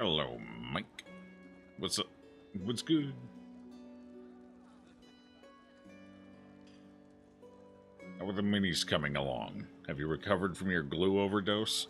Hello, Mike. What's up? What's good? How are the minis coming along? Have you recovered from your glue overdose?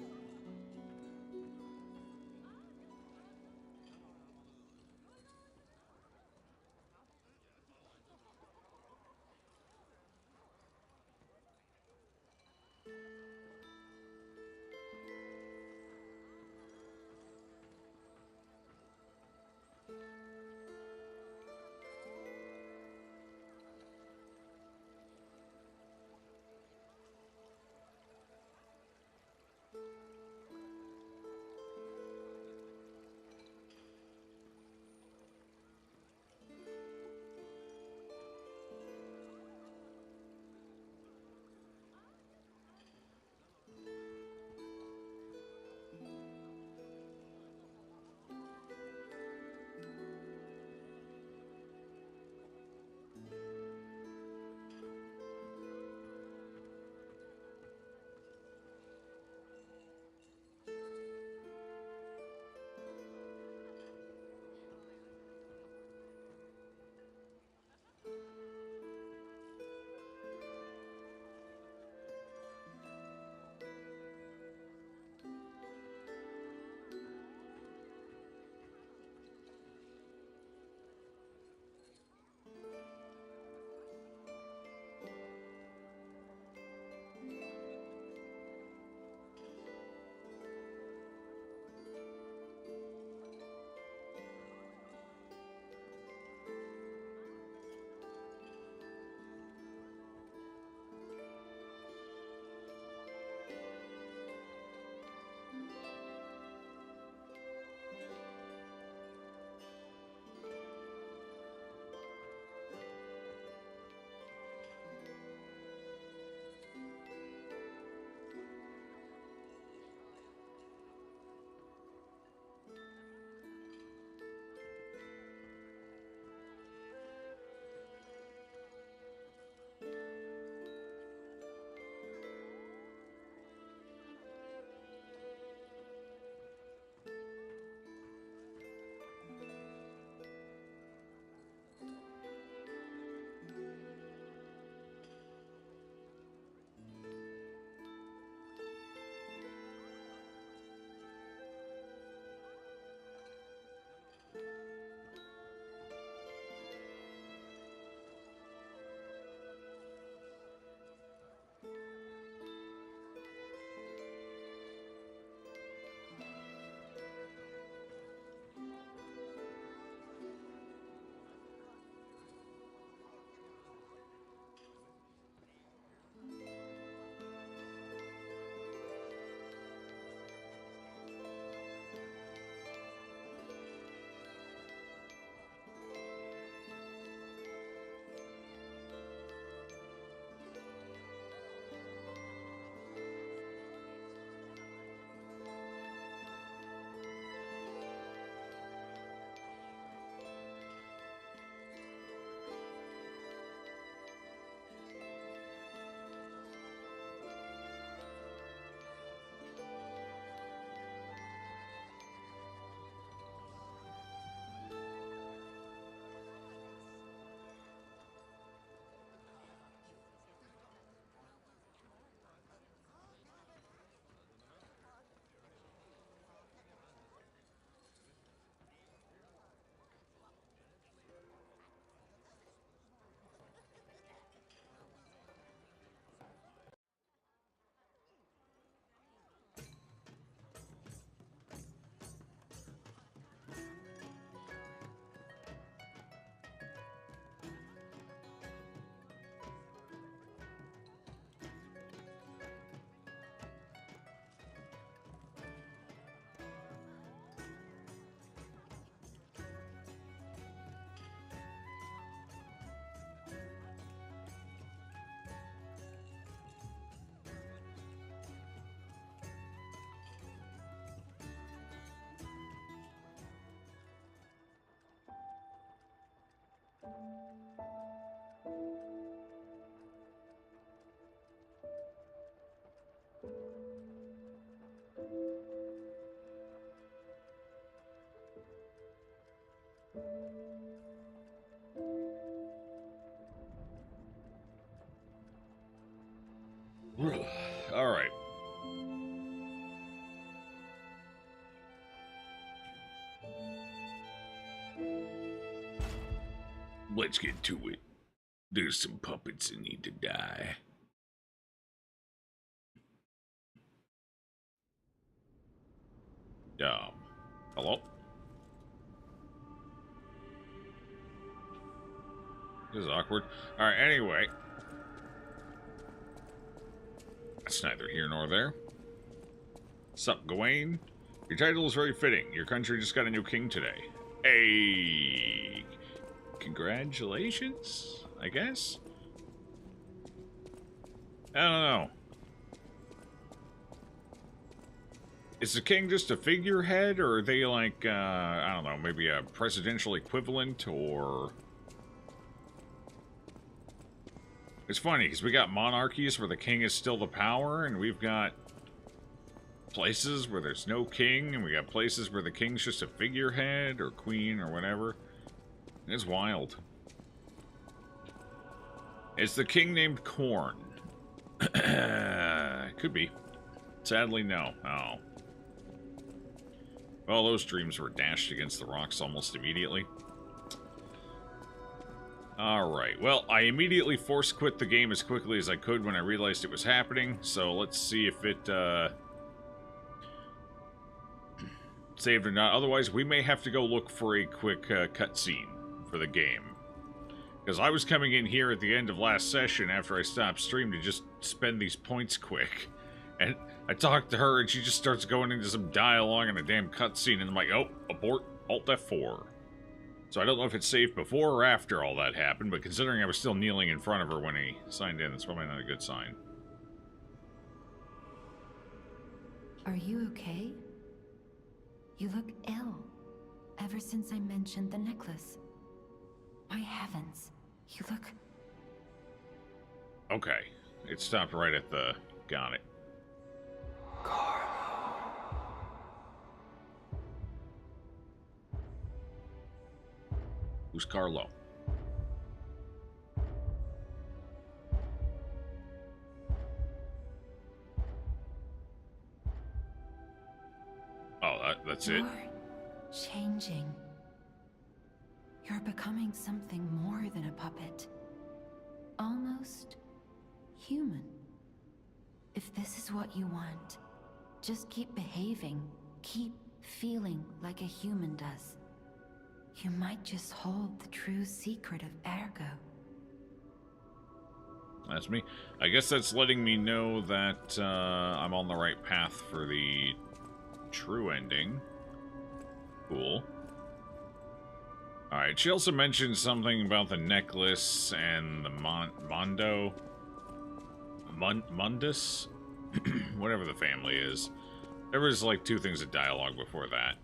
let's get to it. There's some puppets that need to die. Hello? This is awkward. Alright, anyway. That's neither here nor there. Sup, Gawain? Your title is very fitting. Your country just got a new king today. Hey! Congratulations, I guess? I don't know. Is the king just a figurehead, or are they like, I don't know, maybe a presidential equivalent, or... It's funny, because we got monarchies where the king is still the power, and we've got places where there's no king, and we got places where the king's just a figurehead, or queen, or whatever. It's wild. Is the king named Corn? Could be. Sadly, no. Oh. Well, those dreams were dashed against the rocks almost immediately. Alright, well, I immediately force quit the game as quickly as I could when I realized it was happening, so let's see if it, saved or not. Otherwise, we may have to go look for a quick, cutscene for the game. Because I was coming in here at the end of last session after I stopped stream to just spend these points quick. And I talked to her and she just starts going into some dialogue and a damn cutscene and I'm like, oh, abort, Alt F4. So I don't know if it's saved before or after all that happened, but considering I was still kneeling in front of her when he signed in, that's probably not a good sign. Are you okay? You look ill, ever since I mentioned the necklace. My heavens, you look... Okay, it stopped right at the... got it. Who's Carlo? Oh, that's it? You're changing. You're becoming something more than a puppet. Almost human. If this is what you want, just keep behaving. Keep feeling like a human does. You might just hold the true secret of Ergo. That's me. I guess that's letting me know that I'm on the right path for the true ending. Cool. Alright, she also mentioned something about the necklace and the Mundus? Whatever the family is. There was like 2 things of dialogue before that.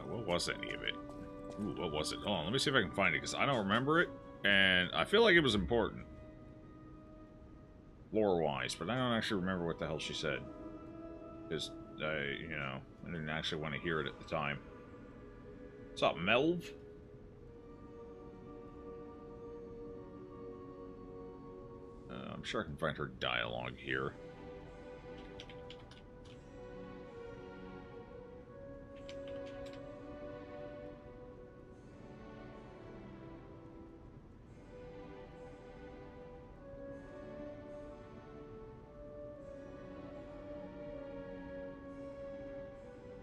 What was any of it? Ooh, what was it? Hold on, let me see if I can find it, because I don't remember it, and I feel like it was important. Lore-wise, but I don't actually remember what the hell she said. Because, I didn't actually want to hear it at the time. What's up, Melv? I'm sure I can find her dialogue here.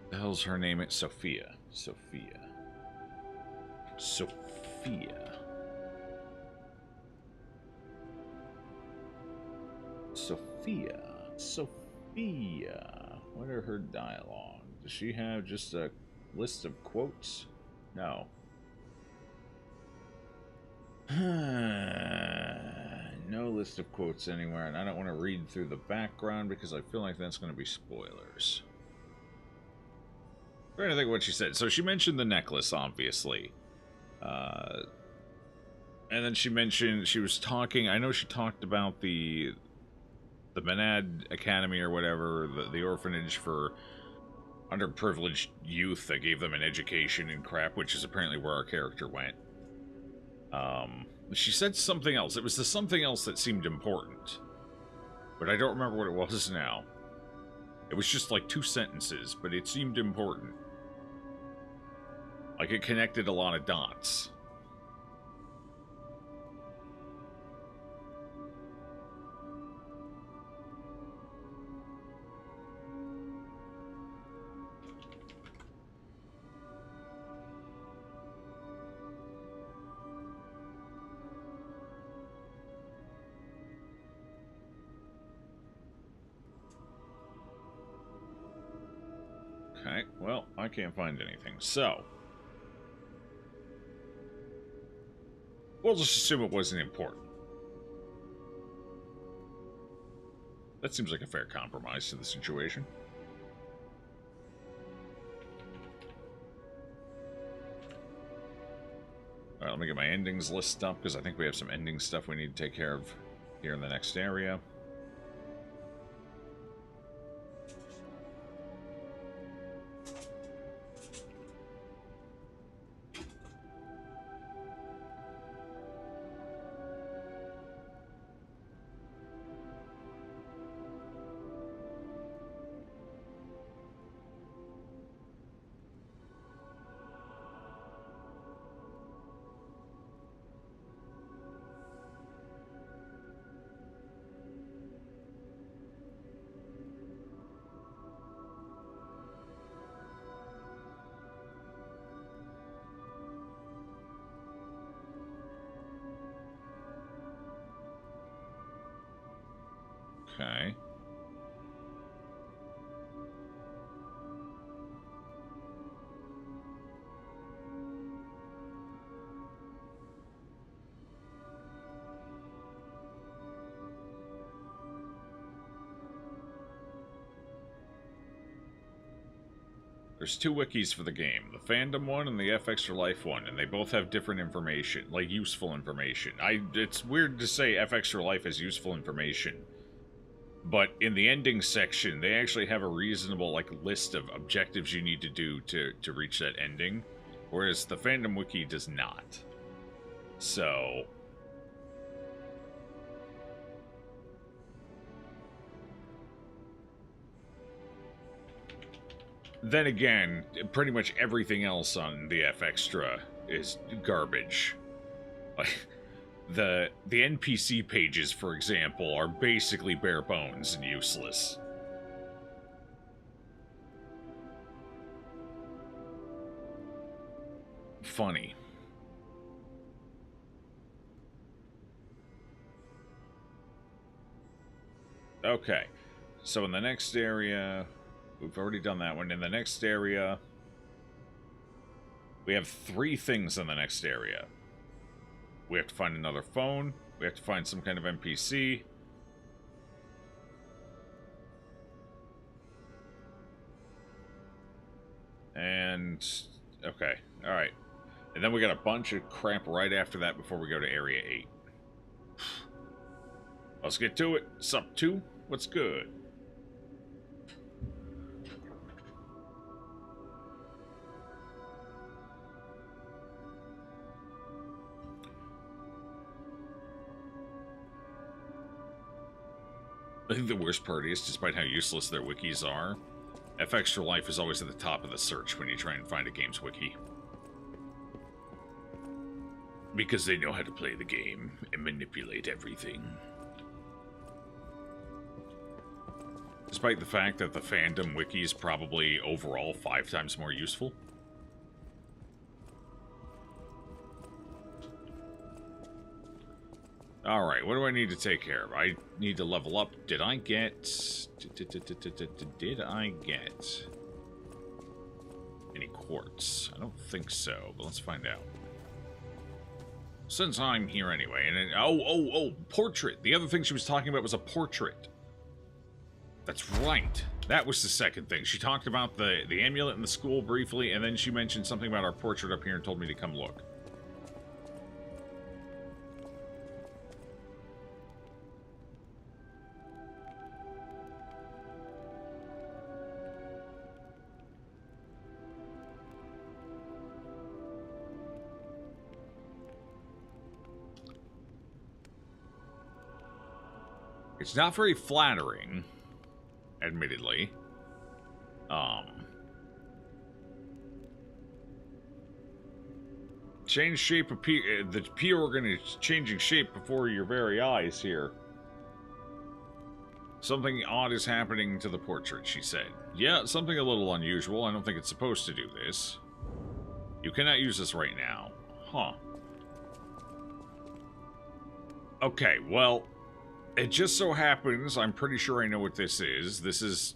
The hell's her name? It's Sophia. Sophia. Sophia. Sophia. Sophia. What are her dialogue? Does she have just a list of quotes? No. No list of quotes anywhere, and I don't want to read through the background because I feel like that's going to be spoilers. I'm trying to think of what she said. So she mentioned the necklace, obviously. And then she mentioned, she was talking, I know she talked about the MacLeod Academy or whatever, the orphanage for underprivileged youth that gave them an education and crap, which is apparently where our character went. She said something else. It was the something else that seemed important. But I don't remember what it was now. It was just like 2 sentences, but it seemed important. Like it connected a lot of dots. Alright, well, I can't find anything. So, we'll just assume it wasn't important. That seems like a fair compromise to the situation. Alright, let me get my endings list up, because I think we have some ending stuff we need to take care of here in the next area. Okay. There's two wikis for the game, the fandom one and the F Extra Life one, and they both have different information, like useful information. It's weird to say F Extra Life has useful information, but in the ending section, they actually have a reasonable list of objectives you need to do to reach that ending, whereas the fandom wiki does not. So then again, pretty much everything else on the F Extra is garbage. Like, the NPC pages, for example, are basically bare bones and useless. Funny. Okay, so in the next area... We've already done that one. In the next area, we have 3 things in the next area. We have to find another phone. We have to find some kind of NPC. And... okay. Alright. And then we got a bunch of crap right after that before we go to Area 8. Let's get to it. Sup, 2? What's good? I think the worst part is, despite how useless their wikis are, F Extra Life is always at the top of the search when you try and find a game's wiki. Because they know how to play the game and manipulate everything. Despite the fact that the fandom wiki is probably overall 5 times more useful. Alright, what do I need to take care of? I need to level up. Did I get... Did I get... any quartz? I don't think so, but let's find out. Since I'm here anyway, and portrait! The other thing she was talking about was a portrait. That's right. That was the second thing. She talked about the amulet in the school briefly, and then she mentioned something about our portrait up here and told me to come look. It's not very flattering, admittedly. Change shape of the P organ is changing shape before your very eyes here. Something odd is happening to the portrait, she said. Yeah, something a little unusual. I don't think it's supposed to do this. You cannot use this right now. Huh. Okay, well... it just so happens, I'm pretty sure I know what this is. This is...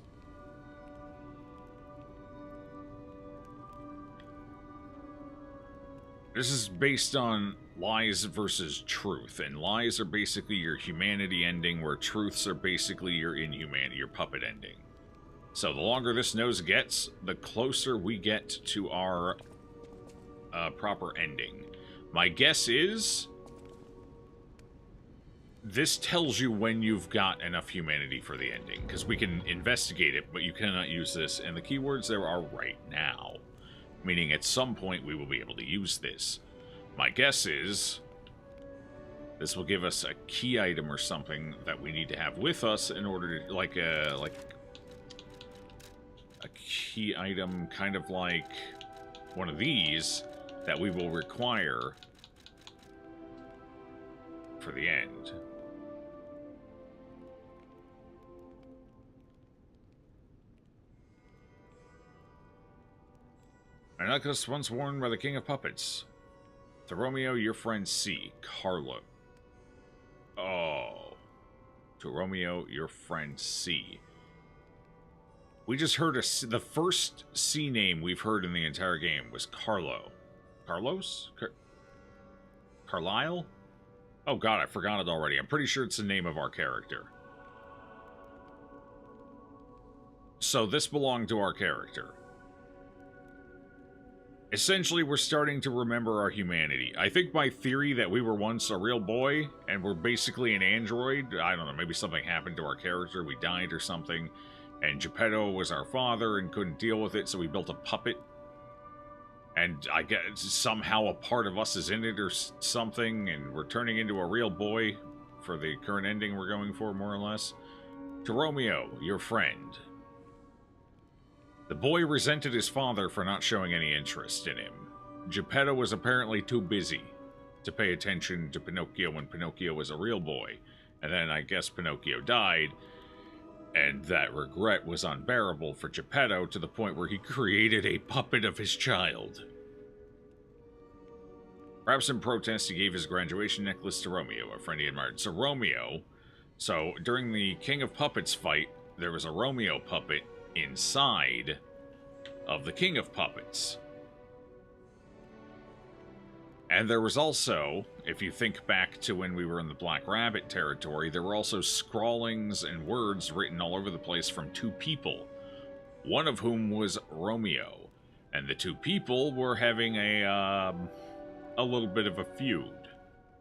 This is based on lies versus truth, and lies are basically your humanity ending, where truths are basically your inhumanity, your puppet ending. So the longer this nose gets, the closer we get to our proper ending. My guess is this tells you when you've got enough humanity for the ending, because we can investigate it, but you cannot use this, and the keywords there are right now, meaning at some point we will be able to use this. My guess is this will give us a key item or something that we need to have with us in order to, like a key item, kind of like one of these, that we will require for the end. An necklace once worn by the King of Puppets. To Romeo, your friend C. Carlo. Oh. To Romeo, your friend C. We just heard the first C name we've heard in the entire game was Carlo. Carlos? Carlisle? Oh god, I forgot it already. I'm pretty sure it's the name of our character. So this belonged to our character. Essentially, we're starting to remember our humanity. I think my theory that we were once a real boy and we're basically an android, I don't know, maybe something happened to our character, we died or something, and Geppetto was our father and couldn't deal with it, so we built a puppet. And I guess somehow a part of us is in it or something, and we're turning into a real boy for the current ending we're going for, more or less. To Romeo, your friend. The boy resented his father for not showing any interest in him. Geppetto was apparently too busy to pay attention to Pinocchio when Pinocchio was a real boy, and then I guess Pinocchio died, and that regret was unbearable for Geppetto to the point where he created a puppet of his child. Perhaps in protest, he gave his graduation necklace to Romeo, a friend he admired. So during the King of Puppets fight, there was a Romeo puppet inside of the King of Puppets. And there was also, if you think back to when we were in the Black Rabbit territory, there were also scrawlings and words written all over the place from two people, one of whom was Romeo. And the two people were having a little bit of a feud.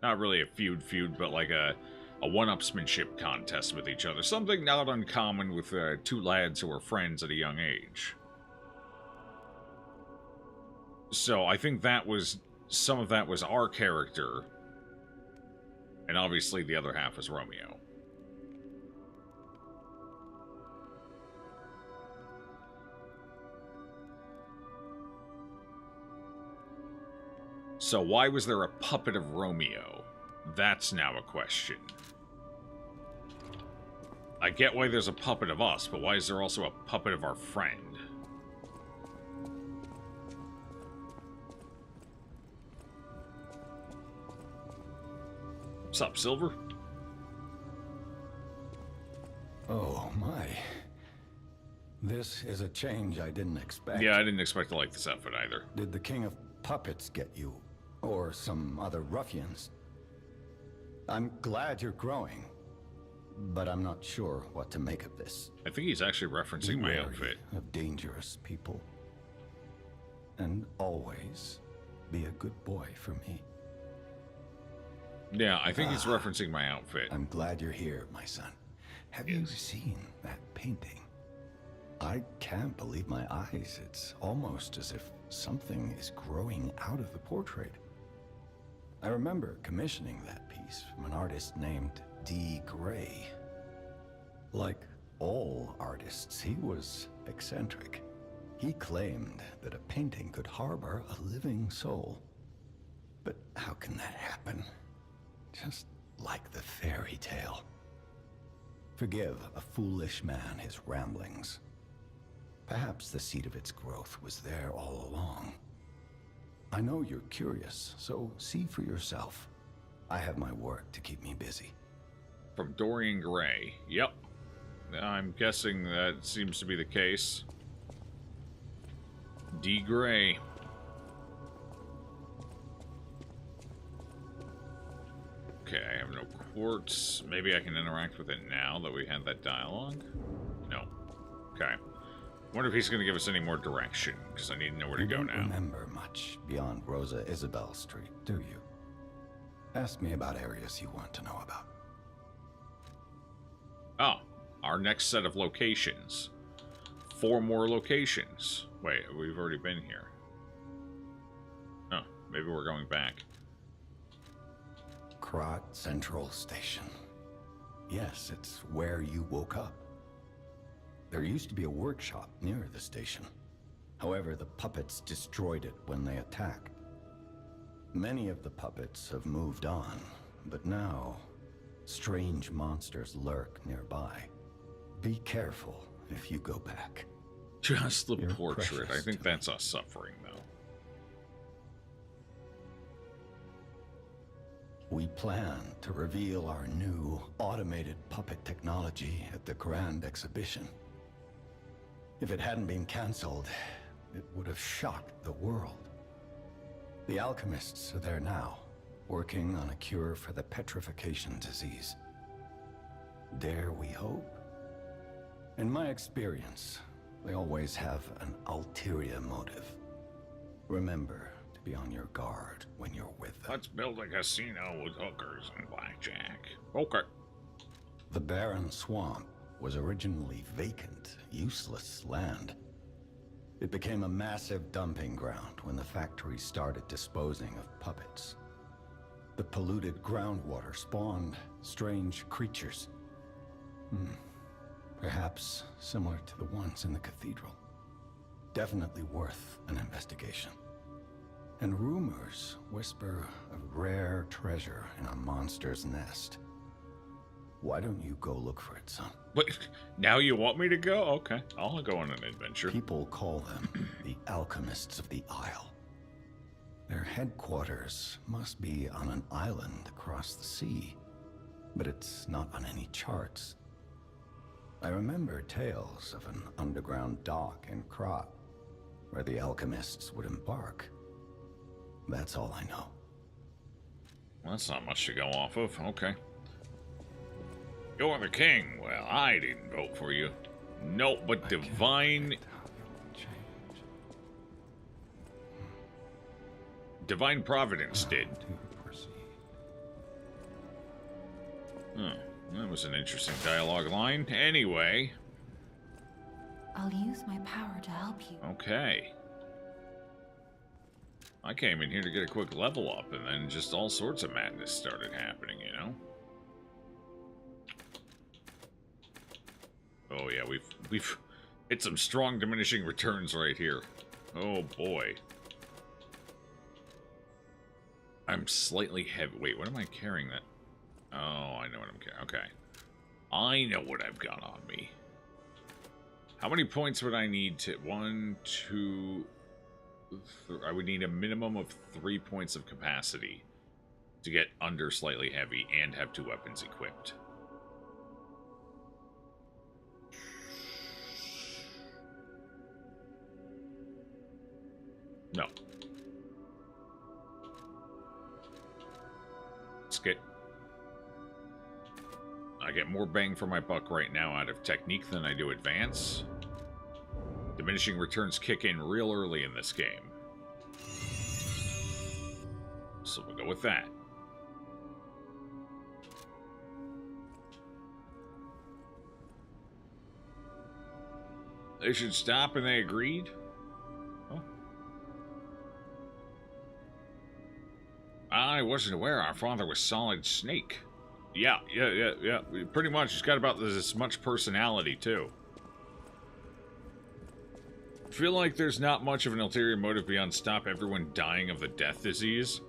Not really a feud, but like a one-upsmanship contest with each other. Something not uncommon with two lads who were friends at a young age. So I think that was, some of that was our character, and obviously the other half was Romeo. So why was there a puppet of Romeo? That's now a question. I get why there's a puppet of us, but why is there also a puppet of our friend? What's up, Silver? Oh, my. This is a change I didn't expect. Yeah, I didn't expect to like this outfit either. Did the King of Puppets get you? Or some other ruffians? I'm glad you're growing, but I'm not sure what to make of this. I think he's actually referencing my outfit. Of dangerous people. And always be a good boy for me. Yeah, I think he's referencing my outfit. I'm glad you're here, my son. Have you seen that painting? I can't believe my eyes. It's almost as if something is growing out of the portrait. I remember commissioning that piece from an artist named D. Gray. Like all artists, he was eccentric. He claimed that a painting could harbor a living soul. But how can that happen? Just like the fairy tale. Forgive a foolish man his ramblings. Perhaps the seed of its growth was there all along. I know you're curious, so see for yourself. I have my work to keep me busy. From Dorian Gray. Yep. I'm guessing that seems to be the case. D. Gray. Okay, I have no quartz. Maybe I can interact with it now that we had that dialogue? No. Okay. Wonder if he's going to give us any more direction, because I need to know where to go now. You don't remember much beyond Rosa Isabel Street, do you? Ask me about areas you want to know about. Oh, our next set of locations. 4 more locations. Wait, we've already been here. Oh, maybe we're going back. Krot Central Station. Yes, it's where you woke up. There used to be a workshop near the station. However, the puppets destroyed it when they attacked. Many of the puppets have moved on, but now, strange monsters lurk nearby. Be careful if you go back. Just the You're portrait. I precious think to me. that's us suffering, though. We plan to reveal our new automated puppet technology at the Grand Exhibition. If it hadn't been cancelled, it would have shocked the world. The alchemists are there now, working on a cure for the petrification disease. Dare we hope? In my experience, they always have an ulterior motive. Remember to be on your guard when you're with them. Let's build a casino with hookers and blackjack. Okay. The barren swamp was originally vacant, useless land. It became a massive dumping ground when the factory started disposing of puppets. The polluted groundwater spawned strange creatures. Perhaps similar to the ones in the cathedral. Definitely worth an investigation. And rumors whisper of rare treasure in a monster's nest. Why don't you go look for it, son? But now you want me to go? Okay, I'll go on an adventure. People call them the Alchemists of the Isle. Their headquarters must be on an island across the sea, but it's not on any charts. I remember tales of an underground dock in Krot, where the alchemists would embark. That's all I know. Well, that's not much to go off of. Okay. You're the king. Well, I didn't vote for you. Nope, but Divine Providence did. Huh. That was an interesting dialogue line. Anyway. I'll use my power to help you. Okay. I came in here to get a quick level up, and then just all sorts of madness started happening, you know? Oh yeah, we've hit some strong diminishing returns right here. Oh boy. I'm slightly heavy. Wait, what am I carrying that? Oh, I know what I'm carrying. Okay. I know what I've got on me. How many points would I need to... 1, 2... I would need a minimum of 3 points of capacity to get under slightly heavy and have 2 weapons equipped. No. I get more bang for my buck right now out of technique than I do advance. Diminishing returns kick in real early in this game. So we'll go with that. They should stop, and they agreed? Oh. I wasn't aware our father was Solid Snake. Yeah. Pretty much, he's got about this much personality, too. I feel like there's not much of an ulterior motive beyond stop everyone dying of the death disease.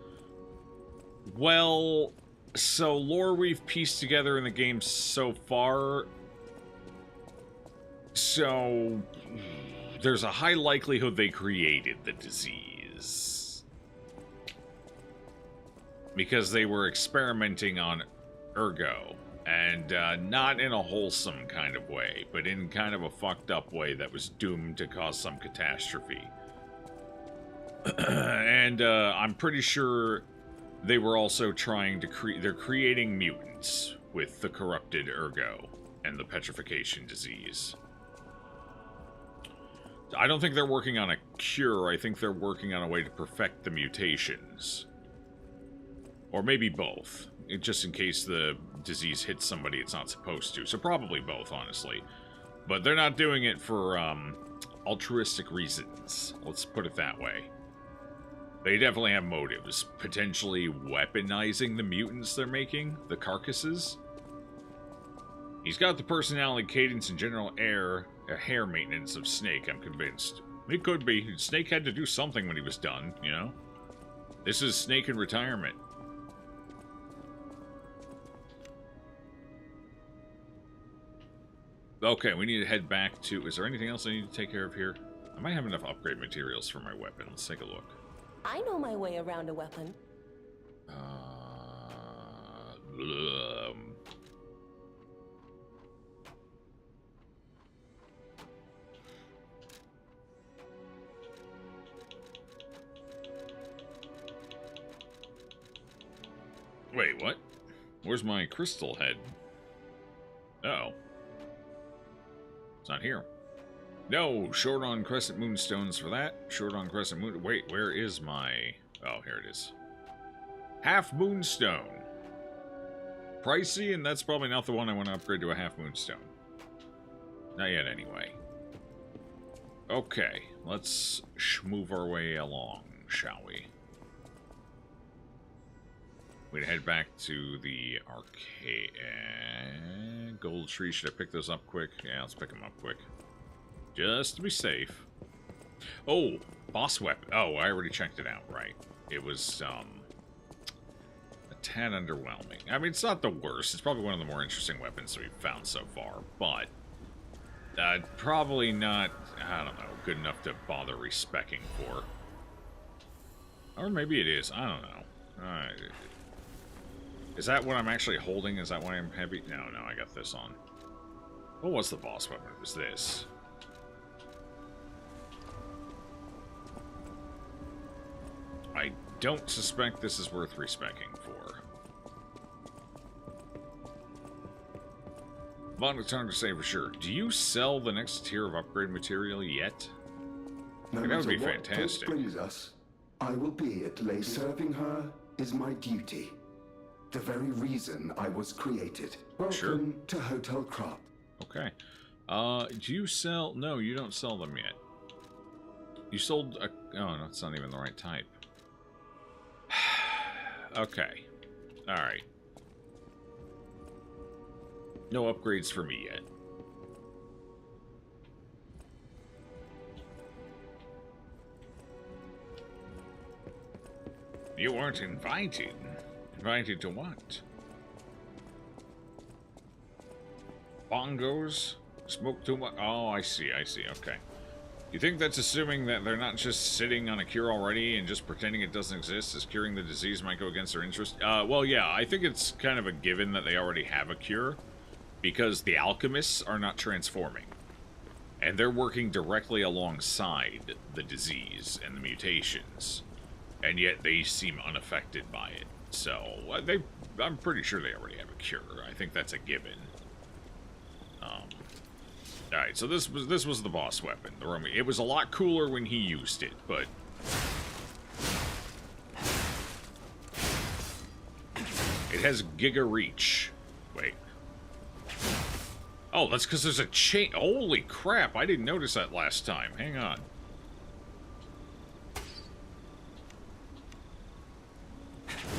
Well, so lore we've pieced together in the game so far... So, there's a high likelihood they created the disease. Because they were experimenting on Ergo. And not in a wholesome kind of way, but in kind of a fucked up way that was doomed to cause some catastrophe. And I'm pretty sure they were also trying to they're creating mutants with the corrupted ergo and the petrification disease. I don't think they're working on a cure. I think they're working on a way to perfect the mutations. Or maybe both. Just in case the disease hits somebody it's not supposed to. So probably both, honestly. But they're not doing it for altruistic reasons. Let's put it that way. They definitely have motives. Potentially weaponizing the mutants they're making. The carcasses. He's got the personality, cadence, and general hair maintenance of Snake, I'm convinced. It could be. Snake had to do something when he was done, you know? This is Snake in retirement. Okay, we need to head back to... Is there anything else I need to take care of here? I might have enough upgrade materials for my weapon. Let's take a look. I know my way around a weapon. Wait, what? Where's my crystal head? Oh. It's not here. No, short on crescent moonstones for that. Short on crescent moon... Wait, where is my... Oh, here it is. Half moonstone. Pricey, and that's probably not the one I want to upgrade to a half moonstone. Not yet, anyway. Okay, let's move our way along, shall we? We're gonna head back to the arcade. Gold tree. Should I pick those up quick? Yeah, let's pick them up quick. Just to be safe. Oh, boss weapon. Oh, I already checked it out, right. It was, a tad underwhelming. I mean, it's not the worst. It's probably one of the more interesting weapons that we've found so far, but probably not, I don't know, good enough to bother respecking for. Or maybe it is. I don't know. Is that what I'm actually holding? Is that why I'm heavy? No, I got this on. What was the boss weapon? It was this. I don't suspect this is worth respecking for. Von time to say for sure. Do you sell the next tier of upgrade material yet? No that would be matter what fantastic. fate brings us, I will be at Lay. Serving her is my duty. The very reason I was created. Welcome to Hotel Crop. Okay. Do you sell... No, you don't sell them yet. You sold a... Oh, no, it's not even the right type. Okay. Alright. No upgrades for me yet. You weren't invited. Invited to what? Bongos? Smoke too much? Oh, I see, okay. You think that's assuming that they're not just sitting on a cure already and just pretending it doesn't exist, as curing the disease might go against their interest? Well, yeah, I think it's kind of a given that they already have a cure, because the alchemists are not transforming. And they're working directly alongside the disease and the mutations. And yet they seem unaffected by it. So, I'm pretty sure they already have a cure. I think that's a given. Alright, so this was the boss weapon. The Romy. It was a lot cooler when he used it, but... It has Giga Reach. Wait. Oh, that's because there's a chain... Holy crap, I didn't notice that last time. Hang on.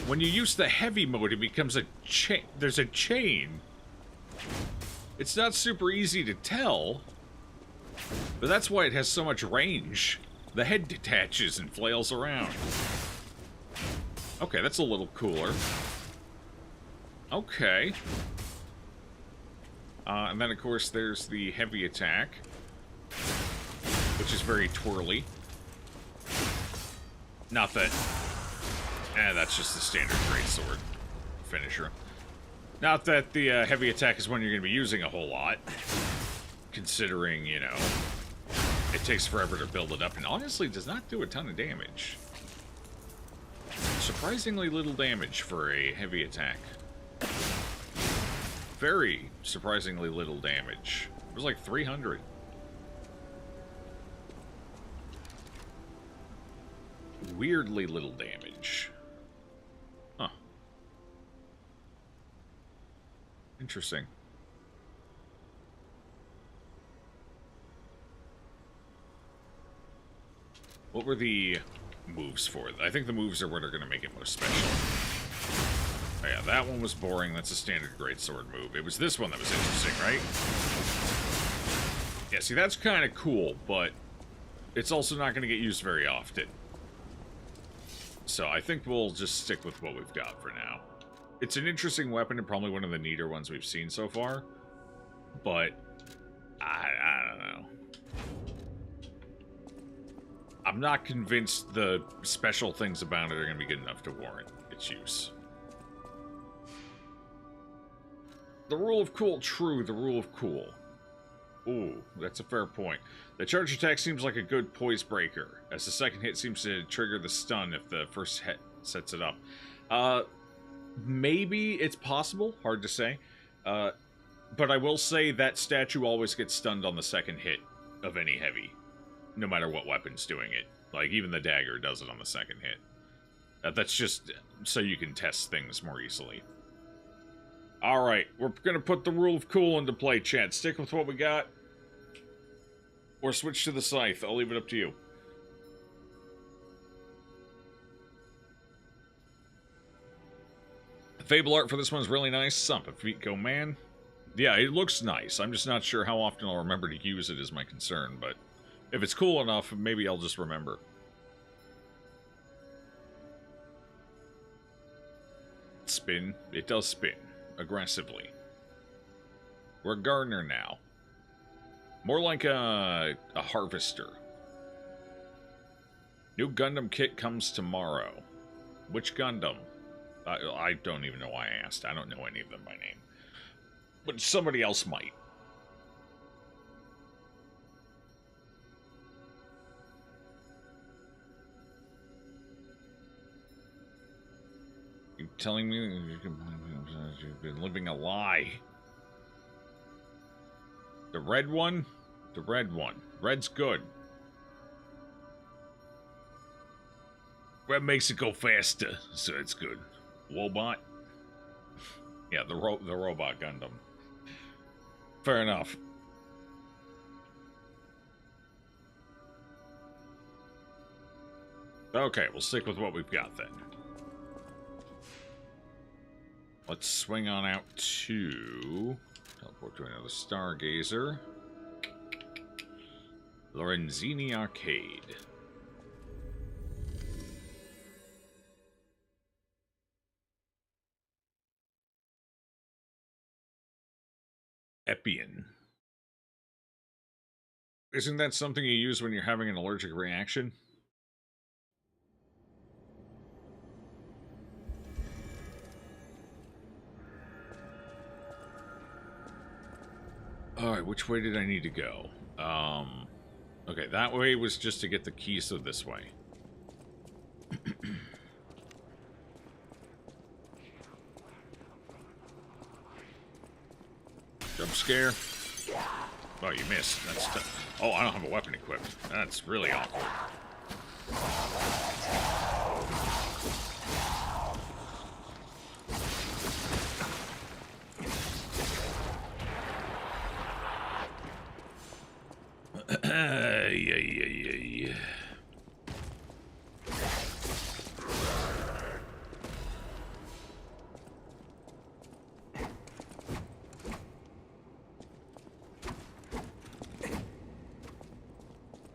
When you use the heavy mode, it becomes a chain. There's a chain. It's not super easy to tell, but that's why it has so much range. The head detaches and flails around. Okay, that's a little cooler. Okay. And then, of course, there's the heavy attack, which is very twirly. Not that... that's just the standard greatsword finisher. Not that the heavy attack is one you're going to be using a whole lot, considering, you know, it takes forever to build it up, and honestly does not do a ton of damage. Surprisingly little damage for a heavy attack. Very surprisingly little damage. It was like 300. Weirdly little damage. Huh. Interesting. What were the moves for? I think the moves are what are going to make it most special. Oh yeah, that one was boring. That's a standard greatsword move. It was this one that was interesting, right? Yeah, see, that's kind of cool, but it's also not going to get used very often. So I think we'll just stick with what we've got for now. It's an interesting weapon and probably one of the neater ones we've seen so far. But I don't know. I'm not convinced the special things about it are going to be good enough to warrant its use. The rule of cool, true, the rule of cool. Ooh, that's a fair point. The charge attack seems like a good poise breaker, as the second hit seems to trigger the stun if the first hit sets it up. Maybe it's possible, hard to say. But I will say that statue always gets stunned on the second hit of any heavy. No matter what weapon's doing it. Like, even the dagger does it on the second hit. That's just so you can test things more easily. Alright, we're gonna put the rule of cool into play, chat. Stick with what we got. Or switch to the scythe. I'll leave it up to you. The Fable art for this one's really nice. Sump if feet go, man. Yeah, it looks nice. I'm just not sure how often I'll remember to use it is my concern, but if it's cool enough, maybe I'll just remember. Spin. It does spin. Aggressively. We're a gardener now. More like a harvester. New Gundam kit comes tomorrow. Which Gundam? I don't even know why I asked. I don't know any of them by name. But somebody else might. You're telling me you've been living a lie. The red one? The red one. Red's good. Red makes it go faster, so it's good. Wobot? Yeah, the robot Gundam. Fair enough. Okay, we'll stick with what we've got then. Let's swing on out to... Teleport to another Stargazer. Lorenzini Arcade. Epion. Isn't that something you use when you're having an allergic reaction? Alright, which way did I need to go? Okay, that way was just to get the keys, so this way. Jump scare. Oh, you missed. That's tough. Oh, I don't have a weapon equipped. That's really awkward. Yeah.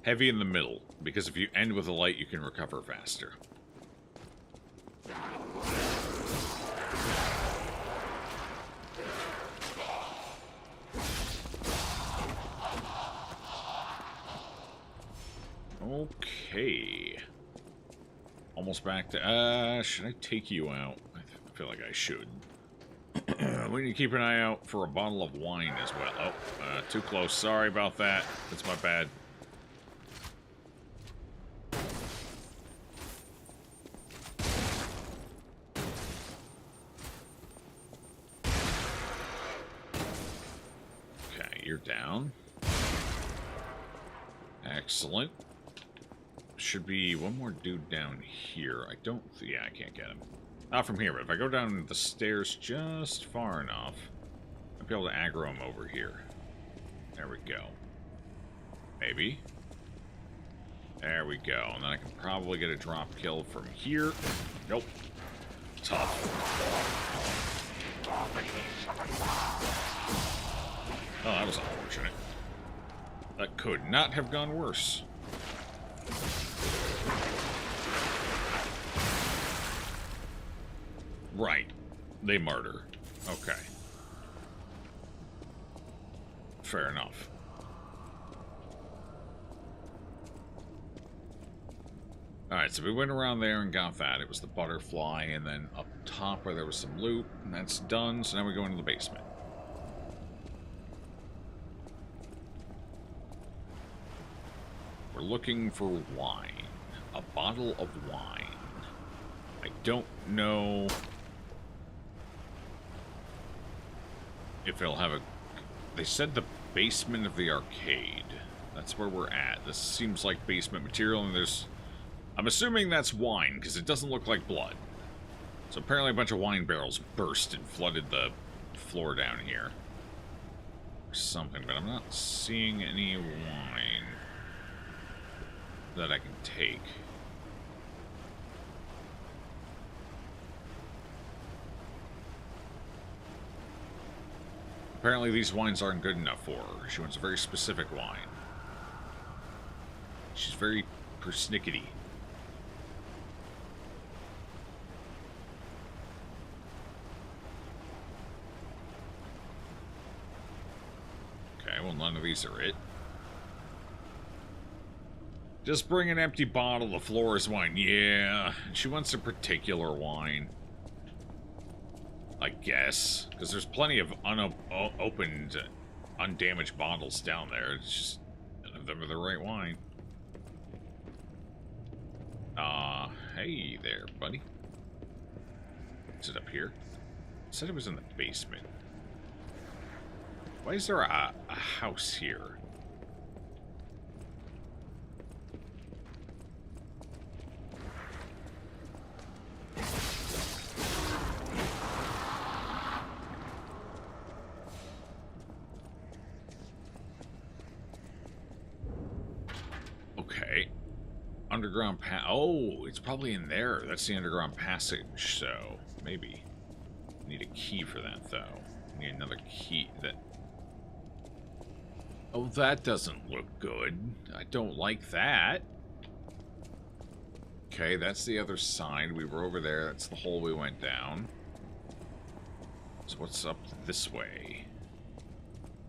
Heavy in the middle, because if you end with a light, you can recover faster. Okay. Almost back to... should I take you out? I feel like I should. We need to keep an eye out for a bottle of wine as well. Oh, too close. Sorry about that. That's my bad. you're down. Excellent. Should be one more dude down here. I don't... Yeah, I can't get him. Not from here, but if I go down the stairs just far enough, I'll be able to aggro him over here. There we go. Maybe. There we go. And then I can probably get a drop kill from here. Nope. Tough. Oh, that was unfortunate. That could not have gone worse. Right. They martyr. Okay. Fair enough. Alright, so we went around there and got that. It was the butterfly, and then up top where there was some loot, and that's done, so now we go into the basement. We're looking for wine. A bottle of wine. I don't know if it'll have a... They said the basement of the arcade. That's where we're at. This seems like basement material, and there's... I'm assuming that's wine, because it doesn't look like blood. So apparently a bunch of wine barrels burst and flooded the floor down here. Or something, but I'm not seeing any wine that I can take. Apparently these wines aren't good enough for her. She wants a very specific wine. She's very persnickety. Okay, well none of these are it. Just bring an empty bottle of Flora's wine. Yeah, she wants a particular wine. I guess. Because there's plenty of unopened, undamaged bottles down there. It's just none of them are the right wine. Hey there, buddy. Is it up here? It said it was in the basement. Why is there a house here? Okay. Underground oh, it's probably in there. That's the underground passage, so maybe. Need a key for that, though. Need another key that... Oh, that doesn't look good. I don't like that. Okay, that's the other side. We were over there. That's the hole we went down. So what's up this way?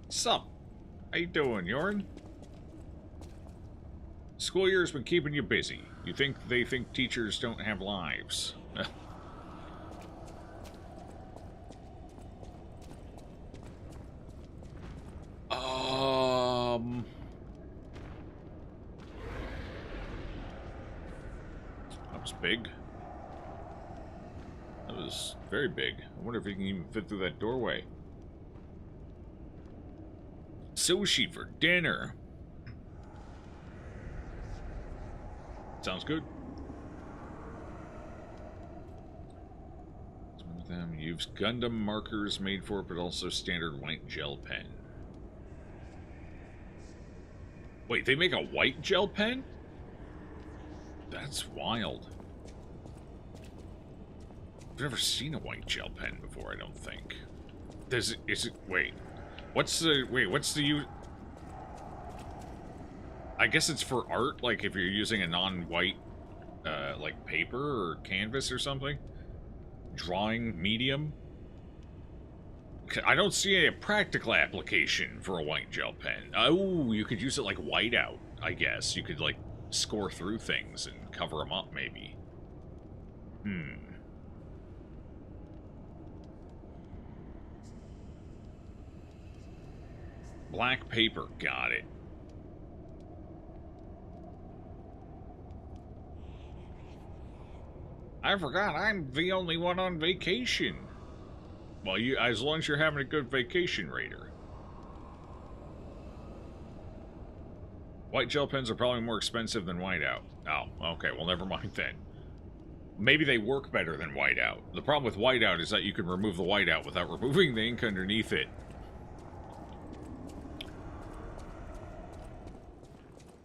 Sup? How you doing, Yorin? School year's been keeping you busy. You think they think teachers don't have lives? That was big. That was very big. I wonder if you can even fit through that doorway. Sushi for dinner. Sounds good. One of them use Gundam markers made for it, but also standard white gel pen. Wait, they make a white gel pen? That's wild. I've never seen a white gel pen before, I don't think. Wait. What's the use? I guess it's for art, like if you're using a non-white, like paper or canvas or something? Drawing medium? I don't see a practical application for a white gel pen. Oh, you could use it like whiteout, I guess. You could, like, score through things and cover them up, maybe. Black paper, got it. I forgot, I'm the only one on vacation. Well, as long as you're having a good vacation, Raider. White gel pens are probably more expensive than whiteout. Oh, okay, well never mind then. Maybe they work better than whiteout. The problem with whiteout is that you can remove the whiteout without removing the ink underneath it.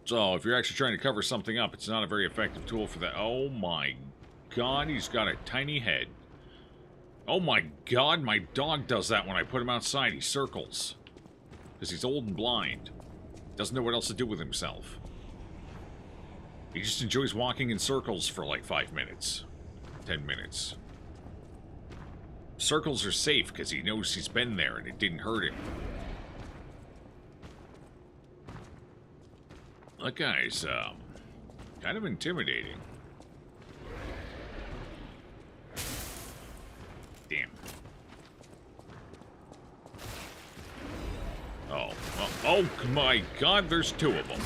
So, if you're actually trying to cover something up, it's not a very effective tool for that. Oh my god, he's got a tiny head. Oh my god, my dog does that when I put him outside. He circles. Because he's old and blind. Doesn't know what else to do with himself. He just enjoys walking in circles for like 5 minutes. 10 minutes. Circles are safe because he knows he's been there and it didn't hurt him. That guy's, kind of intimidating. Damn. Oh, well, oh my god, there's 2 of them.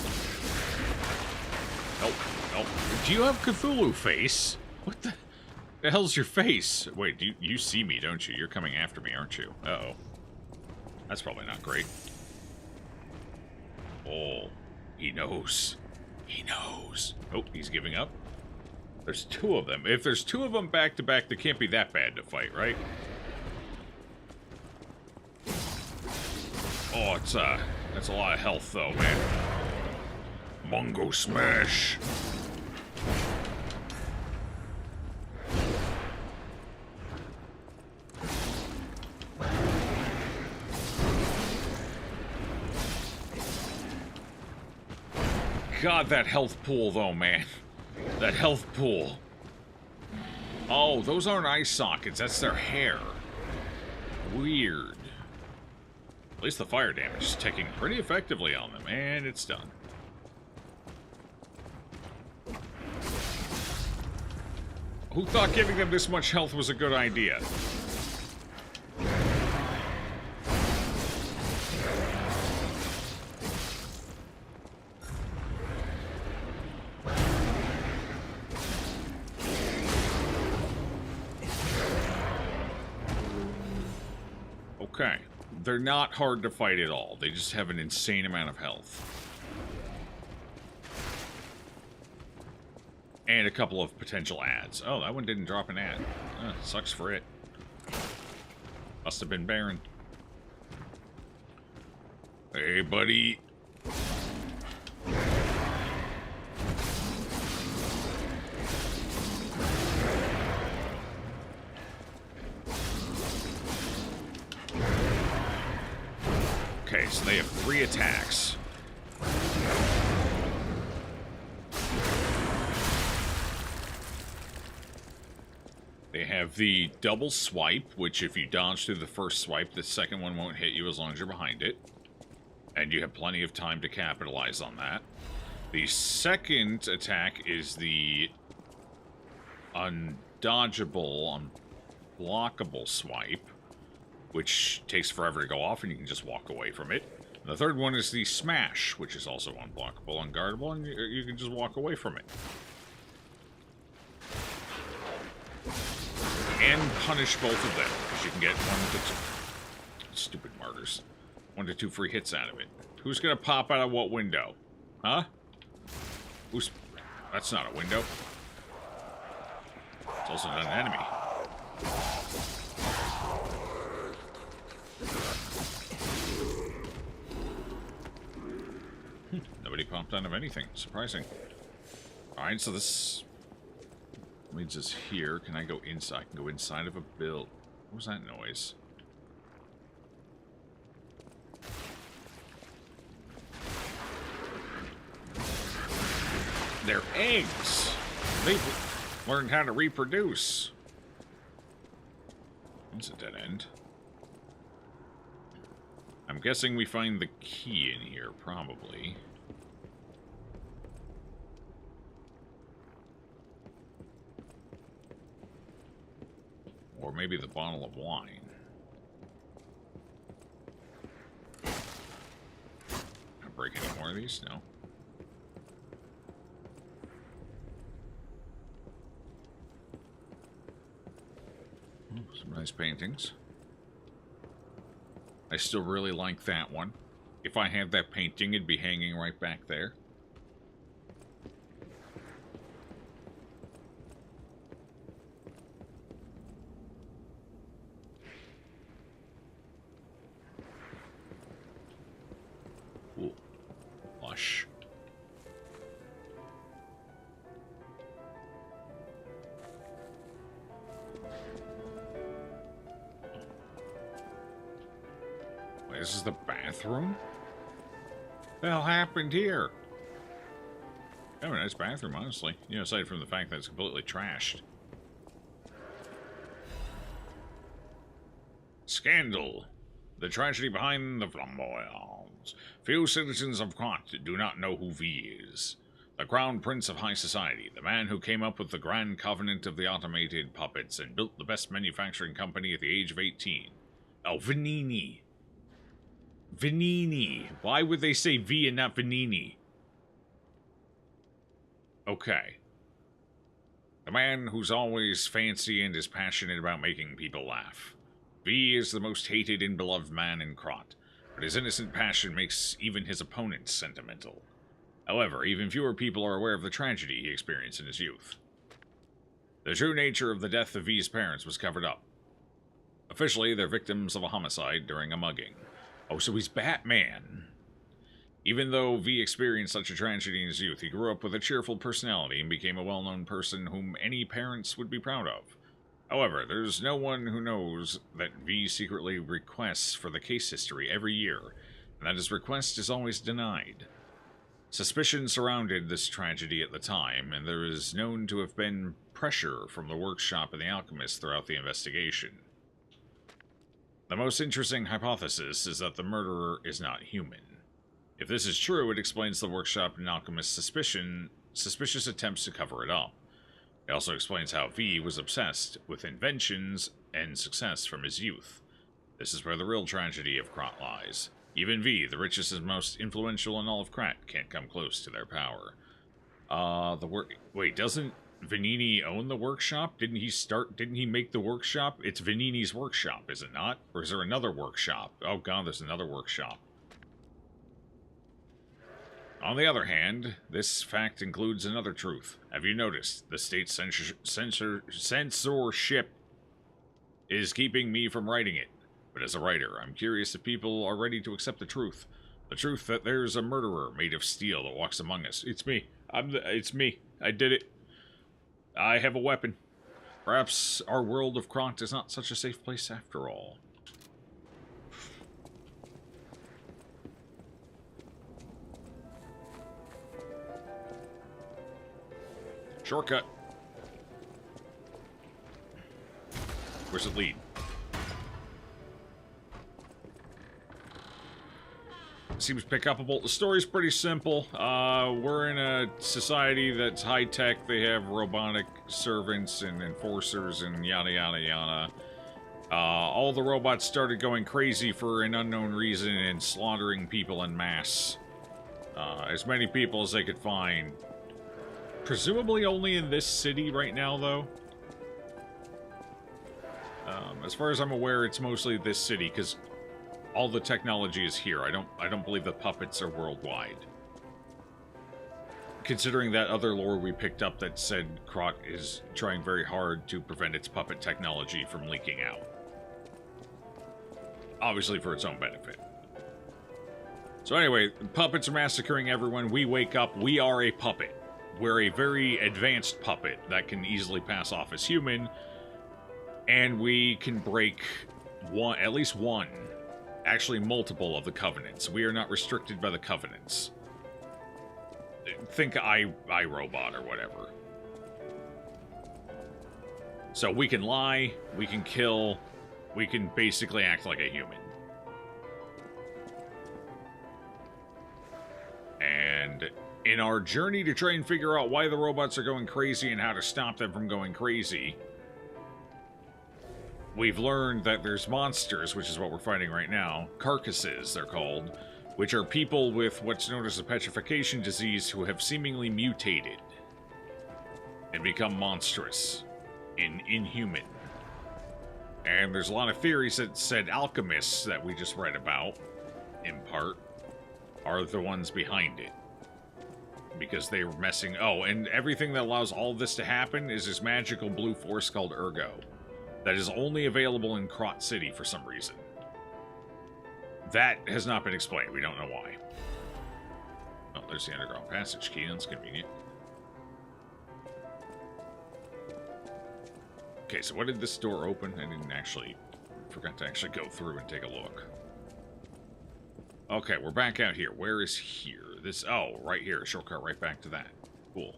Oh, do you have Cthulhu face? What the hell's your face? Wait, you see me, don't you? You're coming after me, aren't you? Uh-oh. That's probably not great. Oh, he knows. He knows. Oh, he's giving up. There's 2 of them. If there's 2 of them back to back, they can't be that bad to fight, right? Oh, that's a lot of health, though, man. Mungo smash. God, that health pool, though, man. That health pool. Oh, those aren't eye sockets. That's their hair. Weird. At least the fire damage is ticking pretty effectively on them, and it's done. Who thought giving them this much health was a good idea? Okay. They're not hard to fight at all. They just have an insane amount of health. And a couple of potential ads. Oh, that one didn't drop an ad. Sucks for it. Must have been Baron. Hey, buddy. Okay, so they have 3 attacks. They have the double swipe, which if you dodge through the first swipe, the second one won't hit you as long as you're behind it. And you have plenty of time to capitalize on that. The second attack is the undodgeable, unblockable swipe, which takes forever to go off and you can just walk away from it. And the third one is the smash, which is also unblockable, unguardable, and you can just walk away from it. And punish both of them, because you can get 1 to 2... Stupid martyrs. 1 to 2 free hits out of it. Who's gonna pop out of what window? Huh? Who's... That's not a window. It's also not an enemy. Nobody popped out of anything. Surprising. Alright, so this leads us here. Can I go inside? I can go inside of a build. What was that noise? They're eggs! They've learned how to reproduce. It's a dead end. I'm guessing we find the key in here, probably. Or maybe the bottle of wine. Can I break any more of these? No. Some nice paintings. I still really like that one. If I had that painting, it'd be hanging right back there. trash. Wait, this is the bathroom? What the hell happened here? Kind of a nice bathroom, honestly. You know, aside from the fact that it's completely trashed. Scandal. The tragedy behind the flamboyants. Few citizens of Krat do not know who V is. The crown prince of high society, the man who came up with the grand covenant of the automated puppets and built the best manufacturing company at the age of 18. Oh, Venini. Venini. Why would they say V and not Venini? Okay. The man who's always fancy and is passionate about making people laugh. V is the most hated and beloved man in Krat, but his innocent passion makes even his opponents sentimental. However, even fewer people are aware of the tragedy he experienced in his youth. The true nature of the death of V's parents was covered up. Officially, they're victims of a homicide during a mugging. Oh, so he's Batman. Even though V experienced such a tragedy in his youth, he grew up with a cheerful personality and became a well-known person whom any parents would be proud of. However, there's no one who knows that V secretly requests for the case history every year, and that his request is always denied. Suspicion surrounded this tragedy at the time, and there is known to have been pressure from the workshop and the alchemist throughout the investigation. The most interesting hypothesis is that the murderer is not human. If this is true, it explains the workshop and alchemist's suspicious attempts to cover it up. It also explains how V was obsessed with inventions and success from his youth. This is where the real tragedy of Krat lies. Even V, the richest and most influential in all of Krat, can't come close to their power. Wait, doesn't Venini own the workshop? Didn't he make the workshop? It's Venini's workshop, is it not? Or is there another workshop? Oh god, there's another workshop. On the other hand, this fact includes another truth. Have you noticed? The state's censorship is keeping me from writing it. But as a writer, I'm curious if people are ready to accept the truth. The truth that there's a murderer made of steel that walks among us. It's me. It's me. I did it. I have a weapon. Perhaps our world of Krat is not such a safe place after all. Shortcut. Where's it lead? Seems pick upable. The story's pretty simple. We're in a society that's high-tech. They have robotic servants and enforcers and yada yada yada. All the robots started going crazy for an unknown reason and slaughtering people en masse. As many people as they could find. Presumably only in this city right now, though. As far as I'm aware, it's mostly this city, because all the technology is here. I don't believe the puppets are worldwide. Considering that other lore we picked up that said Krat is trying very hard to prevent its puppet technology from leaking out. Obviously for its own benefit. So anyway, puppets are massacring everyone. We wake up, we are a puppet. We're a very advanced puppet that can easily pass off as human, and we can break at least one, actually multiple of the covenants. We are not restricted by the covenants. Think iRobot or whatever. So we can lie, we can kill, we can basically act like a human. And in our journey to try and figure out why the robots are going crazy and how to stop them from going crazy, we've learned that there's monsters, which is what we're fighting right now. Carcasses, they're called, which are people with what's known as a petrification disease who have seemingly mutated and become monstrous and inhuman. And there's a lot of theories that said alchemists that we just read about, in part, are the ones behind it. Because they were messing... Oh, and everything that allows all of this to happen is this magical blue force called Ergo. That is only available in Krat City for some reason. That has not been explained. We don't know why. Oh, there's the underground passage key. That's convenient. Okay, so what did this door open? I didn't actually... Forgot to actually go through and take a look. Okay, we're back out here. Where is here? This... Oh, right here. Shortcut right back to that. Cool.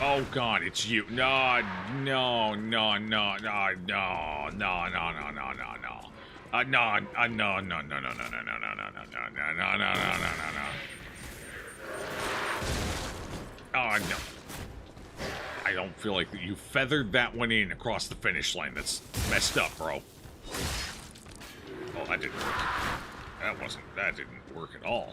Oh, God, it's you. No, no, no, no, no, no, no, no, no, no, no, no. No, no, no, no, no, no, no, no, no, no, no, no, no, no, no. Oh, no. I don't feel like you feathered that one in across the finish line. That's messed up, bro. Oh, that didn't work. That didn't work at all.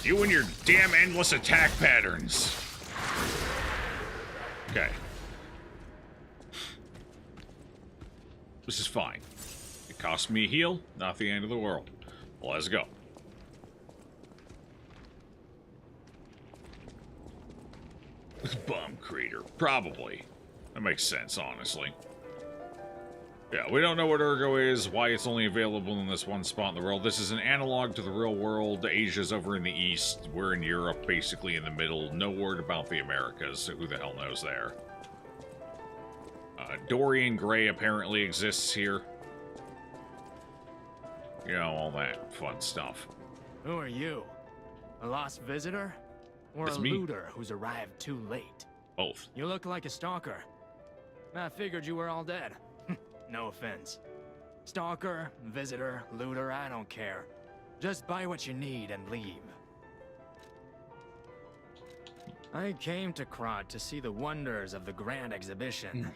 You and your damn endless attack patterns. Okay. This is fine. It cost me a heal, not the end of the world. Well, let's go. Bomb crater. Probably. That makes sense, honestly. Yeah, we don't know what Ergo is, why it's only available in this one spot in the world. This is an analog to the real world. Asia's over in the east. We're in Europe, basically in the middle. No word about the Americas, so who the hell knows there? Dorian Gray apparently exists here. You know, all that fun stuff. Who are you? A lost visitor? Or It's a me. looter who's arrived too late? Both. You look like a stalker. I figured you were all dead. No offense. Stalker, visitor, looter, I don't care. Just buy what you need and leave. I came to Krot to see the wonders of the Grand Exhibition.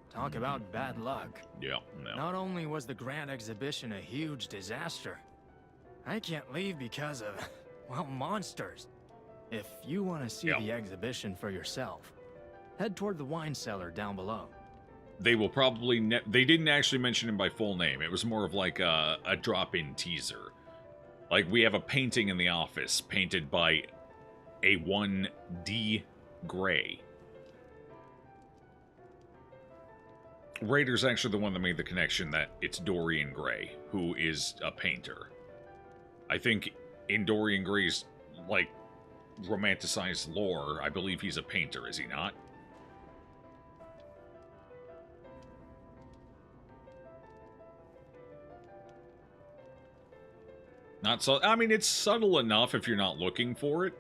Talk about bad luck. Yeah, no. Not only was the Grand Exhibition a huge disaster, I can't leave because of, well, monsters. If you want to see the exhibition for yourself, head toward the wine cellar down below. They will probably... they didn't actually mention him by full name. It was more of like a drop-in teaser. Like, we have a painting in the office painted by a 1D Gray. Raider's actually the one that made the connection that it's Dorian Gray, who is a painter. I think in Dorian Gray's, like, romanticized lore, I believe he's a painter, is he not? Not so... I mean, it's subtle enough if you're not looking for it.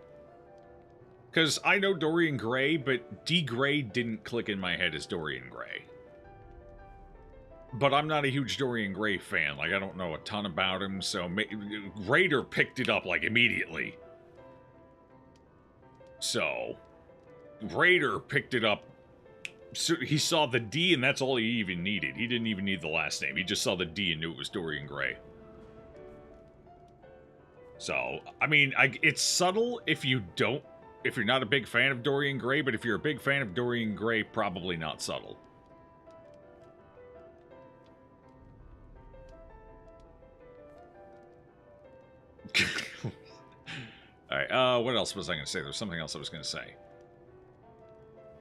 Because I know Dorian Gray, but D. Gray didn't click in my head as Dorian Gray. But I'm not a huge Dorian Gray fan. Like, I don't know a ton about him, so... Raider picked it up, like, immediately. So... Raider picked it up. So he saw the D, and that's all he even needed. He didn't even need the last name. He just saw the D and knew it was Dorian Gray. So, I mean, it's subtle if you're not a big fan of Dorian Gray, but if you're a big fan of Dorian Gray, probably not subtle. Alright, what else was I going to say? There was something else I was going to say.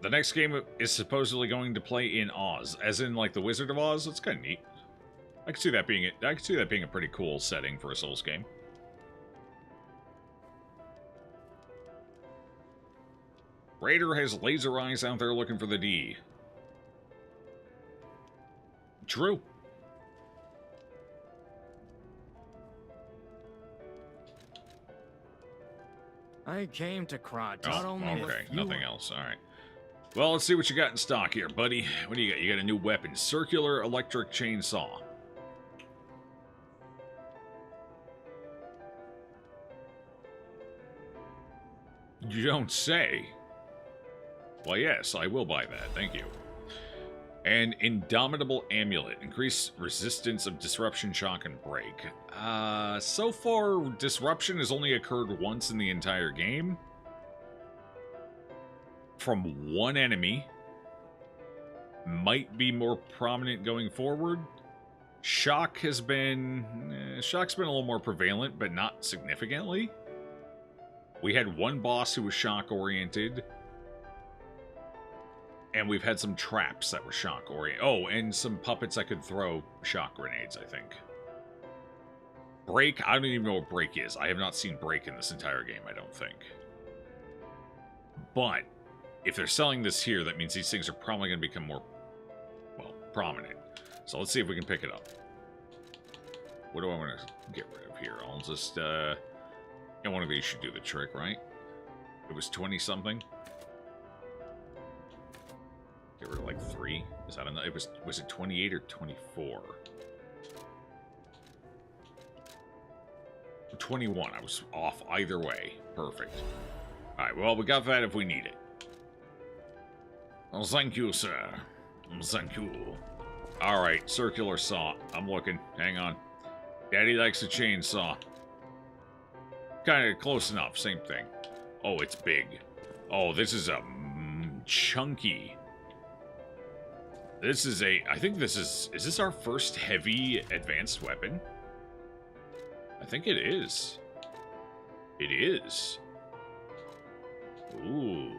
The next game is supposedly going to play in Oz, as in, like, the Wizard of Oz. That's kind of neat. I could see that being a pretty cool setting for a Souls game. Raider has laser eyes out there looking for the D. True. I came to Krot not only okay, nothing else. All right. Well, let's see what you got in stock here, buddy. What do you got? You got a new weapon, circular electric chainsaw. You don't say. Well, yes, I will buy that. Thank you. An indomitable amulet. Increase resistance of disruption, shock, and break. So far, disruption has only occurred once in the entire game. from one enemy. Might be more prominent going forward. Shock's been a little more prevalent, but not significantly. We had one boss who was shock-oriented. And we've had some traps that were shock-oriented. Oh, and some puppets that could throw shock grenades, I think. Break? I don't even know what Break is. I have not seen Break in this entire game, I don't think. But, if they're selling this here, that means these things are probably going to become more, well, prominent. So let's see if we can pick it up. What do I want to get rid of here? I'll just, yeah, one of these should do the trick, right? It was 20-something. Get rid of like 3. Is that enough? Was it 28 or 24? 21. I was off either way. Perfect. Alright, well, we got that if we need it. Well, thank you, sir. Thank you. Alright, circular saw. I'm looking. Hang on. Daddy likes a chainsaw. Kind of close enough. Same thing. Oh, it's big. Oh, this is a chunky. This is a... I think this is this our first heavy advanced weapon? I think it is. It is. Ooh.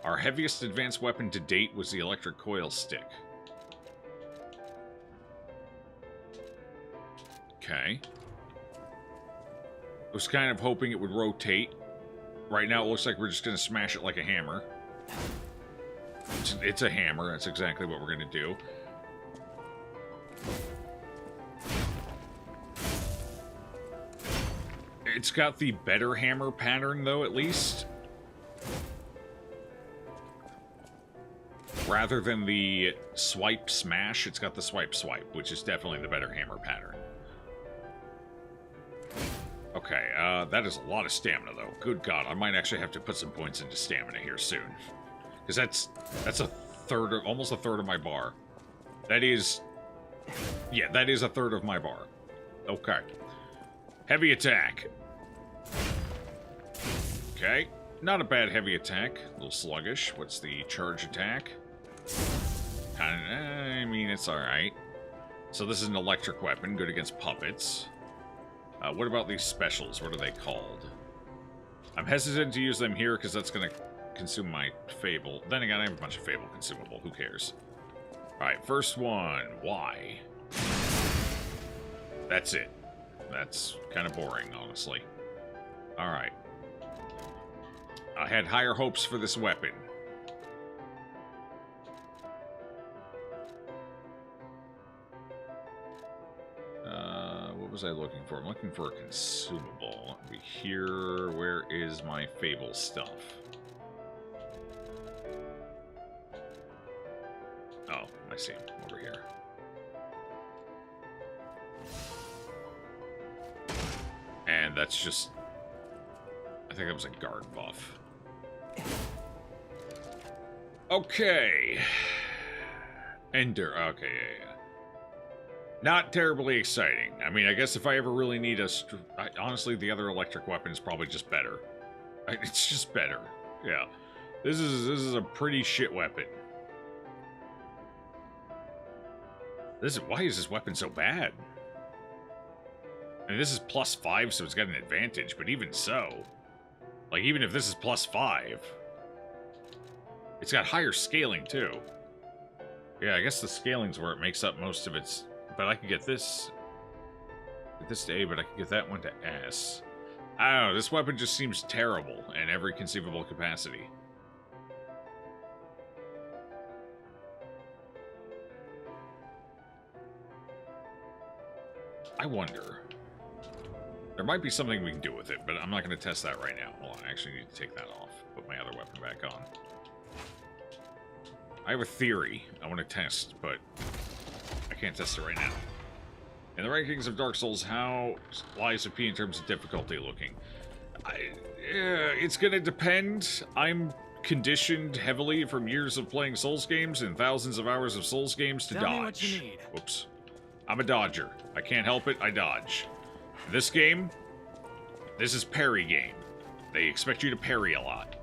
Our heaviest advanced weapon to date was the electric coil stick. Okay. I was kind of hoping it would rotate. Right now it looks like we're just going to smash it like a hammer. It's a hammer. That's exactly what we're going to do. It's got the better hammer pattern, though, at least. Rather than the swipe smash, it's got the swipe swipe, which is definitely the better hammer pattern. Okay, that is a lot of stamina, though. Good God, I might actually have to put some points into stamina here soon. Because that's a third, almost a third of my bar. That is... Yeah, that is a third of my bar. Okay. Heavy attack. Okay. Not a bad heavy attack. A little sluggish. What's the charge attack? Kinda, I mean, it's alright. So this is an electric weapon, good against puppets. What about these specials? What are they called? I'm hesitant to use them here because that's going to consume my Fable. Then again, I have a bunch of Fable consumable. Who cares? Alright, first one. Y. That's it. That's kind of boring, honestly. Alright. I had higher hopes for this weapon. What was I looking for? I'm looking for a consumable. Over here, where is my Fable stuff? Oh, I see him over here. And that's just... I think that was a guard buff. Okay. Ender. Okay, yeah. Not terribly exciting. I mean, I guess if I ever really need a... honestly, the other electric weapon is probably just better. It's just better. Yeah. This is a pretty shit weapon. Why is this weapon so bad? I mean, this is +5, so it's got an advantage, but even so... Like, even if this is +5... It's got higher scaling, too. Yeah, I guess the scaling's where it makes up most of its... But I could get this... Get this to A, but I could get that one to S. I don't know, this weapon just seems terrible in every conceivable capacity. I wonder... There might be something we can do with it, but I'm not going to test that right now. Hold on, I actually need to take that off. Put my other weapon back on. I have a theory I want to test, but I can't test it right now. In the rankings of Dark Souls, how lies P in terms of difficulty looking? It's going to depend. I'm conditioned heavily from years of playing Souls games and thousands of hours of Souls games to Tell dodge. me what you need. Whoops. I'm a dodger. I can't help it, I dodge. This game, this is parry game. They expect you to parry a lot.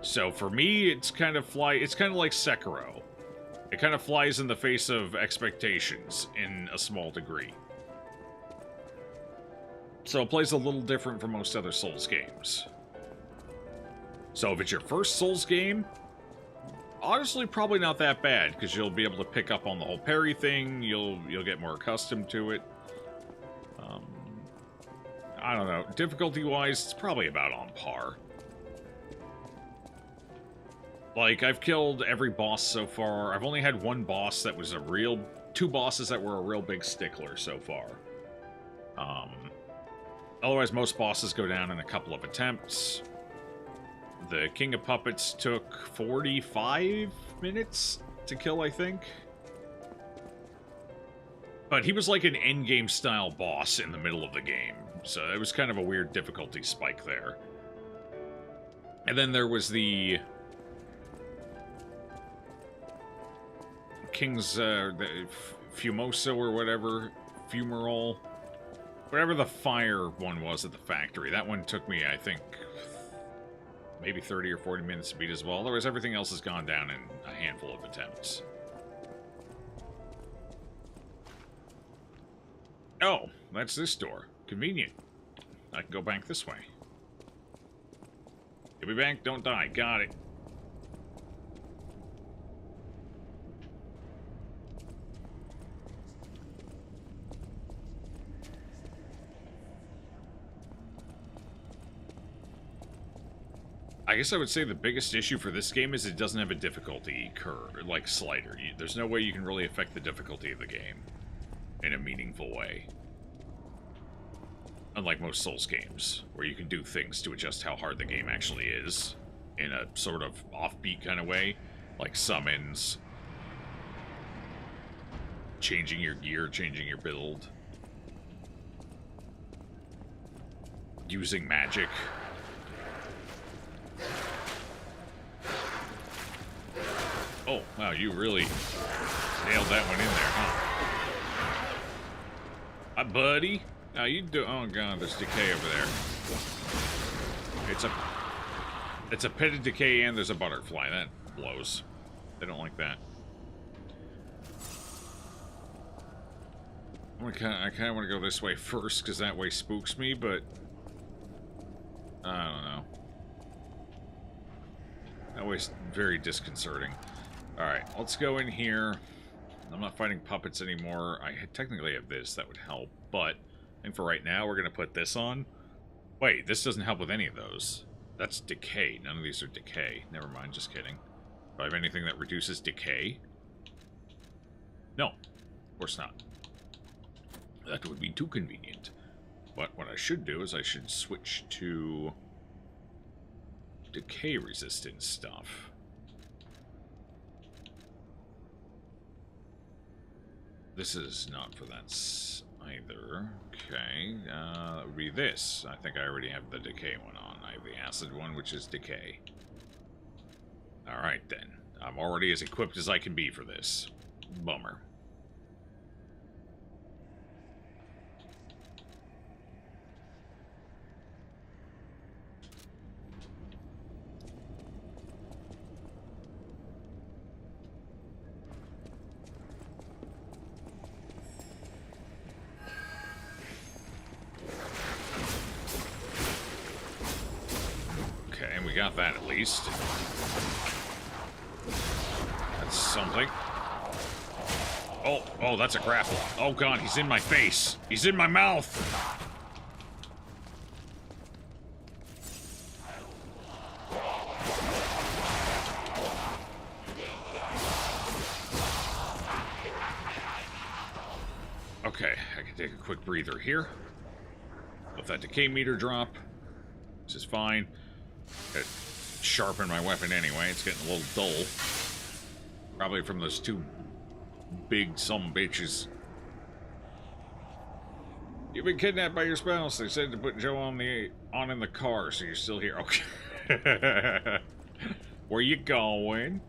So for me, it's kind of like Sekiro. It kind of flies in the face of expectations in a small degree. So it plays a little different from most other Souls games. So if it's your first Souls game, honestly, probably not that bad, because you'll be able to pick up on the whole parry thing. You'll get more accustomed to it. I don't know. Difficulty-wise, it's probably about on par. Like, I've killed every boss so far. I've only had one boss that was two bosses that were a real big stickler so far. Otherwise, most bosses go down in a couple of attempts. The King of Puppets took 45 minutes to kill, I think. But he was like an endgame style boss in the middle of the game. So it was kind of a weird difficulty spike there. And then there was the King's the Fumoso or whatever, Fumarole. Whatever the fire one was at the factory. That one took me, I think, maybe 30 or 40 minutes to beat as well. Otherwise, everything else has gone down in a handful of attempts. Oh, that's this door. Convenient. I can go back this way. Get me back, don't die. Got it. I guess I would say the biggest issue for this game is it doesn't have a difficulty curve, like slider. There's no way you can really affect the difficulty of the game in a meaningful way. Unlike most Souls games, where you can do things to adjust how hard the game actually is in a sort of offbeat kind of way, like summons, changing your gear, changing your build, using magic. Oh, wow, you really nailed that one in there, huh? Hi, buddy. Now you do. Oh god, there's decay over there. It's a pitted decay and there's a butterfly. That blows. They don't like that. I kind of want to go this way first because that way spooks me, but I don't know. That way's very disconcerting. All right, let's go in here. I'm not fighting puppets anymore. I technically have this. That would help, but I think for right now, we're going to put this on. Wait, this doesn't help with any of those. That's decay. None of these are decay. Never mind, just kidding. Do I have anything that reduces decay? No, of course not. That would be too convenient. But what I should do is I should switch to decay resistant stuff. This is not for that either. Okay, that would be this. I think I already have the decay one on. I have the acid one, which is decay. Alright then. I'm already as equipped as I can be for this. Bummer. Got that at least. That's something. Oh, that's a grapple. Oh god, he's in my face. He's in my mouth. Okay, I can take a quick breather here. Let that decay meter drop. This is fine. Gotta sharpen my weapon anyway. It's getting a little dull. Probably from those two big sumbitches. You've been kidnapped by your spouse. They said to put Joe on in the car, so you're still here. Okay. Where you going?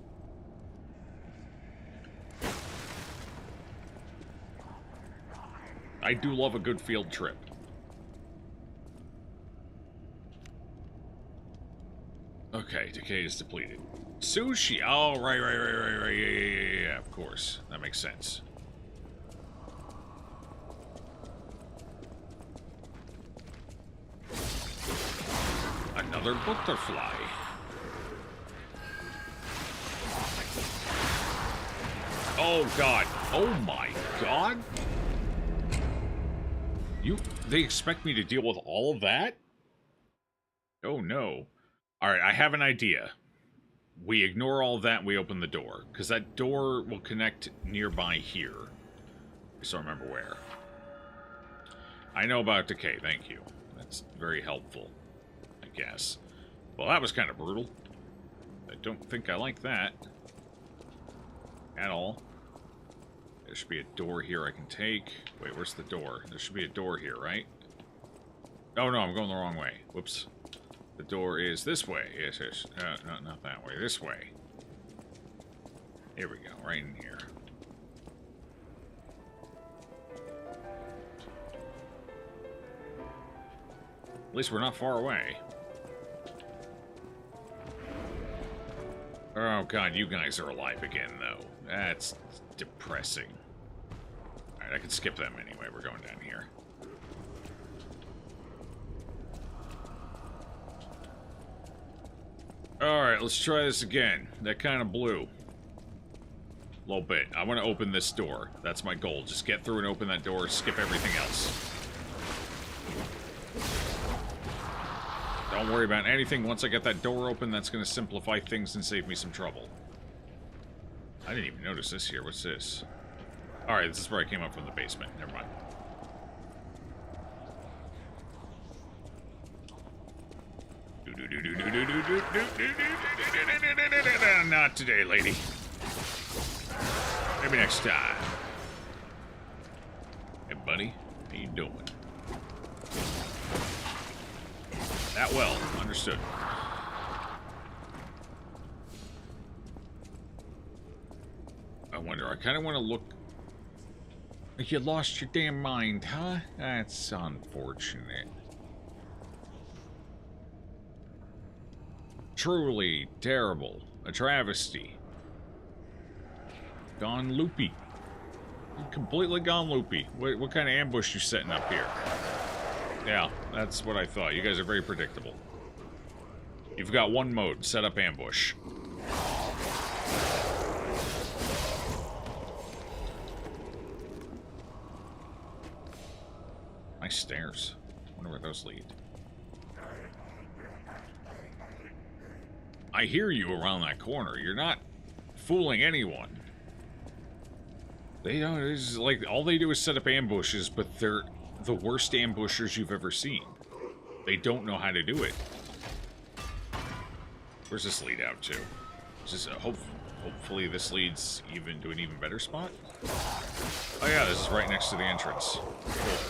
I do love a good field trip. Okay, decay is depleted. Sushi. Oh, right. Yeah. Of course. That makes sense. Another butterfly. Oh, God. Oh, my God. They expect me to deal with all of that? Oh, no. Alright, I have an idea. We ignore all of that and we open the door. Because that door will connect nearby here. I just don't remember where. I know about decay, thank you. That's very helpful, I guess. Well, that was kind of brutal. I don't think I like that. At all. There should be a door here I can take. Wait, where's the door? There should be a door here, right? Oh, no, I'm going the wrong way. Whoops. The door is this way. Yes. Not that way. This way. Here we go. Right in here. At least we're not far away. Oh, God, you guys are alive again, though. That's depressing. Alright, I can skip them anyway. We're going down here. Alright, let's try this again. That kind of blew. A little bit. I want to open this door. That's my goal. Just get through and open that door, skip everything else. Don't worry about anything. Once I get that door open, that's going to simplify things and save me some trouble. I didn't even notice this here. What's this? Alright, this is where I came up from the basement. Never mind. Not today, lady. Maybe next time. Hey, buddy. How you doing? That well. Understood. I wonder. I kind of want to look... You lost your damn mind, huh? That's unfortunate. Truly terrible. A travesty. Gone loopy. Completely gone loopy. What kind of ambush you setting up here? Yeah, that's what I thought. You guys are very predictable. You've got one mode, set up ambush. Nice stairs. Wonder where those lead. I hear you around that corner. You're not fooling anyone. They don't. It's like all they do is set up ambushes, but they're the worst ambushers you've ever seen. They don't know how to do it. Where's this lead out to? Is this hopefully this leads even to an even better spot? Oh yeah, this is right next to the entrance. Cool.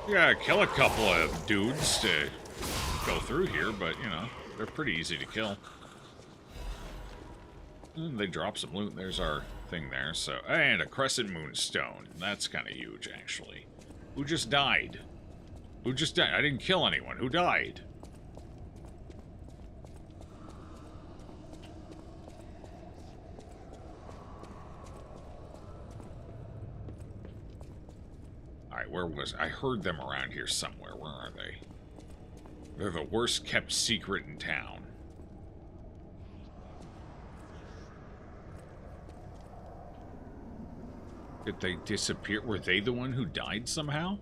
Yeah, kill a couple of dudes to go through here, but you know, they're pretty easy to kill. They drop some loot. There's our thing there. So, and a crescent moonstone. That's kind of huge, actually. Who just died? Who just died? I didn't kill anyone. Who died? Alright, where was I? Heard them around here somewhere. Where are they? They're the worst kept secret in town. Did they disappear? Were they the one who died somehow?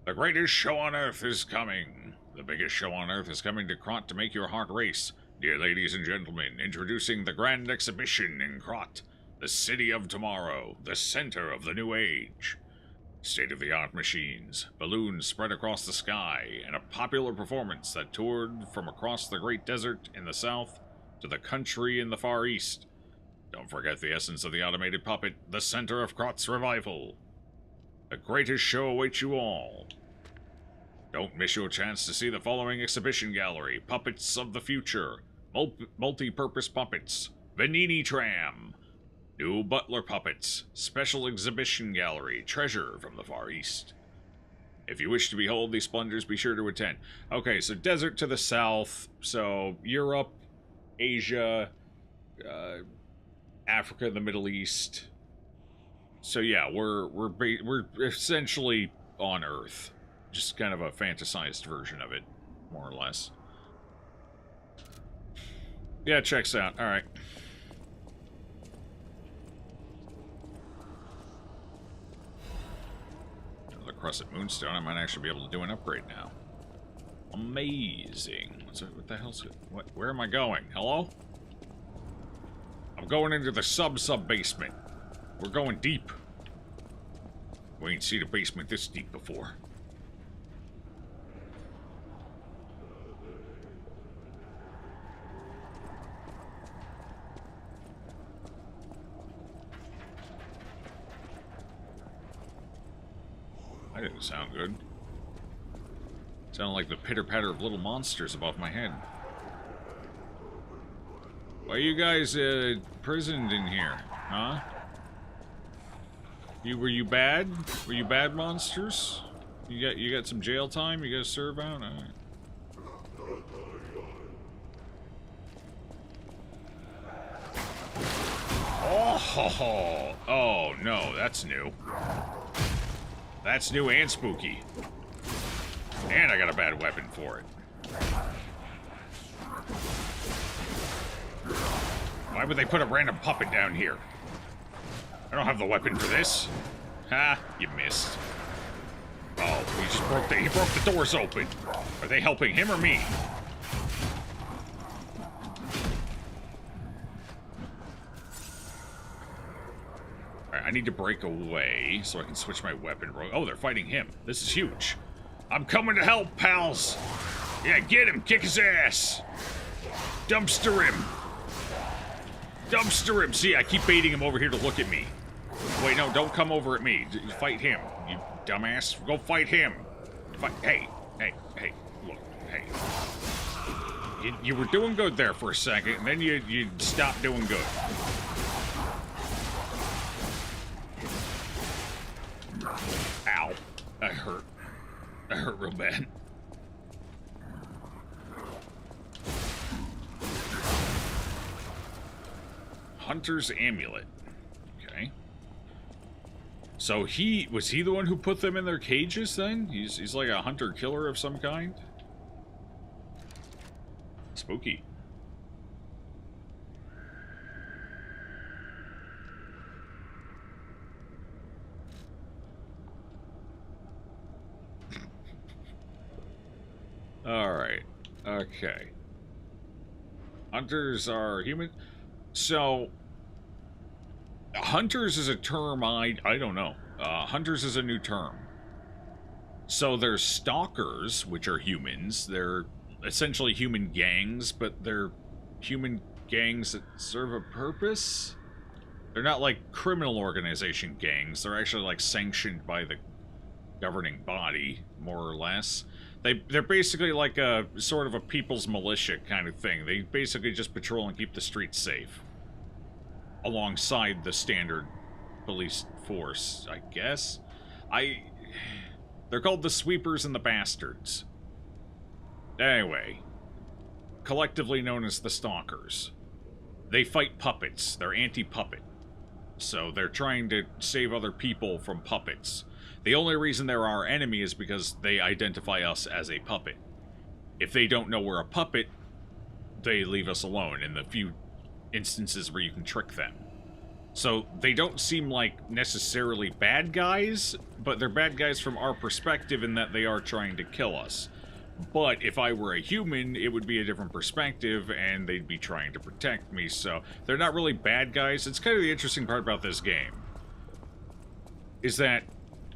The greatest show on Earth is coming. The biggest show on Earth is coming to Krot to make your heart race. Dear ladies and gentlemen, introducing the grand exhibition in Krot, the city of tomorrow, the center of the new age. State-of-the-art machines, balloons spread across the sky, and a popular performance that toured from across the great desert in the south to the country in the far east. Don't forget the essence of the automated puppet, the center of Krot's revival. The greatest show awaits you all. Don't miss your chance to see the following exhibition gallery: Puppets of the Future, Multi-Purpose Puppets, Vanini Tram, New Butler Puppets, Special Exhibition Gallery, Treasure from the Far East. If you wish to behold these splendors, be sure to attend. Okay, so desert to the south. So Europe, Asia, Africa, the Middle East. So yeah, we're essentially on Earth, just kind of a fantasized version of it, more or less. Yeah, checks out. All right. Another Crescent Moonstone. I might actually be able to do an upgrade now. Amazing. What the hell's it? What? Where am I going? Hello? I'm going into the sub-basement. We're going deep. We ain't seen a basement this deep before. That didn't sound good. Sounded like the pitter-patter of little monsters above my head. Why are you guys prisoned in here, huh? Were you bad? Were you bad monsters? You got some jail time you gotta serve out? All right. Oh no, that's new. That's new and spooky. And I got a bad weapon for it. Why would they put a random puppet down here? I don't have the weapon for this. Ha, you missed. Oh, he broke the doors open. Are they helping him or me? Alright, I need to break away so I can switch my weapon. Oh, they're fighting him. This is huge. I'm coming to help, pals. Yeah, get him. Kick his ass. Dumpster him. Dumpster him. See, I keep baiting him over here to look at me. Wait, no, don't come over at me. Fight him, you dumbass. Go fight him. Hey, look, hey. You were doing good there for a second, and then you stopped doing good. Ow. That hurt. That hurt real bad. Hunter's Amulet. Okay. So was he the one who put them in their cages then? He's like a hunter-killer of some kind? Spooky. Alright. Okay. Hunters are human. So, hunters is a term I don't know. Hunters is a new term. So there's stalkers, which are humans. They're essentially human gangs, but they're human gangs that serve a purpose. They're not like criminal organization gangs. They're actually like sanctioned by the governing body, more or less. They're basically like a sort of a people's militia kind of thing. They basically just patrol and keep the streets safe. Alongside the standard police force, I guess. They're called the Sweepers and the Bastards. Anyway, collectively known as the Stalkers. They fight puppets. They're anti-puppet. So they're trying to save other people from puppets. The only reason they're our enemy is because they identify us as a puppet. If they don't know we're a puppet, they leave us alone in the few instances where you can trick them. So they don't seem like necessarily bad guys, but they're bad guys from our perspective in that they are trying to kill us. But if I were a human, it would be a different perspective, and they'd be trying to protect me, so they're not really bad guys. It's kind of the interesting part about this game, is that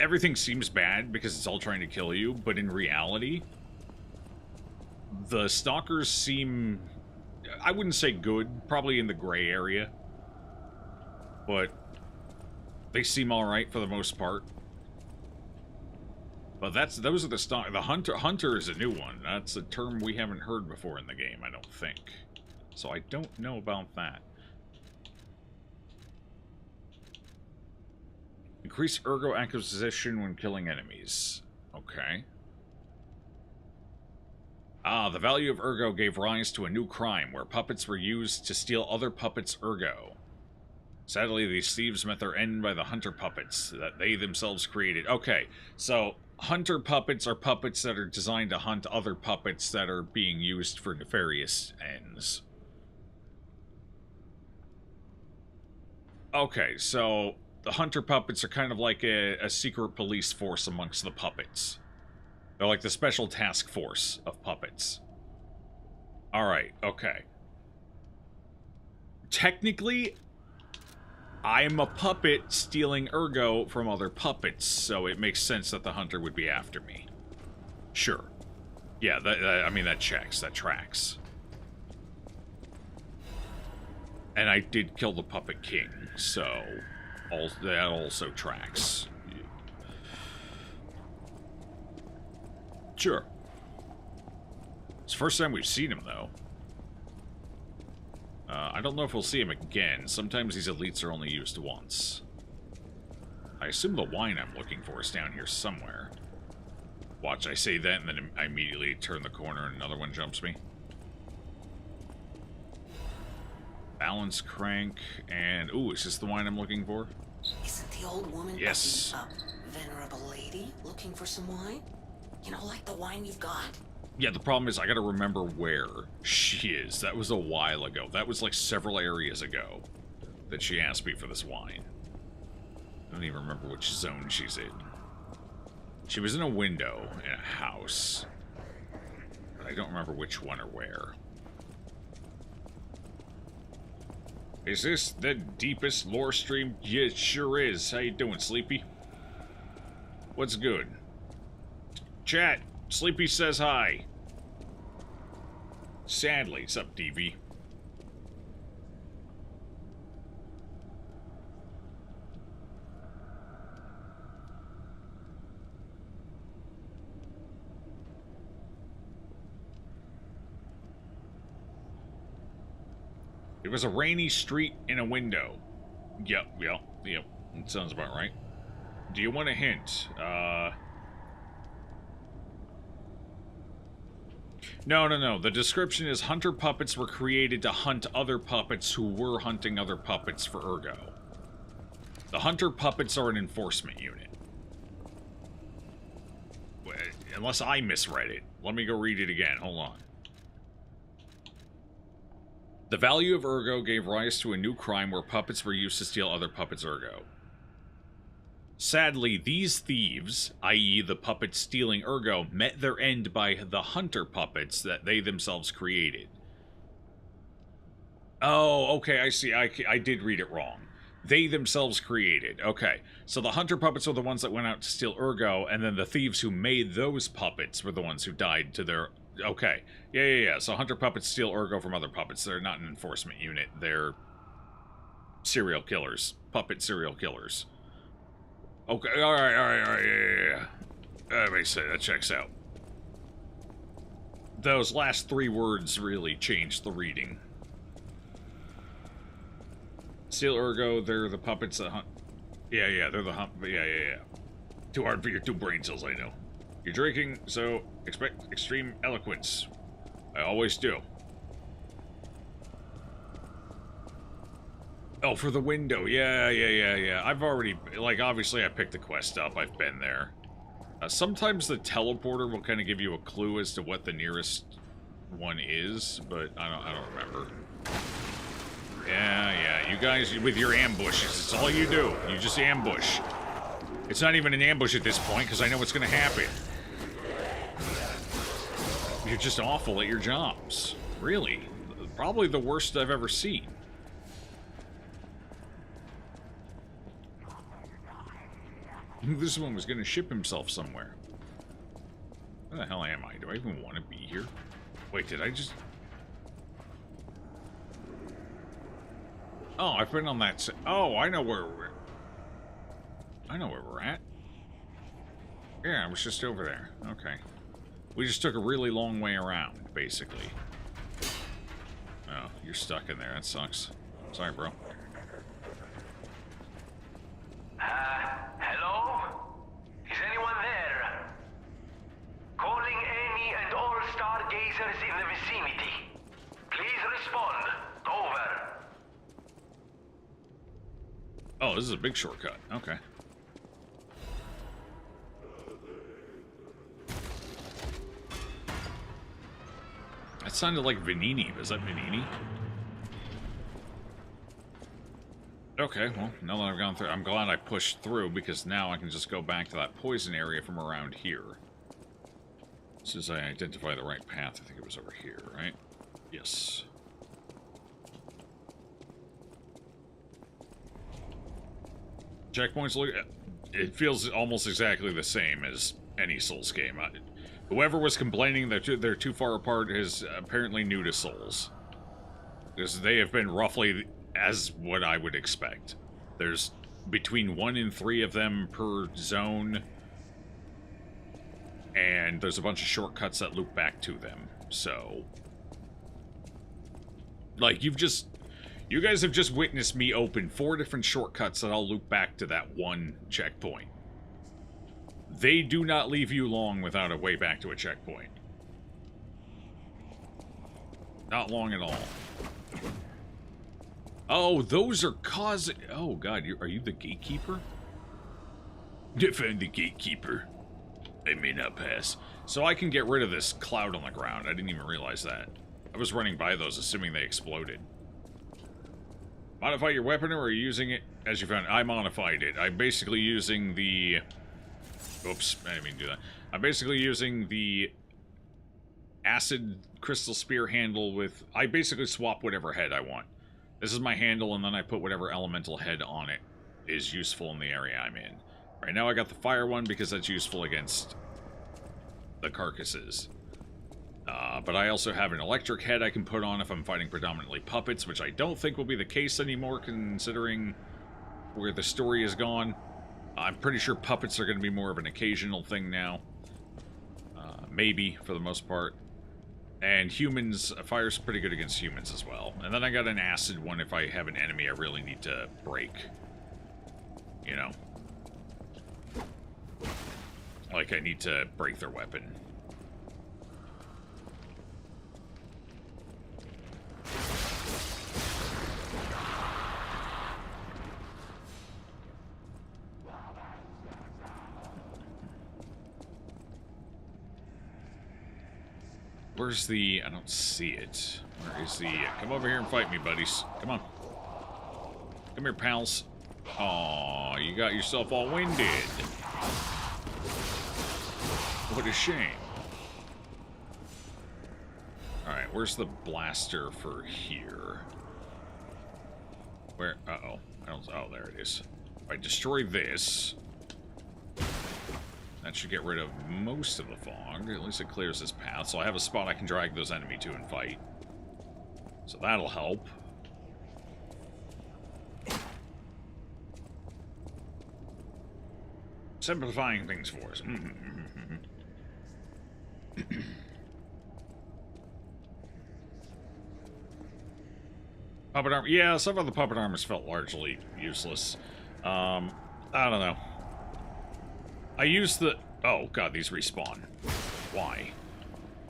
everything seems bad because it's all trying to kill you, but in reality, the stalkers seem, I wouldn't say good, probably in the gray area, but they seem alright for the most part. But those are the hunter is a new one. That's a term we haven't heard before in the game, I don't think. So I don't know about that. Increase ergo acquisition when killing enemies. Okay. Ah, the value of Ergo gave rise to a new crime where puppets were used to steal other puppets' Ergo. Sadly, these thieves met their end by the hunter puppets that they themselves created. Okay, so hunter puppets are puppets that are designed to hunt other puppets that are being used for nefarious ends. Okay, so the hunter puppets are kind of like a secret police force amongst the puppets. They're like the special task force of puppets. Alright, okay. Technically, I'm a puppet stealing Ergo from other puppets, so it makes sense that the hunter would be after me. Sure. Yeah, I mean, that checks. That tracks. And I did kill the Puppet King, so that also tracks. Sure. It's the first time we've seen him, though. I don't know if we'll see him again. Sometimes these elites are only used once. I assume the wine I'm looking for is down here somewhere. Watch, I say that, and then I immediately turn the corner and another one jumps me. Balance crank, and... Ooh, is this the wine I'm looking for? Isn't the old woman yes. a venerable lady looking for some wine? You know, like the wine you've got? Yeah, the problem is I gotta remember where she is. That was a while ago. That was like several areas ago that she asked me for this wine. I don't even remember which zone she's in. She was in a window in a house. But I don't remember which one or where. Is this the deepest lore stream? Yeah, it sure is. How you doing, Sleepy? What's good? Chat, Sleepy says hi. Sadly, what's up, DV? It was a rainy street in a window. Yep. That sounds about right. Do you want a hint? No. The description is hunter puppets were created to hunt other puppets who were hunting other puppets for Ergo. The hunter puppets are an enforcement unit. Unless I misread it. Let me go read it again. Hold on. The value of Ergo gave rise to a new crime where puppets were used to steal other puppets' Ergo. Sadly, these thieves, i.e. the puppets stealing Ergo, met their end by the hunter puppets that they themselves created. Oh, okay, I see. I did read it wrong. They themselves created. Okay, so the hunter puppets are the ones that went out to steal Ergo, and then the thieves who made those puppets were the ones who died to their... Okay, yeah. So hunter puppets steal Ergo from other puppets. They're not an enforcement unit. They're serial killers. Puppet serial killers. Okay, alright, yeah. That makes sense. That checks out. Those last 3 words really changed the reading. Steal Ergo, they're the puppets that hunt... Yeah, they're the hunt... Yeah. Too hard for your 2 brain cells, I know. You're drinking, so expect extreme eloquence. I always do. Oh, for the window. Yeah. I've already... Like, obviously I picked the quest up. I've been there. Sometimes the teleporter will kind of give you a clue as to what the nearest one is, but I don't remember. Yeah. You guys, with your ambushes, it's all you do. You just ambush. It's not even an ambush at this point, because I know what's going to happen. You're just awful at your jobs. Really. Probably the worst I've ever seen. This one was going to ship himself somewhere. Where the hell am I? Do I even want to be here? Wait, did I just... Oh, I've been on that... Oh, I know where we're... I know where we're at. Yeah, I was just over there. Okay. We just took a really long way around, basically. Oh, you're stuck in there. That sucks. Sorry, bro. Hello? Is anyone there? Oh, this is a big shortcut. Okay. That sounded like Vanini. Was that Vanini? Okay, well, now that I've gone through, I'm glad I pushed through, because now I can just go back to that poison area from around here. As soon as I identify the right path, I think it was over here, right? Yes. Checkpoints look... It feels almost exactly the same as any Souls game. Whoever was complaining that they're too far apart is apparently new to Souls. Because they have been roughly as what I would expect. There's between 1 and 3 of them per zone. And there's a bunch of shortcuts that loop back to them. So... Like, you guys have just witnessed me open 4 different shortcuts that all loop back to that one checkpoint. They do not leave you long without a way back to a checkpoint. Not long at all. Oh, those are causing... Oh, God, are you the gatekeeper? Defend the gatekeeper. I may not pass. So I can get rid of this cloud on the ground. I didn't even realize that. I was running by those, assuming they exploded. Modify your weapon, or are you using it as you found? I modified it. I'm basically using the... Oops, I didn't mean to do that. I'm basically using the acid crystal spear handle with... I basically swap whatever head I want. This is my handle, and then I put whatever elemental head on it is useful in the area I'm in. Right now I got the fire one because that's useful against the carcasses. But I also have an electric head I can put on if I'm fighting predominantly puppets, which I don't think will be the case anymore considering where the story has gone. I'm pretty sure puppets are going to be more of an occasional thing now. Maybe, for the most part. And humans, fire's pretty good against humans as well. And then I got an acid one if I have an enemy I really need to break. You know? Like I need to break their weapon. Where's the... I don't see it. Where is the... Come over here and fight me, buddies. Come on. Come here, pals. Aw, you got yourself all winded. What a shame. Alright, where's the blaster for here? Where... Uh-oh. I don't... Oh, there it is. If I destroy this... That should get rid of most of the fog. At least it clears this path. So I have a spot I can drag those enemy to and fight. So that'll help. Simplifying things for us. Puppet armor. Yeah, some of the puppet armors felt largely useless. I don't know. I used the... Oh, God, these respawn. Why?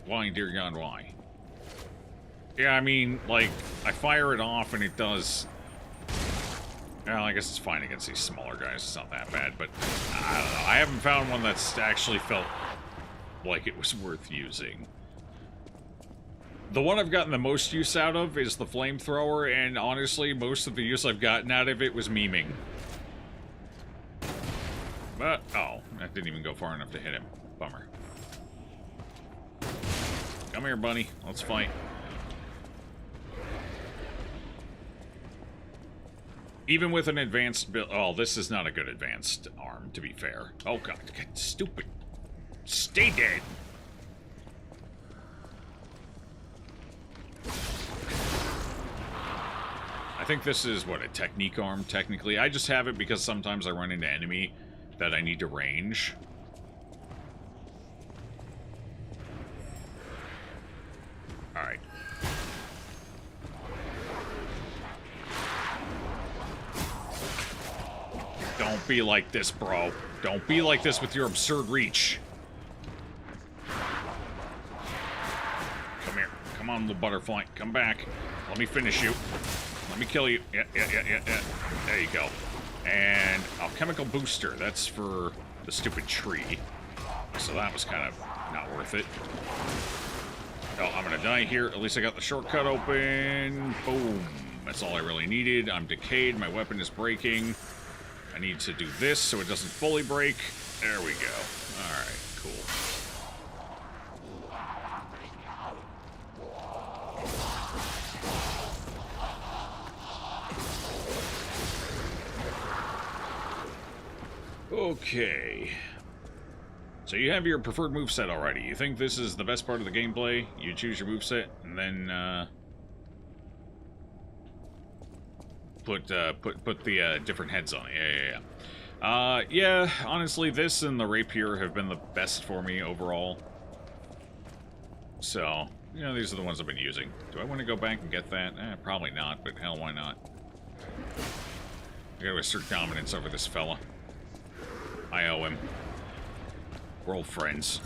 Why, dear God, why? Yeah, I mean, like, I fire it off and it does... Well, I guess it's fine against these smaller guys. It's not that bad, but I don't know. I haven't found one that's actually felt like it was worth using. The one I've gotten the most use out of is the flamethrower, and honestly, most of the use I've gotten out of it was memeing. But, oh, that didn't even go far enough to hit him. Bummer. Come here, bunny. Let's fight. Even with an advanced build... Oh, this is not a good advanced arm, to be fair. Oh, God. Stupid. Stay dead. I think this is, what, a technique arm, technically. I just have it because sometimes I run into enemy that I need to range. Alright. Don't be like this, bro. Don't be like this with your absurd reach. Come here. Come on, little butterfly. Come back. Let me finish you. Let me kill you. Yeah. There you go. And alchemical booster. That's for the stupid tree. So that was kind of not worth it. Oh, I'm gonna die here. At least I got the shortcut open. Boom. That's all I really needed. I'm decayed. My weapon is breaking. I need to do this so it doesn't fully break. There we go. Alright, cool. Okay. So you have your preferred moveset already. You think this is the best part of the gameplay? You choose your moveset, and then, put the, different heads on it. Yeah, honestly, this and the rapier have been the best for me overall. So, you know, these are the ones I've been using. Do I want to go back and get that? Probably not, but hell, why not? I gotta assert dominance over this fella. I owe him. We're old friends.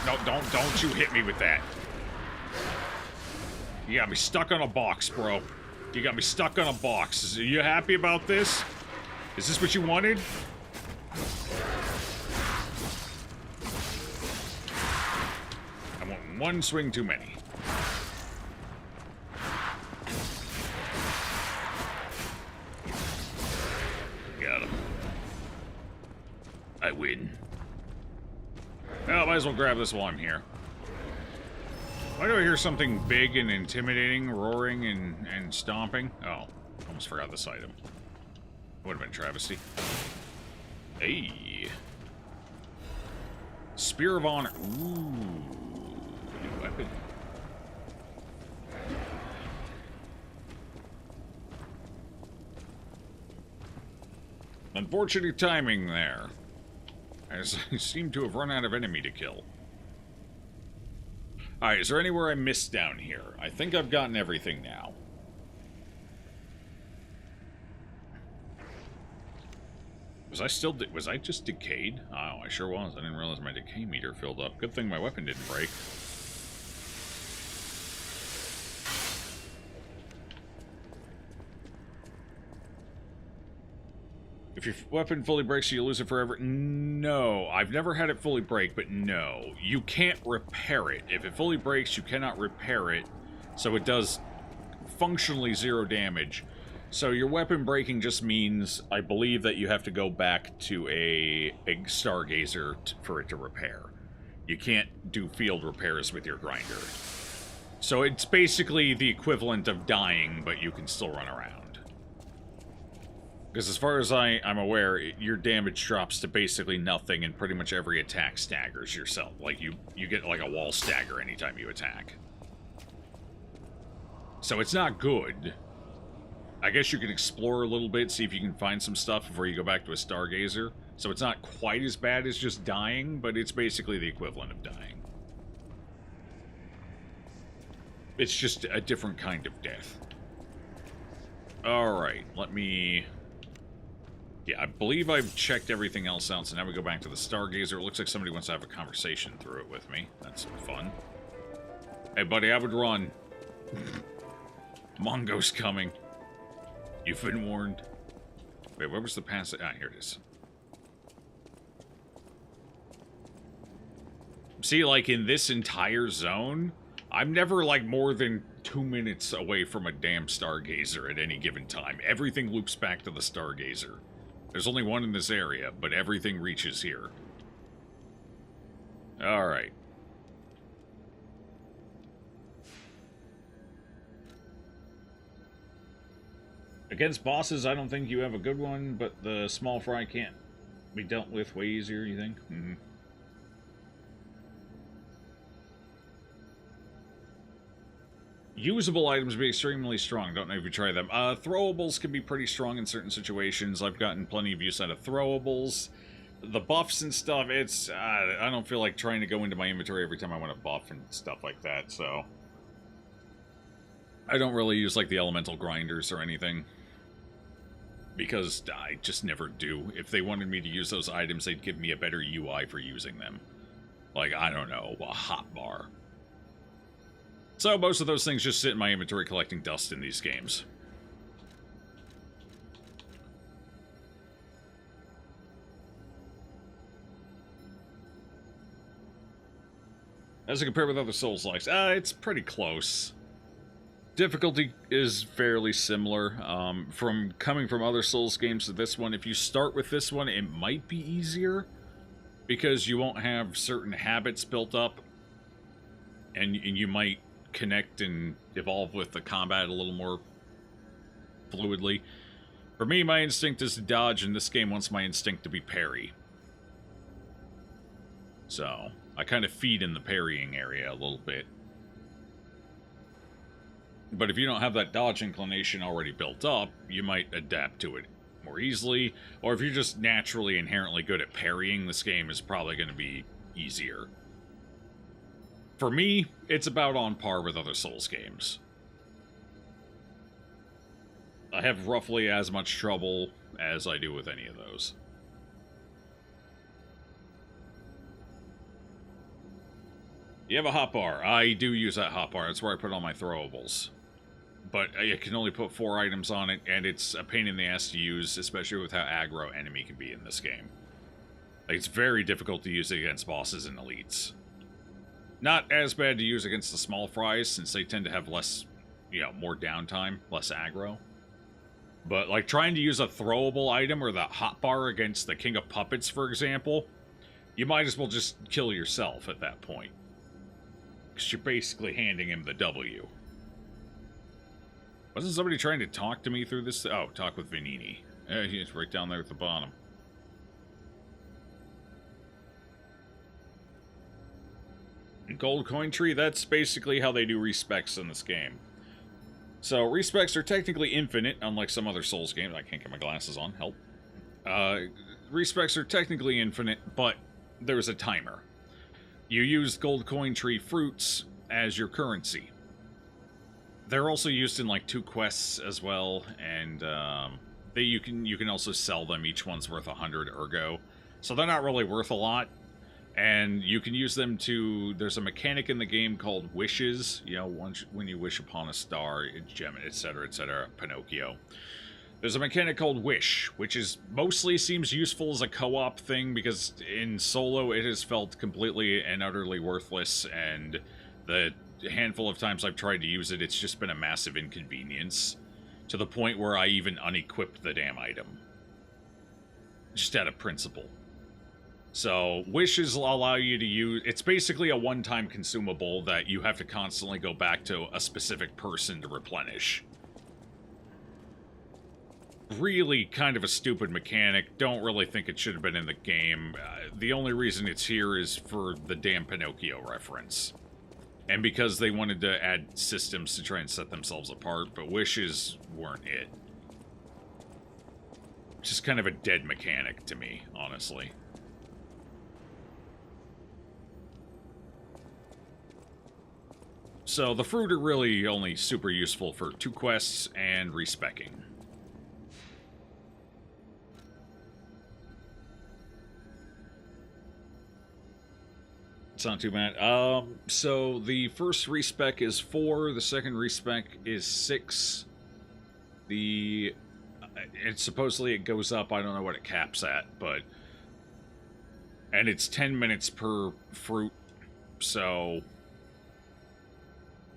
No, don't you hit me with that. You got me stuck on a box, bro. You got me stuck on a box. Are you happy about this? Is this what you wanted? I want one swing too many. Got him. I win. Well, might as well grab this while I'm here. Why do I hear something big and intimidating, roaring and stomping? Oh, almost forgot this item. Would have been travesty. Hey. Spear of Honor. Ooh. New weapon. Unfortunate timing there, as I seem to have run out of enemy to kill. Alright, is there anywhere I missed down here? I think I've gotten everything now. Was I just decayed? Oh, I sure was. I didn't realize my decay meter filled up. Good thing my weapon didn't break. If your weapon fully breaks, you lose it forever. No, I've never had it fully break, but no. You can't repair it. If it fully breaks, you cannot repair it. So it does functionally 0 damage. So your weapon breaking just means, I believe, that you have to go back to a Stargazer for it to repair. You can't do field repairs with your grinder. So it's basically the equivalent of dying, but you can still run around. Because as far as I'm aware, your damage drops to basically nothing, and pretty much every attack staggers yourself. Like, you get like a wall stagger anytime you attack. So it's not good. I guess you can explore a little bit, see if you can find some stuff before you go back to a Stargazer. So it's not quite as bad as just dying, but it's basically the equivalent of dying. It's just a different kind of death. Alright, let me... Yeah, I believe I've checked everything else out, so now we go back to the Stargazer. It looks like somebody wants to have a conversation through it with me. That's fun. Hey, buddy, I would run. Mongo's coming. You've been warned. Wait, where was the passage? Ah, here it is. See, like, in this entire zone, I'm never, like, more than 2 minutes away from a damn Stargazer at any given time. Everything loops back to the Stargazer. There's only one in this area, but everything reaches here. Alright. Against bosses, I don't think you have a good one, but the small fry can't be dealt with way easier, you think? Mm-hmm. Usable items be extremely strong. Don't know if you try them. Throwables can be pretty strong in certain situations. I've gotten plenty of use out of throwables. The buffs and stuff, it's... I don't feel like trying to go into my inventory every time I want to buff and stuff like that, so... I don't really use, like, the elemental grinders or anything. Because I just never do. If they wanted me to use those items, they'd give me a better UI for using them. Like, I don't know, a hotbar. So most of those things just sit in my inventory collecting dust in these games. As it compared with other Souls-likes, it's pretty close. Difficulty is fairly similar. From coming from other Souls games to this one, if you start with this one, it might be easier because you won't have certain habits built up, and you might connect and evolve with the combat a little more fluidly. For me, my instinct is to dodge, and this game wants my instinct to be parry. So, I kind of feed in the parrying area a little bit. But if you don't have that dodge inclination already built up, you might adapt to it more easily. Or if you're just naturally inherently good at parrying, this game is probably going to be easier. For me, it's about on par with other Souls games. I have roughly as much trouble as I do with any of those. You have a hotbar. I do use that hotbar. That's where I put all my throwables. But I can only put 4 items on it, and it's a pain in the ass to use, especially with how aggro enemy can be in this game. Like, it's very difficult to use it against bosses and elites. Not as bad to use against the small fries, since they tend to have less, more downtime, less aggro. But, like, trying to use a throwable item or the hotbar against the King of Puppets, for example, you might as well just kill yourself at that point. Because you're basically handing him the W. Wasn't somebody trying to talk to me through this? Oh, talk with Vanini. He's right down there at the bottom. Gold coin tree, that's basically how they do respecs in this game. So, respecs are technically infinite, unlike some other Souls games. I can't get my glasses on, help. Respecs are technically infinite, but there's a timer. You use gold coin tree fruits as your currency. They're also used in like 2 quests as well, and you can also sell them. Each one's worth 100 ergo, so they're not really worth a lot. And you can use them to. There's a mechanic in the game called wishes. When you wish upon a star, gem, etc., etc. Pinocchio. There's a mechanic called wish, which is mostly seems useful as a co-op thing because in solo it has felt completely and utterly worthless, and the handful of times I've tried to use it, it's just been a massive inconvenience, to the point where I even unequipped the damn item. Just out of principle. So, wishes will allow you to use... It's basically a one-time consumable that you have to constantly go back to a specific person to replenish. Really kind of a stupid mechanic. Don't really think it should have been in the game. The only reason it's here is for the damn Pinocchio reference. And because they wanted to add systems to try and set themselves apart, but wishes weren't it. Just kind of a dead mechanic to me, honestly. So the fruit are really only super useful for 2 quests and respecking. It's not too bad. So the first respec is 4, the second respec is 6. Supposedly it goes up, I don't know what it caps at, but... And it's 10 minutes per fruit, so...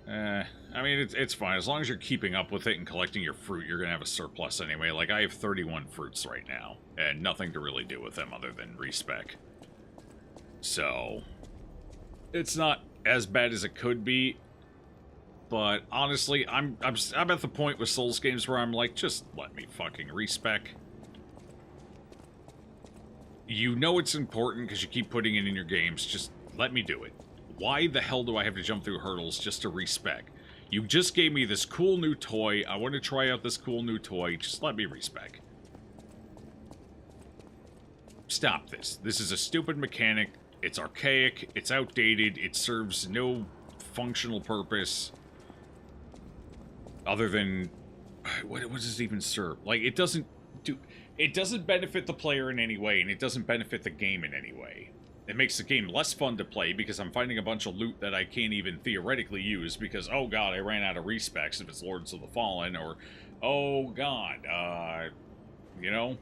I mean, it's fine. As long as you're keeping up with it and collecting your fruit, you're gonna have a surplus anyway. Like, I have 31 fruits right now, and nothing to really do with them other than respec. So... It's not as bad as it could be, but honestly, I'm at the point with Souls games where I'm like, just let me fucking respec. You know it's important because you keep putting it in your games, just let me do it. Why the hell do I have to jump through hurdles just to respec? You just gave me this cool new toy, I want to try out this cool new toy, just let me respec. Stop this. This is a stupid mechanic. It's archaic, it's outdated, it serves no functional purpose other than... What does it even serve? Like, it doesn't benefit the player in any way, and it doesn't benefit the game in any way. It makes the game less fun to play because I'm finding a bunch of loot that I can't even theoretically use because, oh god, I ran out of respecs if it's Lords of the Fallen, or, oh god, you know?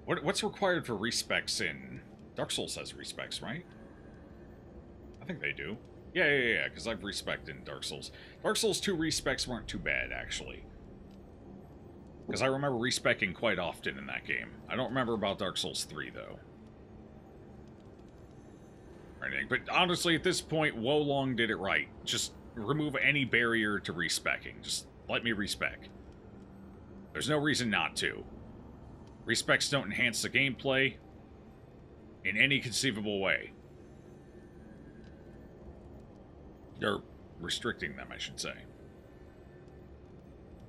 What's required for respecs in... Dark Souls has respecs, right? I think they do. Yeah, because I've respec'd in Dark Souls. Dark Souls 2 respecs weren't too bad, actually. Because I remember respecing quite often in that game. I don't remember about Dark Souls 3, though. Or anything. But honestly, at this point, Wolong did it right. Just remove any barrier to respecing. Just let me respec. There's no reason not to. Respecs don't enhance the gameplay in any conceivable way. Or restricting them, I should say.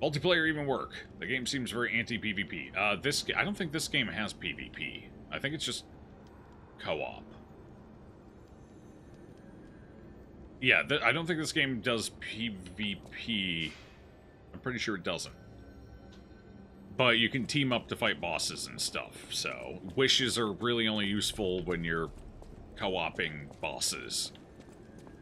Multiplayer even work. The game seems very anti-PvP. I don't think this game has PvP. I think it's just co-op. Yeah, I don't think this game does PvP. I'm pretty sure it doesn't. But you can team up to fight bosses and stuff, so wishes are really only useful when you're co-oping bosses.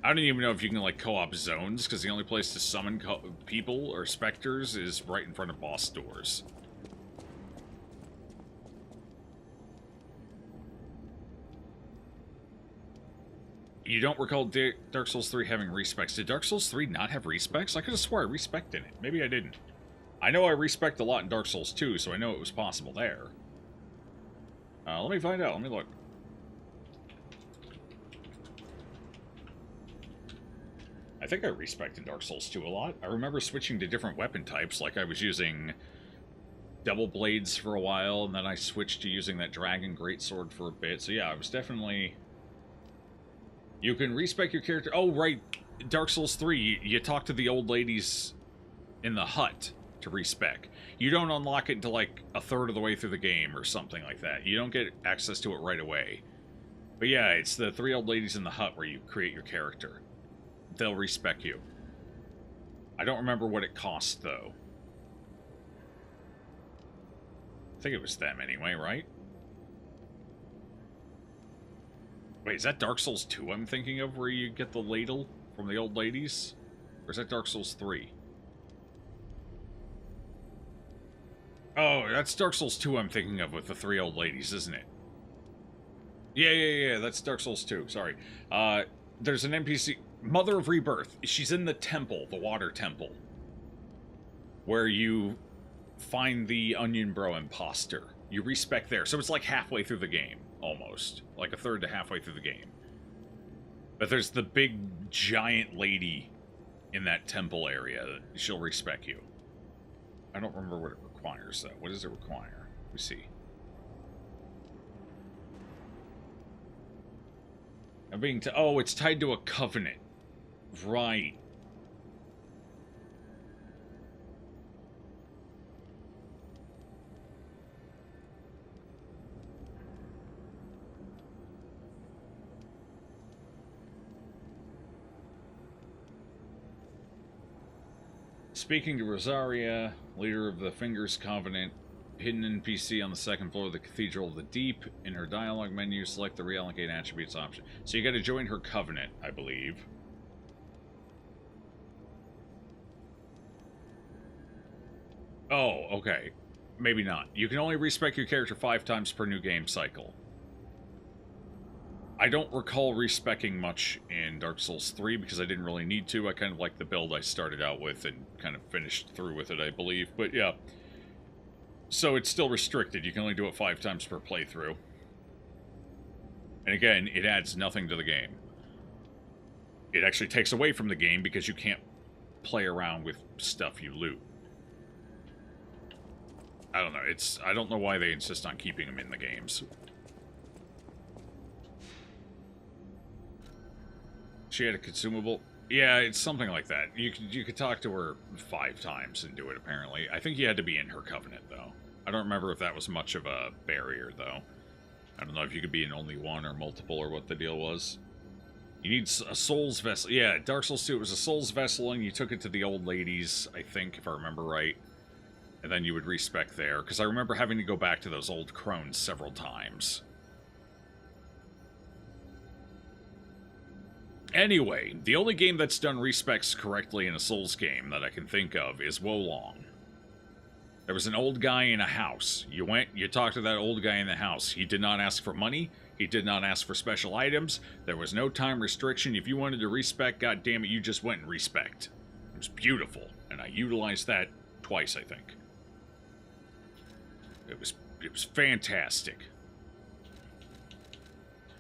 I don't even know if you can, like, co-op zones, because the only place to summon people or specters is right in front of boss doors. You don't recall Dark Souls 3 having respecs. Did Dark Souls 3 not have respecs? I could have swore I respec'd in it. Maybe I didn't. I know I respect a lot in Dark Souls 2, so I know it was possible there. Let me find out. Let me look. I think I respected Dark Souls 2 a lot. I remember switching to different weapon types, like I was using double blades for a while, and then I switched to using that dragon greatsword for a bit. So yeah, I was definitely... You can respec your character... Oh, right. Dark Souls 3, you talk to the old ladies in the hut to respec. You don't unlock it until like a third of the way through the game or something like that. You don't get access to it right away. But yeah, it's the 3 old ladies in the hut where you create your character. They'll respec you. I don't remember what it costs, though. I think it was them anyway, right? Wait, is that Dark Souls 2 I'm thinking of, where you get the ladle from the old ladies? Or is that Dark Souls 3? Oh, that's Dark Souls 2 I'm thinking of with the 3 old ladies, isn't it? Yeah, that's Dark Souls 2, sorry. There's an NPC... Mother of Rebirth. She's in the temple, the water temple, where you find the Onion Bro imposter. You respec there. So it's like halfway through the game, almost. Like a third to halfway through the game. But there's the big, giant lady in that temple area. She'll respec you. I don't remember what it requires, though. What does it require? Let me see. I'm being... Oh, it's tied to a covenant. Right. Speaking to Rosaria, leader of the Fingers Covenant, hidden NPC on the 2nd floor of the Cathedral of the Deep. In her dialogue menu, select the reallocate attributes option. So you gotta join her covenant, I believe. Oh, okay. Maybe not. You can only respec your character 5 times per new game cycle. I don't recall respecing much in Dark Souls 3 because I didn't really need to. I kind of liked the build I started out with and kind of finished through with it, I believe. But yeah. So it's still restricted. You can only do it 5 times per playthrough. And again, it adds nothing to the game. It actually takes away from the game because you can't play around with stuff you loot. I don't know. I don't know why they insist on keeping them in the games. She had a consumable. Yeah, it's something like that. You could talk to her 5 times and do it, apparently. I think you had to be in her covenant, though. I don't remember if that was much of a barrier, though. I don't know if you could be in only one or multiple or what the deal was. You need a soul's vessel. Yeah, Dark Souls 2, it was a soul's vessel, and you took it to the old ladies, I think, if I remember right. And then you would respec there, because I remember having to go back to those old crones several times. Anyway, the only game that's done respecs correctly in a Souls game that I can think of is Wolong. There was an old guy in a house. You went, you talked to that old guy in the house. He did not ask for money. He did not ask for special items. There was no time restriction. If you wanted to respec, god damn it, you just went and respec. It was beautiful, and I utilized that twice, I think. It was fantastic.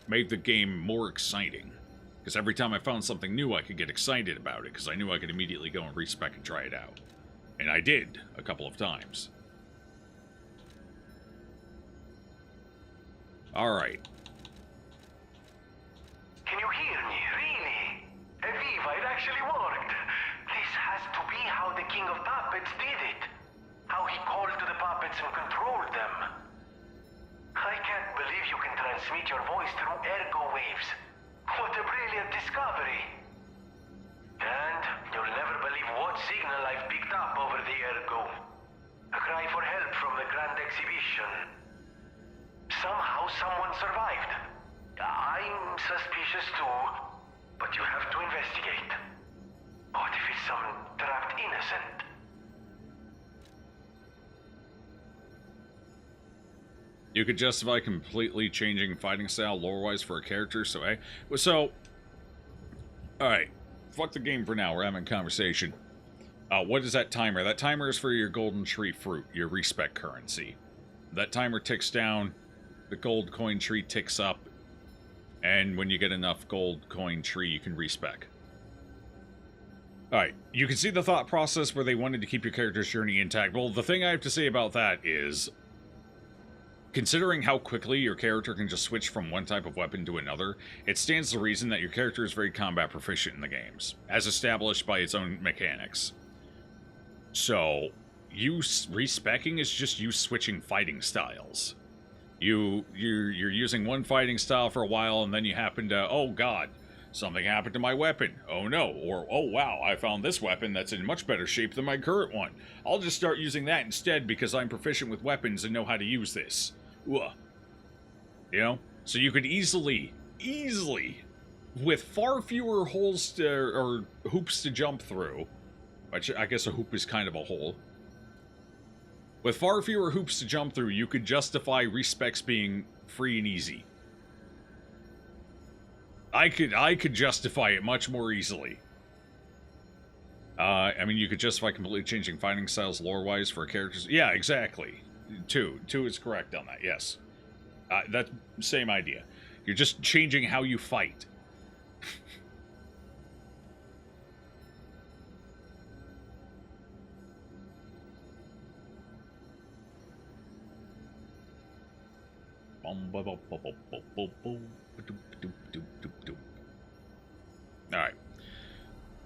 Made the game more exciting. Because every time I found something new, I could get excited about it, because I knew I could immediately go and respec and try it out. And I did, a couple of times. Alright. Can you hear me? Really? Aviva, it actually worked. This has to be how the King of Puppets did it. How he called to the puppets and controlled them. I can't believe you can transmit your voice through ergo waves. What a brilliant discovery. And you'll never believe what signal I've picked up over the ergo. A cry for help from the Grand Exhibition. Somehow someone survived. I'm suspicious too, but you have to investigate. What if it's some trapped innocent? You could justify completely changing fighting style lore-wise for a character, so alright. Fuck the game for now, we're having a conversation. What is that timer? That timer is for your golden tree fruit, your respec currency. That timer ticks down, the gold coin tree ticks up, and when you get enough gold coin tree, you can respec. Alright, you can see the thought process where they wanted to keep your character's journey intact. Well, the thing I have to say about that is, considering how quickly your character can just switch from one type of weapon to another, it stands to reason that your character is very combat proficient in the games, as established by its own mechanics. So, you respecking is just you switching fighting styles. You're using one fighting style for a while, and then you happen to, oh god, something happened to my weapon. Oh no, or oh wow, I found this weapon that's in much better shape than my current one. I'll just start using that instead because I'm proficient with weapons and know how to use this. Ugh. You know? So you could easily, with far fewer holes to, or hoops to jump through, which I guess a hoop is kind of a hole. With far fewer hoops to jump through, you could justify respecs being free and easy. I could justify it much more easily. I mean, you could justify completely changing fighting styles lore-wise for characters. Yeah, exactly. Two is correct on that, yes. That same idea. You're just changing how you fight. Alright.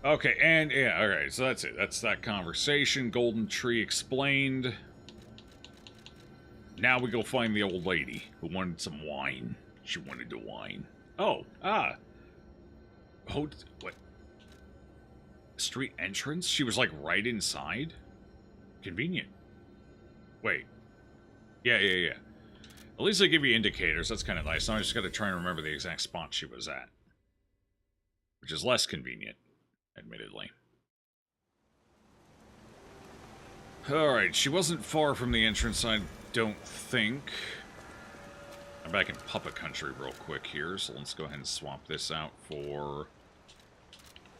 Okay, and yeah, alright, so that's it. That's that conversation. Golden Tree explained. Now we go find the old lady who wanted some wine. She wanted the wine. Oh, what? Street entrance? She was like right inside? Convenient. Wait. Yeah. At least they give you indicators. That's kind of nice. Now I just got to try and remember the exact spot she was at. Which is less convenient, admittedly. Alright, she wasn't far from the entrance, I don't think. I'm back in Puppet Country real quick here, so let's go ahead and swap this out for...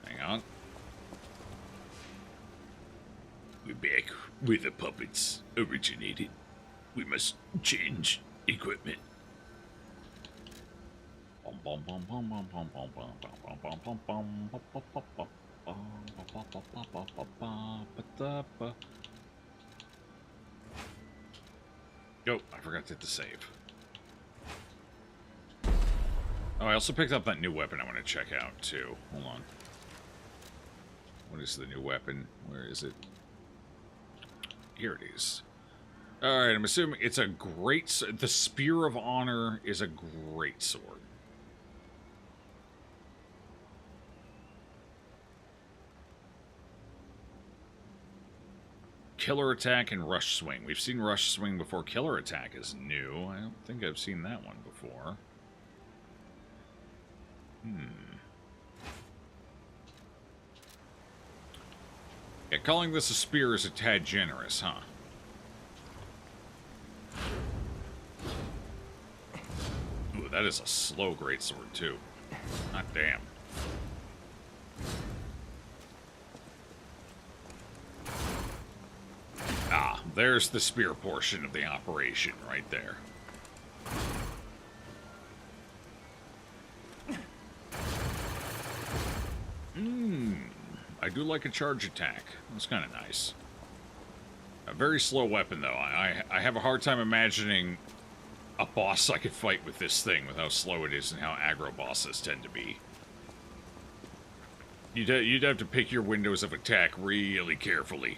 Hang on. We're back where the puppets originated. We must change equipment. Oh, I forgot to hit the save. Oh, I also picked up that new weapon I want to check out, too. Hold on. What is the new weapon? Where is it? Here it is. Alright, I'm assuming it's a great... The Spear of Honor is a great sword. Killer Attack and Rush Swing. We've seen Rush Swing before. Killer Attack is new. I don't think I've seen that one before. Yeah, calling this a spear is a tad generous, huh? Ooh, that is a slow greatsword, too. Not damn. Ah, there's the spear portion of the operation right there. I do like a charge attack. That's kind of nice. A very slow weapon, though. I have a hard time imagining a boss I could fight with this thing, with how slow it is and how aggro bosses tend to be. You'd have to pick your windows of attack really carefully.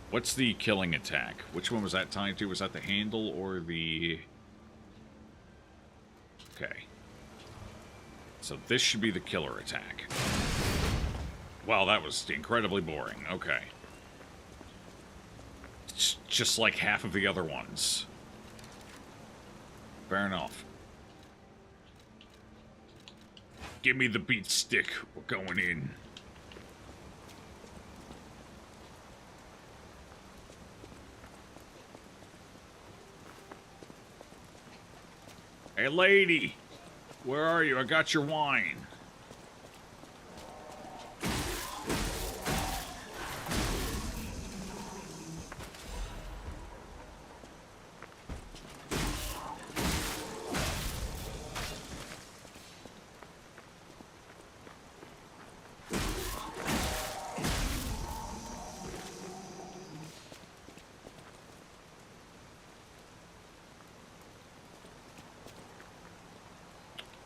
What's the killing attack? Which one was that tied to? Was that the handle or the... Okay. So this should be the killer attack. Wow, that was incredibly boring. Okay. It's just like half of the other ones. Fair enough. Give me the beat stick. We're going in. Hey, lady. Where are you? I got your wine.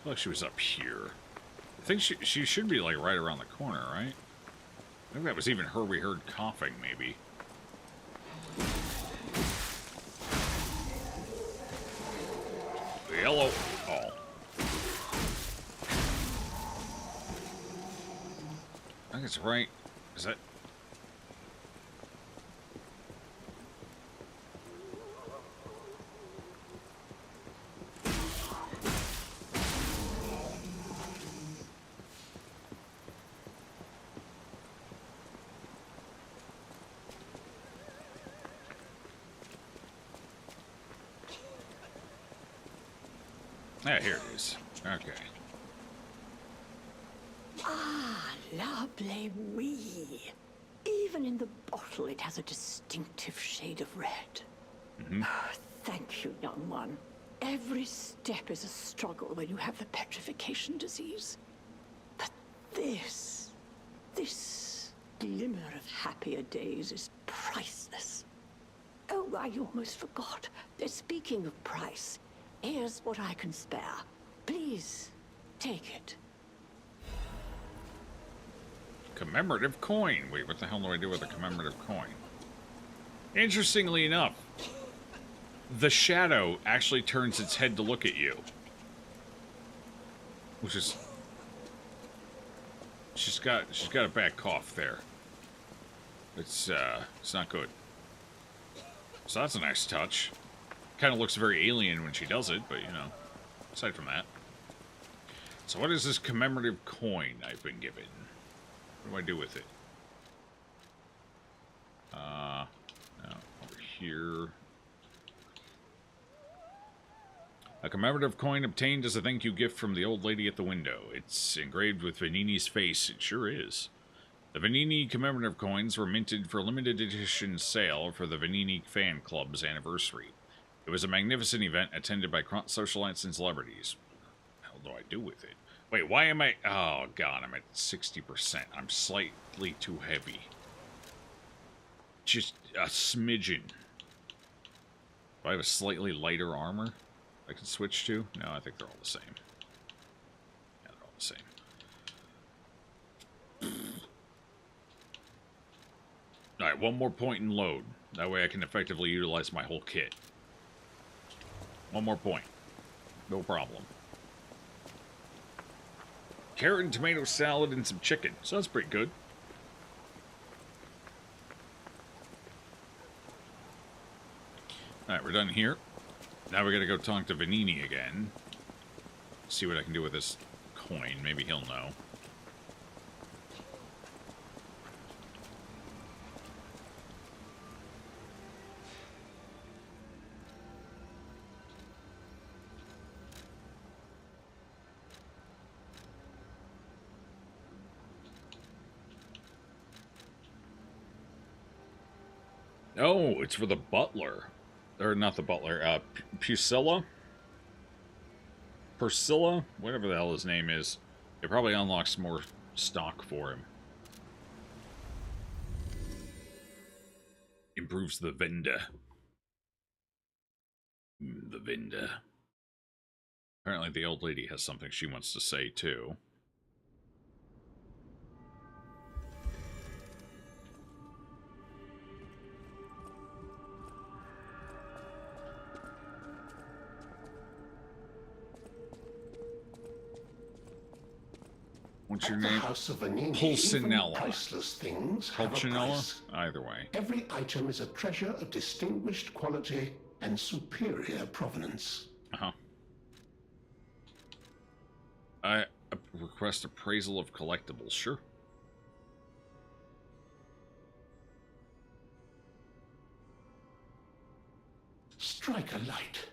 Like she was up here. I think she should be like right around the corner, right? I think that was even her we heard coughing, maybe. Yellow. Oh. I think it's right. Is that... Yeah, here it is. Okay. Ah, la bleu, oui. Even in the bottle, it has a distinctive shade of red. Oh, thank you, young one. Every step is a struggle when you have the petrification disease. But this glimmer of happier days is priceless. Oh, I almost forgot. Speaking of price, here's what I can spare. Please, take it. Commemorative coin. Wait, what the hell do I do with a commemorative coin? Interestingly enough, the shadow actually turns its head to look at you. Which is... She's got a bad cough there. It's not good. So that's a nice touch. Kind of looks very alien when she does it, but, you know, aside from that. So what is this commemorative coin I've been given? What do I do with it? No, over here. A commemorative coin obtained as a thank you gift from the old lady at the window. It's engraved with Venini's face. It sure is. The Venini commemorative coins were minted for a limited edition sale for the Venini fan club's anniversary. It was a magnificent event attended by socialites and celebrities. What the hell do I do with it? Wait, why am I... Oh, God, I'm at 60%. I'm slightly too heavy. Just a smidgen. Do I have a slightly lighter armor I can switch to? No, I think they're all the same. Yeah, they're all the same. Alright, one more point and load. That way I can effectively utilize my whole kit. One more point. No problem. Carrot and tomato salad and some chicken. So that's pretty good. Alright, we're done here. Now we gotta go talk to Venini again. See what I can do with this coin. Maybe he'll know. Oh, it's for the butler. Or not the butler, Pusilla? Priscilla? Whatever the hell his name is. It probably unlocks more stock for him. Improves the vendor. The vendor. Apparently the old lady has something she wants to say, too. What's your name? Pulcinella. Priceless things have a Pulcinella? price. Either way. Every item is a treasure of distinguished quality and superior provenance. Uh-huh. I request appraisal of collectibles, sure. Strike a light.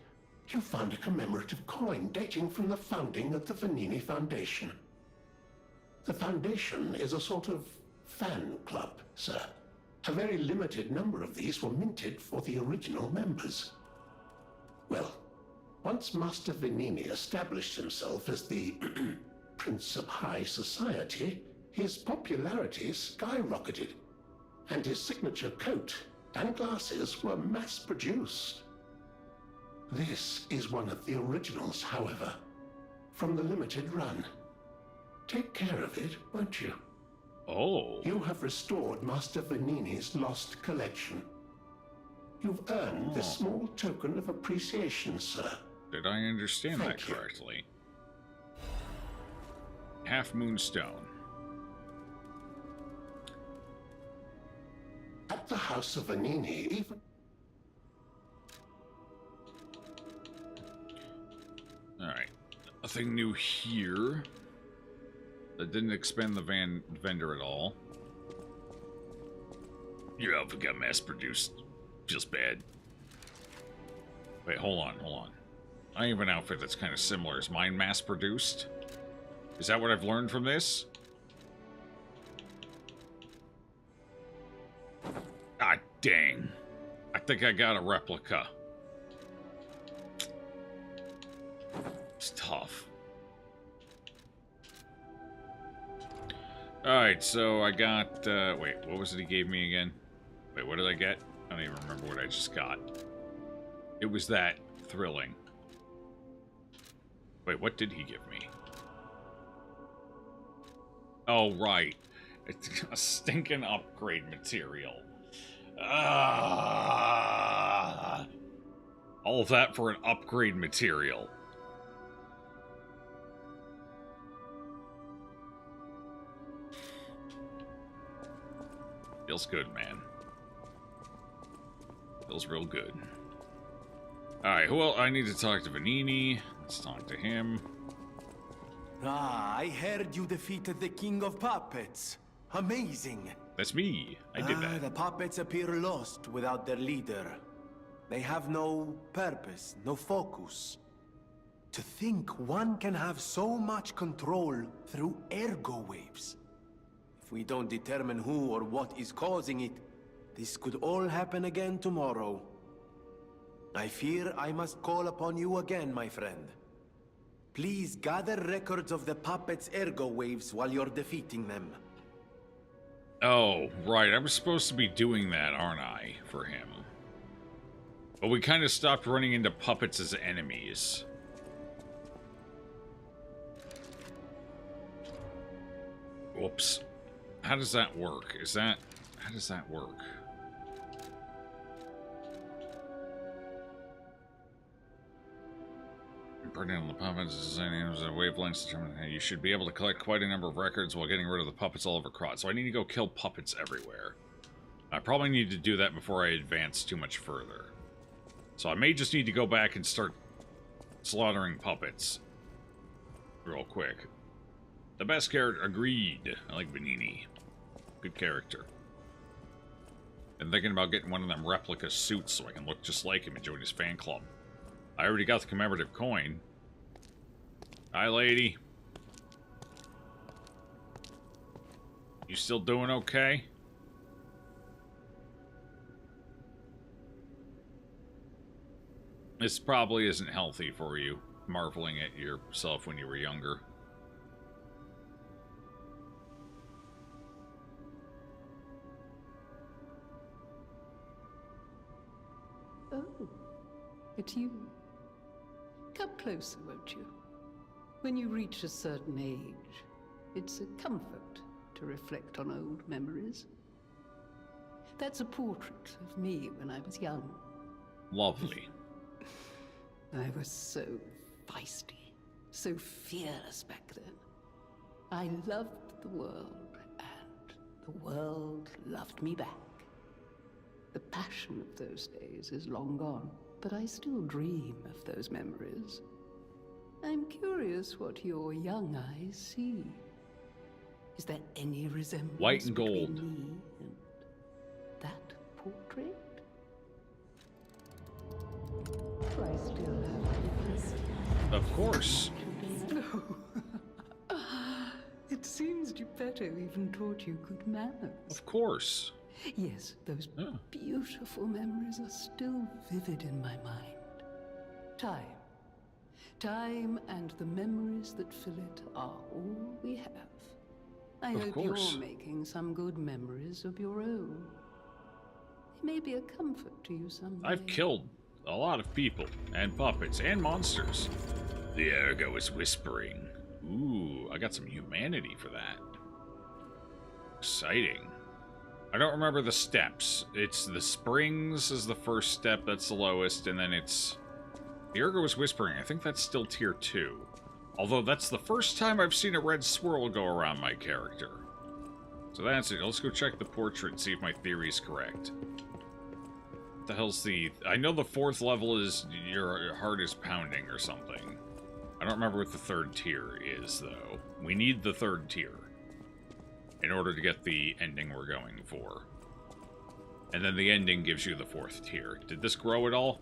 You found a commemorative coin dating from the founding of the Vanini Foundation. The Foundation is a sort of fan club, sir. A very limited number of these were minted for the original members. Well, once Master Vanini established himself as the Prince of High Society, his popularity skyrocketed, and his signature coat and glasses were mass-produced. This is one of the originals, however, from the limited run. Take care of it, won't you? Oh. You have restored Master Vanini's lost collection. You've earned this small token of appreciation, sir. Did I understand that Thank you. correctly? Half Moonstone. At the House of Vanini, even... Alright. Nothing new here. That didn't expand the vendor at all. Your outfit got mass-produced. Feels bad. Wait, hold on. I have an outfit that's kind of similar. Is mine mass-produced? Is that what I've learned from this? Ah, dang. I think I got a replica. It's tough. Alright, so I got, wait, what was it he gave me again? Wait, what did I get? I don't even remember what I just got. It was that. Thrilling. Wait, what did he give me? Oh, right. It's a stinking upgrade material. Ah! All of that for an upgrade material. Feels good, man. Feels real good. Alright, well, I need to talk to Vanini. Let's talk to him. Ah, I heard you defeated the King of Puppets. Amazing. That's me. I did that. The puppets appear lost without their leader. They have no purpose, no focus. To think one can have so much control through ergo waves. If we don't determine who or what is causing it, this could all happen again tomorrow. I fear I must call upon you again, my friend. Please gather records of the puppets' ergo waves while you're defeating them. Oh, right. I was supposed to be doing that, aren't I, for him? But we kind of stopped running into puppets as enemies. Whoops. How does that work? How does that work? Burning on the puppets is designing a wavelengths determine you should be able to collect quite a number of records while getting rid of the puppets all over Krot. So I need to go kill puppets everywhere. I probably need to do that before I advance too much further. So I may just need to go back and start slaughtering puppets real quick. The best character, agreed. I like Vanini. Good character. Been thinking about getting one of them replica suits so I can look just like him and join his fan club. I already got the commemorative coin. Hi, lady. You still doing okay? This probably isn't healthy for you, marveling at yourself when you were younger. Oh, it's you. Come closer, won't you? When you reach a certain age, it's a comfort to reflect on old memories. That's a portrait of me when I was young. Lovely. I was so feisty, so fearless back then. I loved the world, and the world loved me back. The passion of those days is long gone, but I still dream of those memories. I'm curious what your young eyes see. Is there any resemblance White and gold between me and that portrait? Do I still have this? Of course. No. It seems Geppetto even taught you good manners. Of course. Yes, those beautiful memories are still vivid in my mind. Time and the memories that fill it are all we have. I hope you're making some good memories of your own. They may be a comfort to you someday. I've killed a lot of people, and puppets, and monsters. The Ergo is whispering. Ooh, I got some humanity for that. Exciting. I don't remember the steps. It's the springs is the first step, that's the lowest, and then it's... The Ergo is whispering. I think that's still tier 2. Although that's the first time I've seen a red swirl go around my character. So that's it. Let's go check the portrait and see if my theory is correct. What the hell's the... I know the 4th level is your heart is pounding or something. I don't remember what the 3rd tier is, though. We need the 3rd tier in order to get the ending we're going for. And then the ending gives you the 4th tier. Did this grow at all?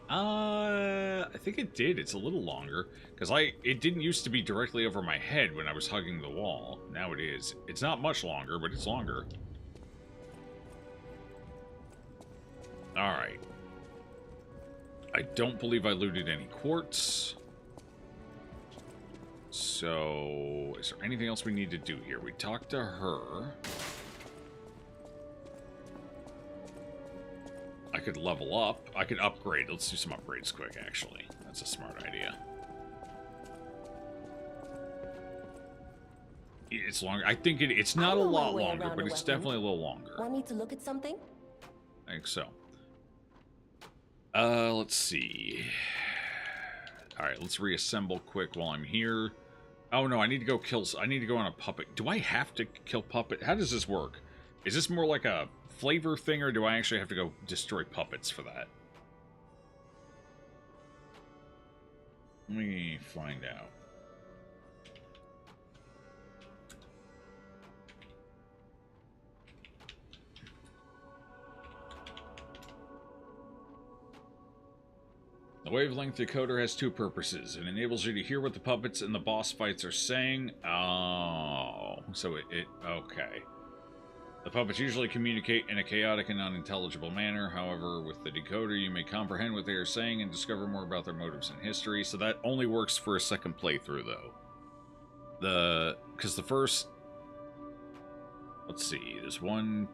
I think it did. It's a little longer. Because it didn't used to be directly over my head when I was hugging the wall. Now it is. It's not much longer, but it's longer. Alright. I don't believe I looted any quartz. So, is there anything else we need to do here? We talked to her. I could level up. I could upgrade. Let's do some upgrades quick, actually. That's a smart idea. It's longer. I think it's not a lot longer, but it's definitely a little longer. Want me to look at something? I think so. Let's see. Alright, let's reassemble quick while I'm here. Oh no, I need to go kill... I need to go on a puppet. Do I have to kill puppet? How does this work? Is this more like a flavor thing, or do I actually have to go destroy puppets for that? Let me find out. The wavelength decoder has 2 purposes. It enables you to hear what the puppets in the boss fights are saying. Oh, so okay. The puppets usually communicate in a chaotic and unintelligible manner. However, with the decoder, you may comprehend what they are saying and discover more about their motives and history. So that only works for a second playthrough, though. Because the first... Let's see. There's 1,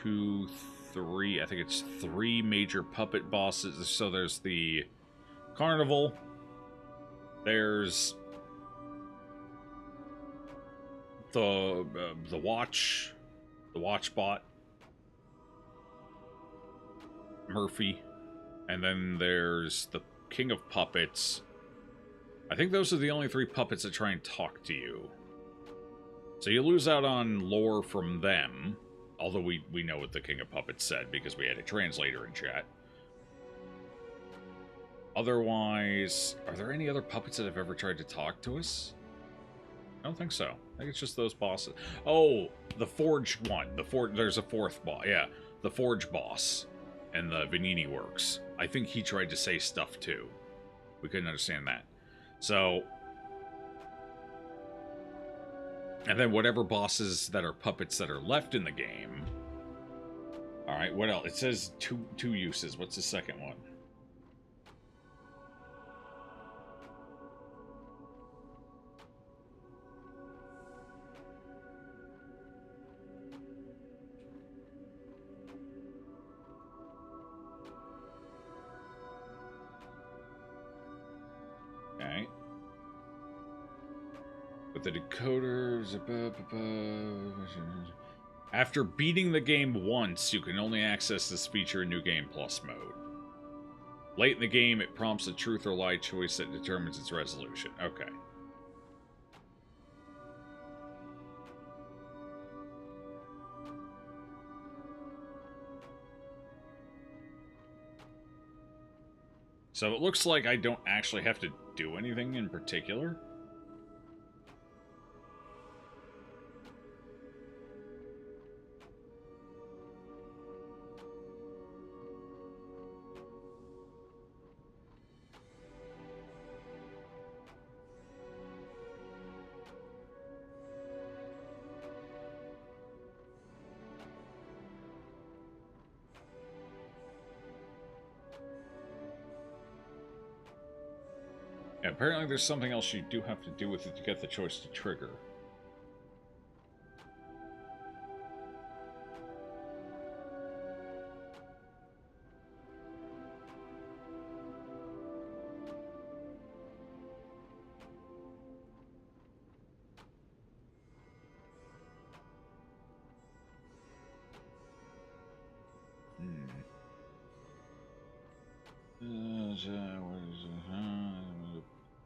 2, 3... I think it's 3 major puppet bosses. So there's the Carnival. There's the Watch... The Watchbot, Murphy, and then there's the King of Puppets. I think those are the only 3 puppets that try and talk to you. So you lose out on lore from them, although we know what the King of Puppets said because we had a translator in chat. Otherwise, are there any other puppets that have ever tried to talk to us? I don't think so. I think it's just those bosses. Oh, the Forge one. There's a 4th boss. Yeah, the Forge boss and the Vanini Works. I think he tried to say stuff too. We couldn't understand that. So, and then whatever bosses that are puppets that are left in the game. All right, what else? It says two uses. What's the second one? With the decoders... After beating the game once, you can only access this feature in New Game Plus mode. Late in the game, it prompts a truth or lie choice that determines its resolution. Okay. So it looks like I don't actually have to do anything in particular. Yeah, apparently there's something else you do have to do with it to get the choice to trigger.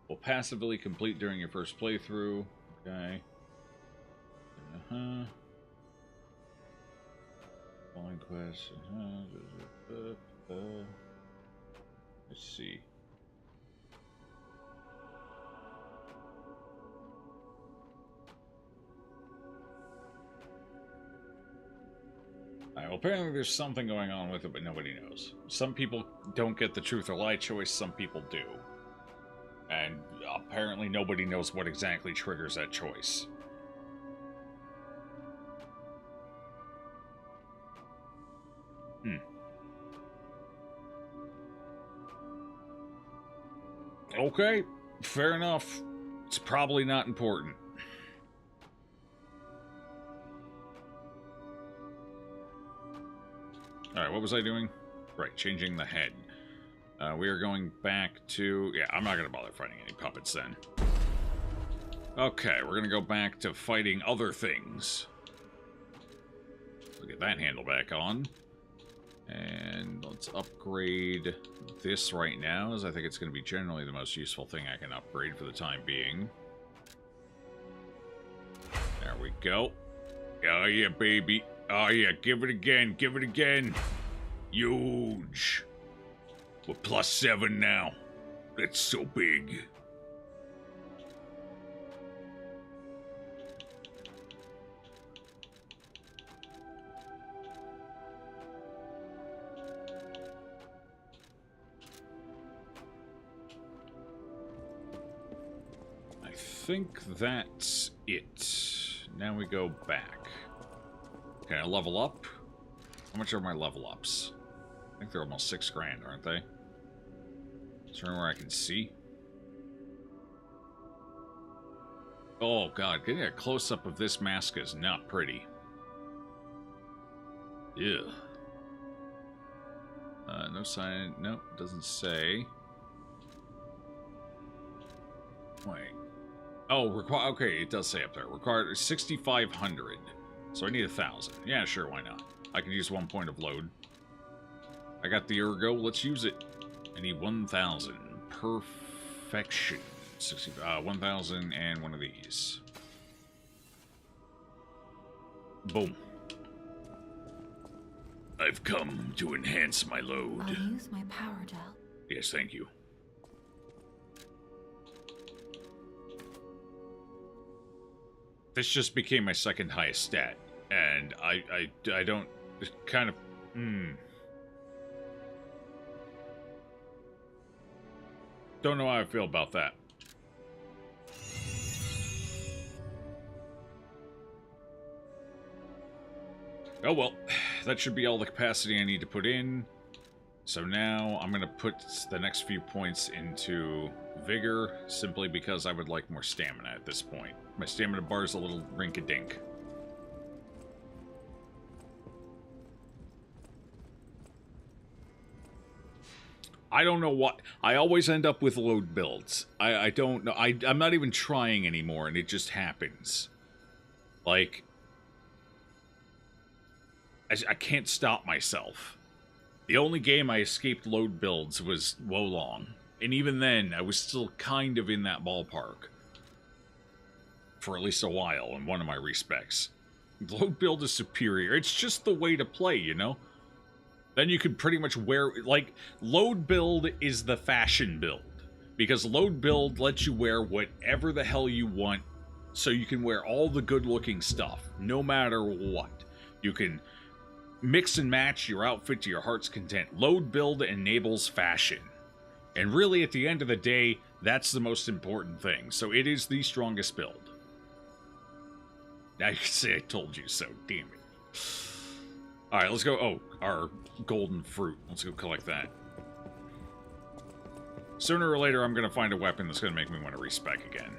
Will passively complete during your first playthrough. Okay. Following quest. Let's see. Alright, well, apparently there's something going on with it, but nobody knows. Some people don't get the truth or lie choice, some people do. And apparently nobody knows what exactly triggers that choice. Okay, fair enough. It's probably not important. Alright, what was I doing? Right, changing the head. We are going back to... Yeah, I'm not going to bother fighting any puppets then. Okay, we're going to go back to fighting other things. We'll get that handle back on. And let's upgrade this right now, as I think it's going to be generally the most useful thing I can upgrade for the time being. There we go. Oh yeah, baby. Oh yeah, give it again, give it again. Huge. We're +7 now. That's so big. I think that's it. Now we go back. Can I level up? How much are my level ups? I think they're almost 6 grand, aren't they? Is there anywhere I can see? Oh god, getting a close-up of this mask is not pretty. Ew. No sign. Nope, doesn't say. Wait. Oh, okay, it does say up there. Required 6,500. So I need 1,000. Yeah, sure, why not? I can use 1 point of load. I got the ergo, let's use it. I need 1,000. Perfection. 1,000 and one of these. Boom. I've come to enhance my load. I'll use my power gel. Yes, thank you. This just became my second highest stat. And I don't... It's kind of... Don't know how I feel about that. Oh well, that should be all the capacity I need to put in. So now I'm going to put the next few points into Vigor, simply because I would like more stamina at this point. My stamina bar is a little rink-a-dink. I don't know what. I always end up with load builds. I don't know. I'm not even trying anymore, and it just happens. Like, I can't stop myself. The only game I escaped load builds was Wolong. And even then, I was still kind of in that ballpark. For at least a while, in one of my respects. Load build is superior. It's just the way to play, you know? Then you can pretty much wear... Like, load build is the fashion build. Because load build lets you wear whatever the hell you want. So you can wear all the good-looking stuff, no matter what. You can mix and match your outfit to your heart's content. Load build enables fashion. And really, at the end of the day, that's the most important thing. So it is the strongest build. Now you can say I told you so, damn it. Alright, let's go. Oh, our golden fruit. Let's go collect that. Sooner or later, I'm going to find a weapon that's going to make me want to respec again.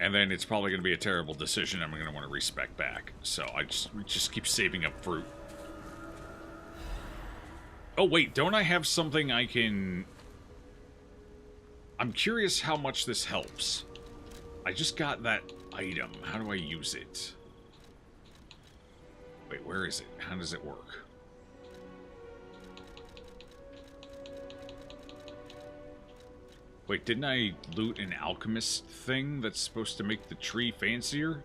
And then it's probably going to be a terrible decision. I'm going to want to respec back. So I just keep saving up fruit. Oh, wait. Don't I have something I can... I'm curious how much this helps. I just got that item. How do I use it? Wait, where is it? How does it work? Wait, didn't I loot an alchemist thing that's supposed to make the tree fancier?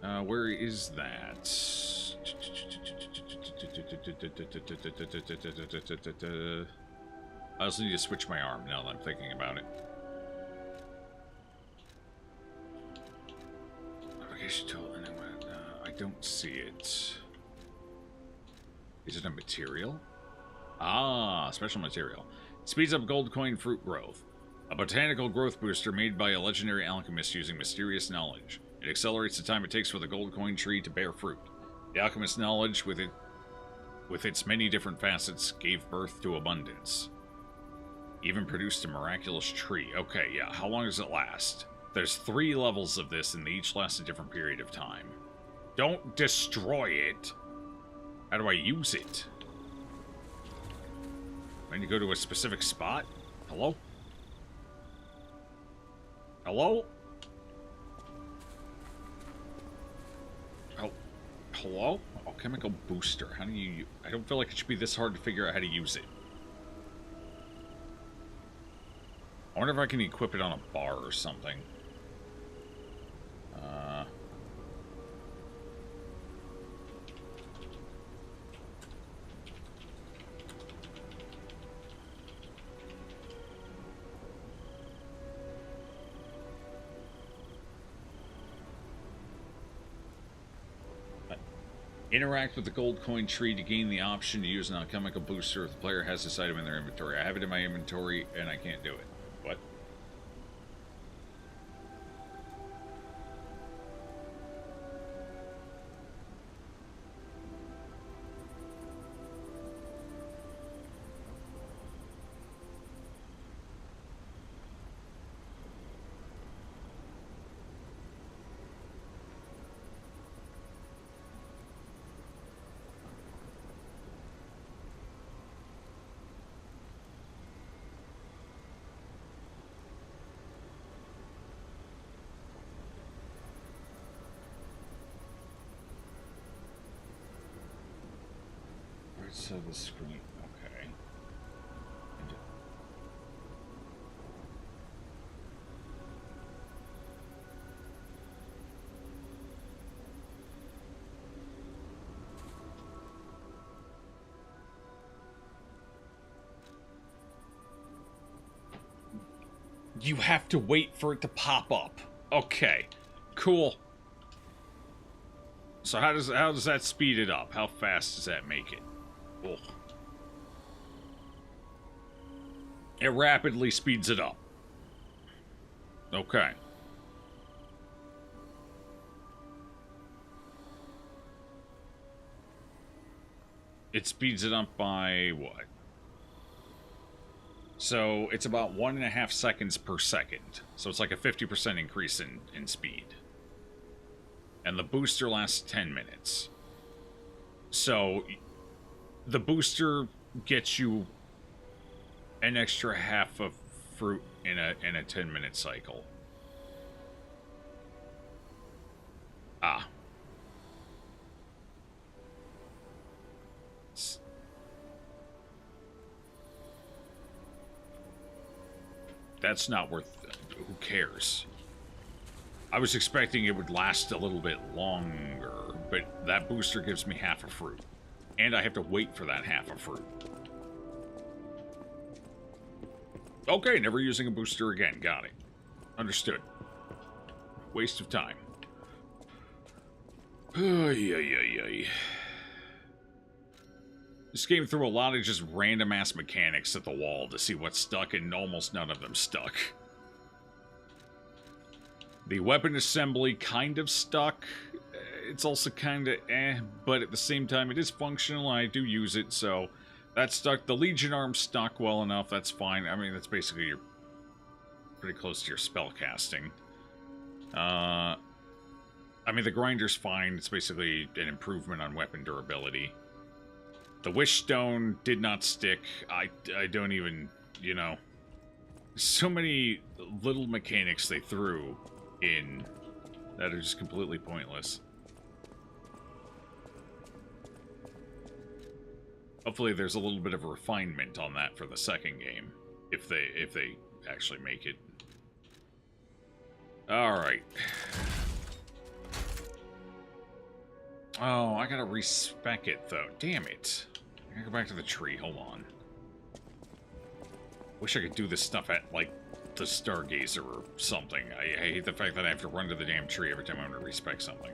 Where is that? I also need to switch my arm now that I'm thinking about it. I don't see it. Is it a material? Ah, special material. Speeds up gold coin fruit growth. A botanical growth booster made by a legendary alchemist using mysterious knowledge. It accelerates the time it takes for the gold coin tree to bear fruit. The alchemist's knowledge, with its many different facets, gave birth to abundance. Even produced a miraculous tree. Okay, yeah. How long does it last? There's 3 levels of this, and they each last a different period of time. Don't destroy it! How do I use it? I need to go to a specific spot? Hello? Hello? Oh, hello? Alchemical booster. How do you... I don't feel like it should be this hard to figure out how to use it. I wonder if I can equip it on a bar or something. Interact with the gold coin tree to gain the option to use an alchemical booster if the player has this item in their inventory. I have it in my inventory and I can't do it. What? So the screen, okay. You have to wait for it to pop up. Okay, cool. So how does that speed it up? How fast does that make it? Oh. It rapidly speeds it up. Okay. It speeds it up by what? So it's about 1.5 seconds per second. So it's like a 50% increase in speed. And the booster lasts 10 minutes. So the booster gets you an extra half of fruit in a 10-minute cycle. Ah. That's not worth it. Who cares? I was expecting it would last a little bit longer, but that booster gives me half a fruit. And I have to wait for that half a fruit. Okay, never using a booster again. Got it. Understood. Waste of time. This game threw a lot of just random-ass mechanics at the wall to see what stuck, and almost none of them stuck. The weapon assembly kind of stuck. It's also kind of but at the same time, it is functional, and I do use it, so that stuck. The Legion arm stuck well enough, that's fine. I mean, that's basically your pretty close to your spell casting. I mean, the grinder's fine. It's basically an improvement on weapon durability. The Wish Stone did not stick. I don't even, you know... So many little mechanics they threw in that are just completely pointless. Hopefully there's a little bit of a refinement on that for the second game, if they actually make it. Alright. Oh, I gotta respec it, though. Damn it. I gotta go back to the tree. Hold on. Wish I could do this stuff at, like, the Stargazer or something. I hate the fact that I have to run to the damn tree every time I want to respec something.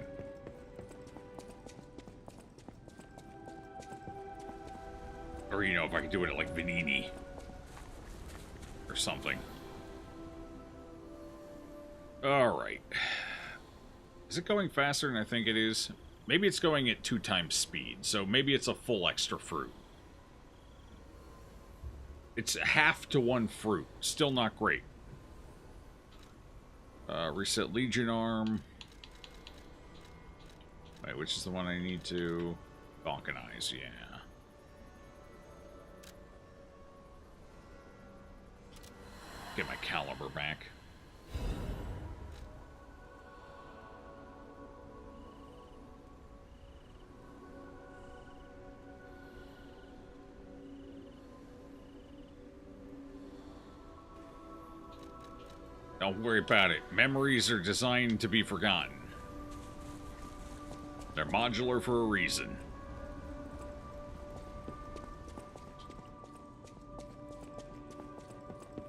Or, you know, if I could do it at, like, Vanini. Or something. Alright. Is it going faster than I think it is? Maybe it's going at 2 times speed, so maybe it's a full extra fruit. It's half to 1 fruit. Still not great. Reset Legion arm. Wait, which is the one I need to... Balkanize, yeah. Get my caliber back. Don't worry about it. Memories are designed to be forgotten. They're modular for a reason.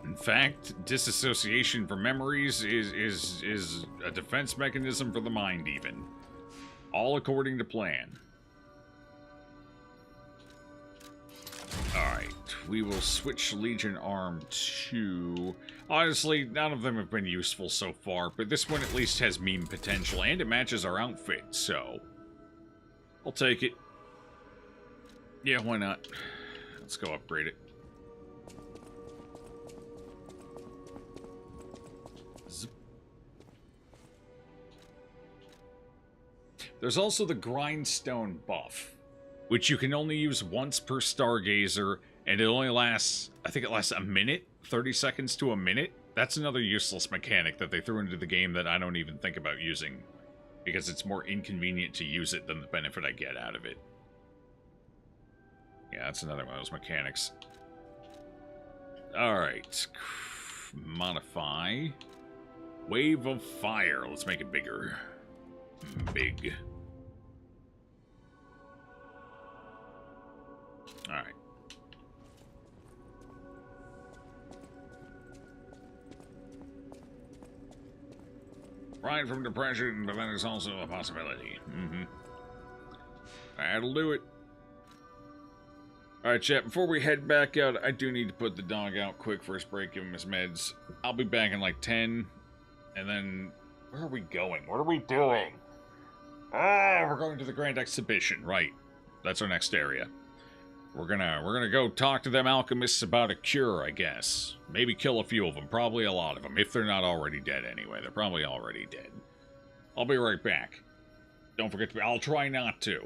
In fact, disassociation from memories is a defense mechanism for the mind, even. All according to plan. Alright, we will switch Legion Arm to... Honestly, none of them have been useful so far, but this one at least has meme potential, and it matches our outfit, so... I'll take it. Yeah, why not? Let's go upgrade it. Zip. There's also the Grindstone buff, which you can only use once per Stargazer, and it only lasts, I think it lasts a minute? 30 seconds to a minute? That's another useless mechanic that they threw into the game that I don't even think about using, because it's more inconvenient to use it than the benefit I get out of it. Yeah, that's another one of those mechanics. Alright. Modify. Wave of Fire. Let's make it bigger. Big. Alright. Right from depression, but that is also a possibility. That'll do it. Alright, chat, before we head back out, I do need to put the dog out quick first break, give him his meds. I'll be back in like 10, and then... Where are we going? What are we doing? We're going to the Grand Exhibition, right. That's our next area. We're gonna go talk to them alchemists about a cure, I guess. Maybe kill a few of them, probably a lot of them, if they're not already dead anyway. They're probably already dead. I'll be right back. Don't forget to... I'll try not to.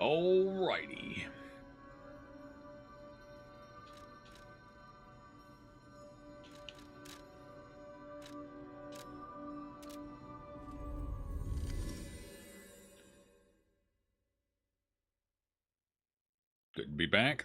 Alrighty. Good to be back.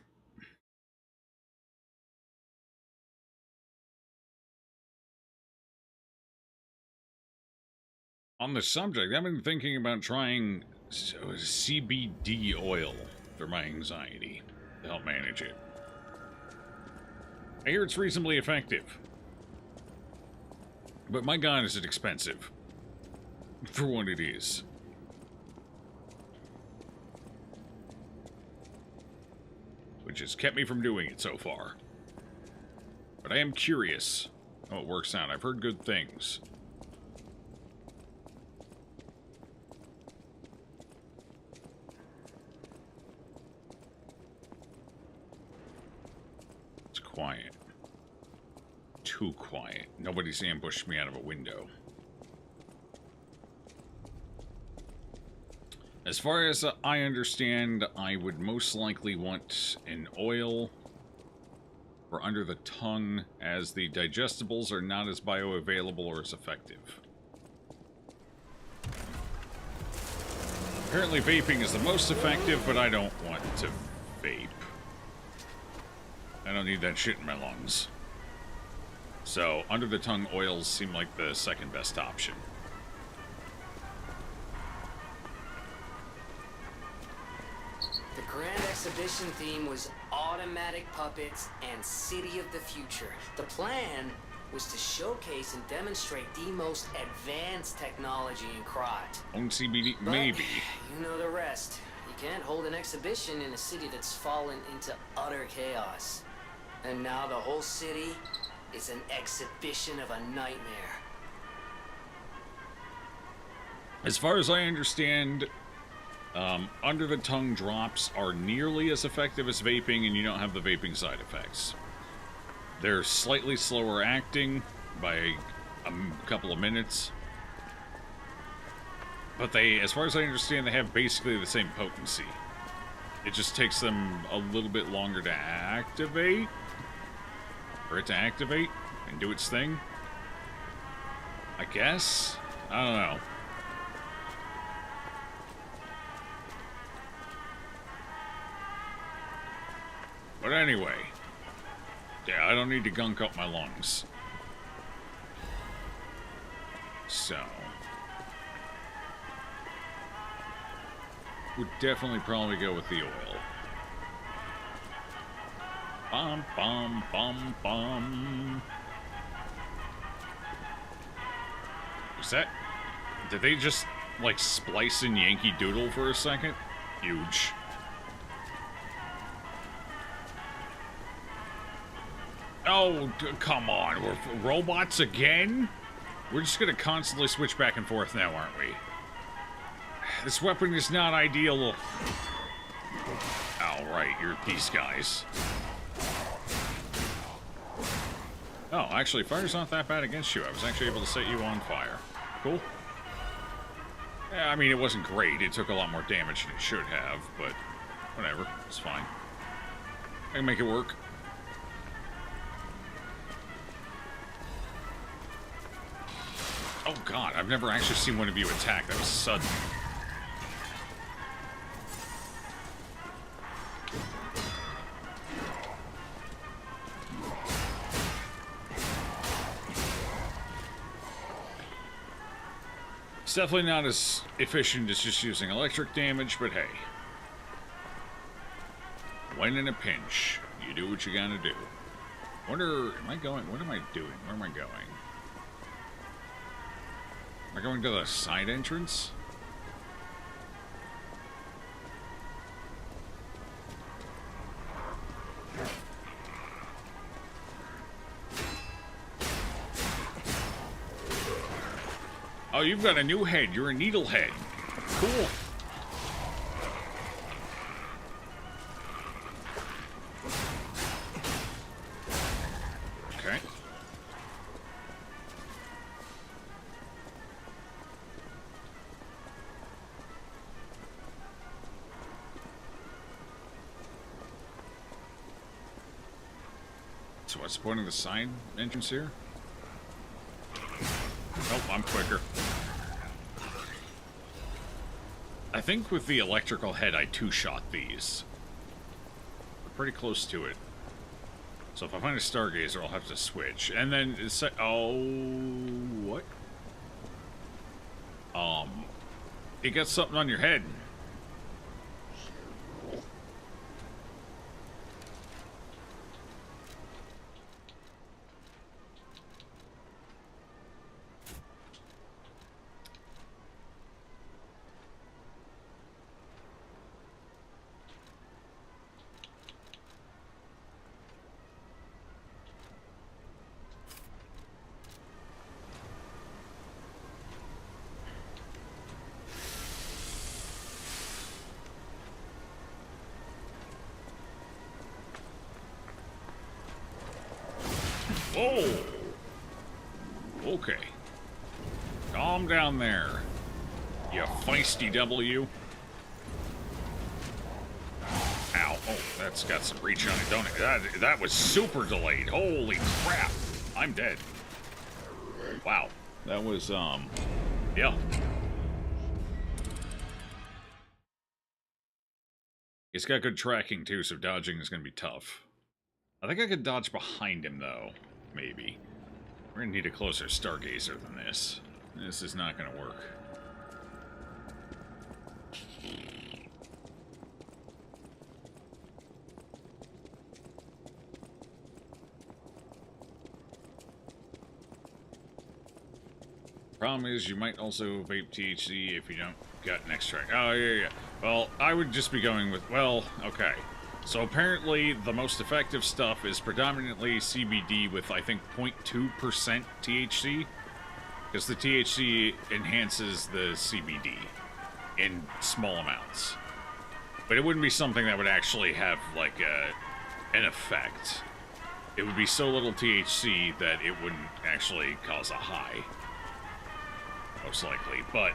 On the subject, I've been thinking about trying CBD oil for my anxiety to help manage it. I hear it's reasonably effective. But my god, is it expensive. For what it is. Which has kept me from doing it so far. But I am curious how it works out. I've heard good things. It's quiet. Too quiet. Nobody's ambushed me out of a window. As far as I understand, I would most likely want an oil for under the tongue, as the digestibles are not as bioavailable or as effective. Apparently vaping is the most effective, but I don't want to vape. I don't need that shit in my lungs. So, under the tongue oils seem like the second best option. The Grand Exhibition theme was automatic puppets and City of the Future. The plan was to showcase and demonstrate the most advanced technology in Krot. On CBD, maybe. You know the rest. You can't hold an exhibition in a city that's fallen into utter chaos. And now the whole city is an exhibition of a nightmare. As far as I understand, under the tongue drops are nearly as effective as vaping, and you don't have the vaping side effects. They're slightly slower acting by a couple of minutes. But they, as far as I understand, they have basically the same potency. It just takes them a little bit longer to activate. For it to activate and do its thing. I guess? I don't know. But anyway. Yeah, I don't need to gunk up my lungs. So. Would definitely probably go with the oil. Bum, bum, bum, bum. Is that... Did they just, like, splice in Yankee Doodle for a second? Huge. Oh, come on. We're robots again? We're just gonna constantly switch back and forth now, aren't we? This weapon is not ideal. Oh, right. You're these guys. Oh, actually, fire's not that bad against you. I was actually able to set you on fire. Cool. Yeah, I mean, it wasn't great. It took a lot more damage than it should have, but whatever. It's fine. I can make it work. Oh, God. I've never actually seen one of you attack. That was sudden. It's definitely not as efficient as just using electric damage, but hey. When in a pinch, you do what you gotta do. Wonder, am I going, what am I doing? Where am I going? Am I going to the side entrance? Oh, you've got a new head. You're a needlehead. Cool. Okay. So what's the point of the side entrance here? Nope, I'm quicker. I think with the electrical head, I two-shot these. We're pretty close to it. So if I find a Stargazer, I'll have to switch. And then, oh, what? You got something on your head. Whoa! Okay. Calm down there, you feisty W. Ow. Oh, that's got some reach on it, don't it? That was super delayed. Holy crap. I'm dead. Wow. That was, yeah. It's got good tracking, too, so dodging is going to be tough. I think I could dodge behind him, though. Maybe. We're gonna need a closer Stargazer than this. This is not gonna work. Problem is, you might also vape THC if you don't got an extract. Oh, yeah. Well, I would just be going with, well, okay. So apparently, the most effective stuff is predominantly CBD with, I think, 0.2% THC. Because the THC enhances the CBD in small amounts. But it wouldn't be something that would actually have, like, an effect. It would be so little THC that it wouldn't actually cause a high. Most likely, but...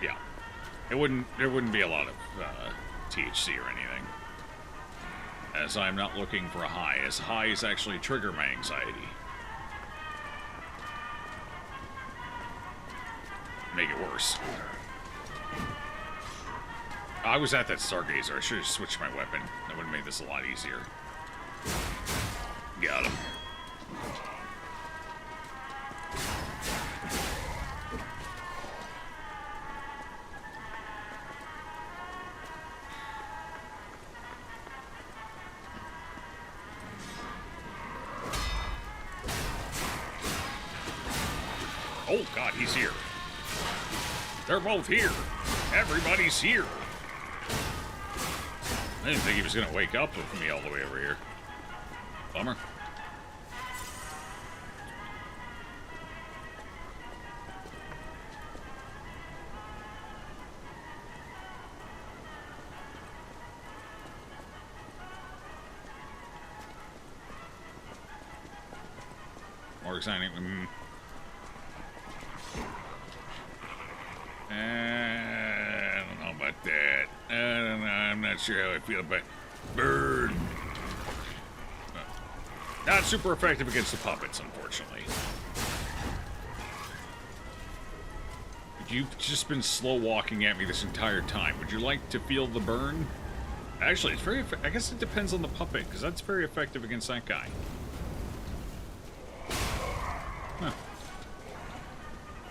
yeah. There wouldn't be a lot of THC or anything. As I'm not looking for a high, as highs actually trigger my anxiety. Make it worse. I was at that Stargazer. I should have switched my weapon. That would have made this a lot easier. Got him. Oh god, he's here. They're both here. Everybody's here. I didn't think he was gonna wake up with me all the way over here. Bummer. More exciting. I don't know about that. I don't know. I'm not sure how I feel about bird. Not super effective against the puppets, unfortunately. You've just been slow walking at me this entire time. Would you like to feel the burn? Actually, it's very. I guess it depends on the puppet, because that's very effective against that guy. Huh.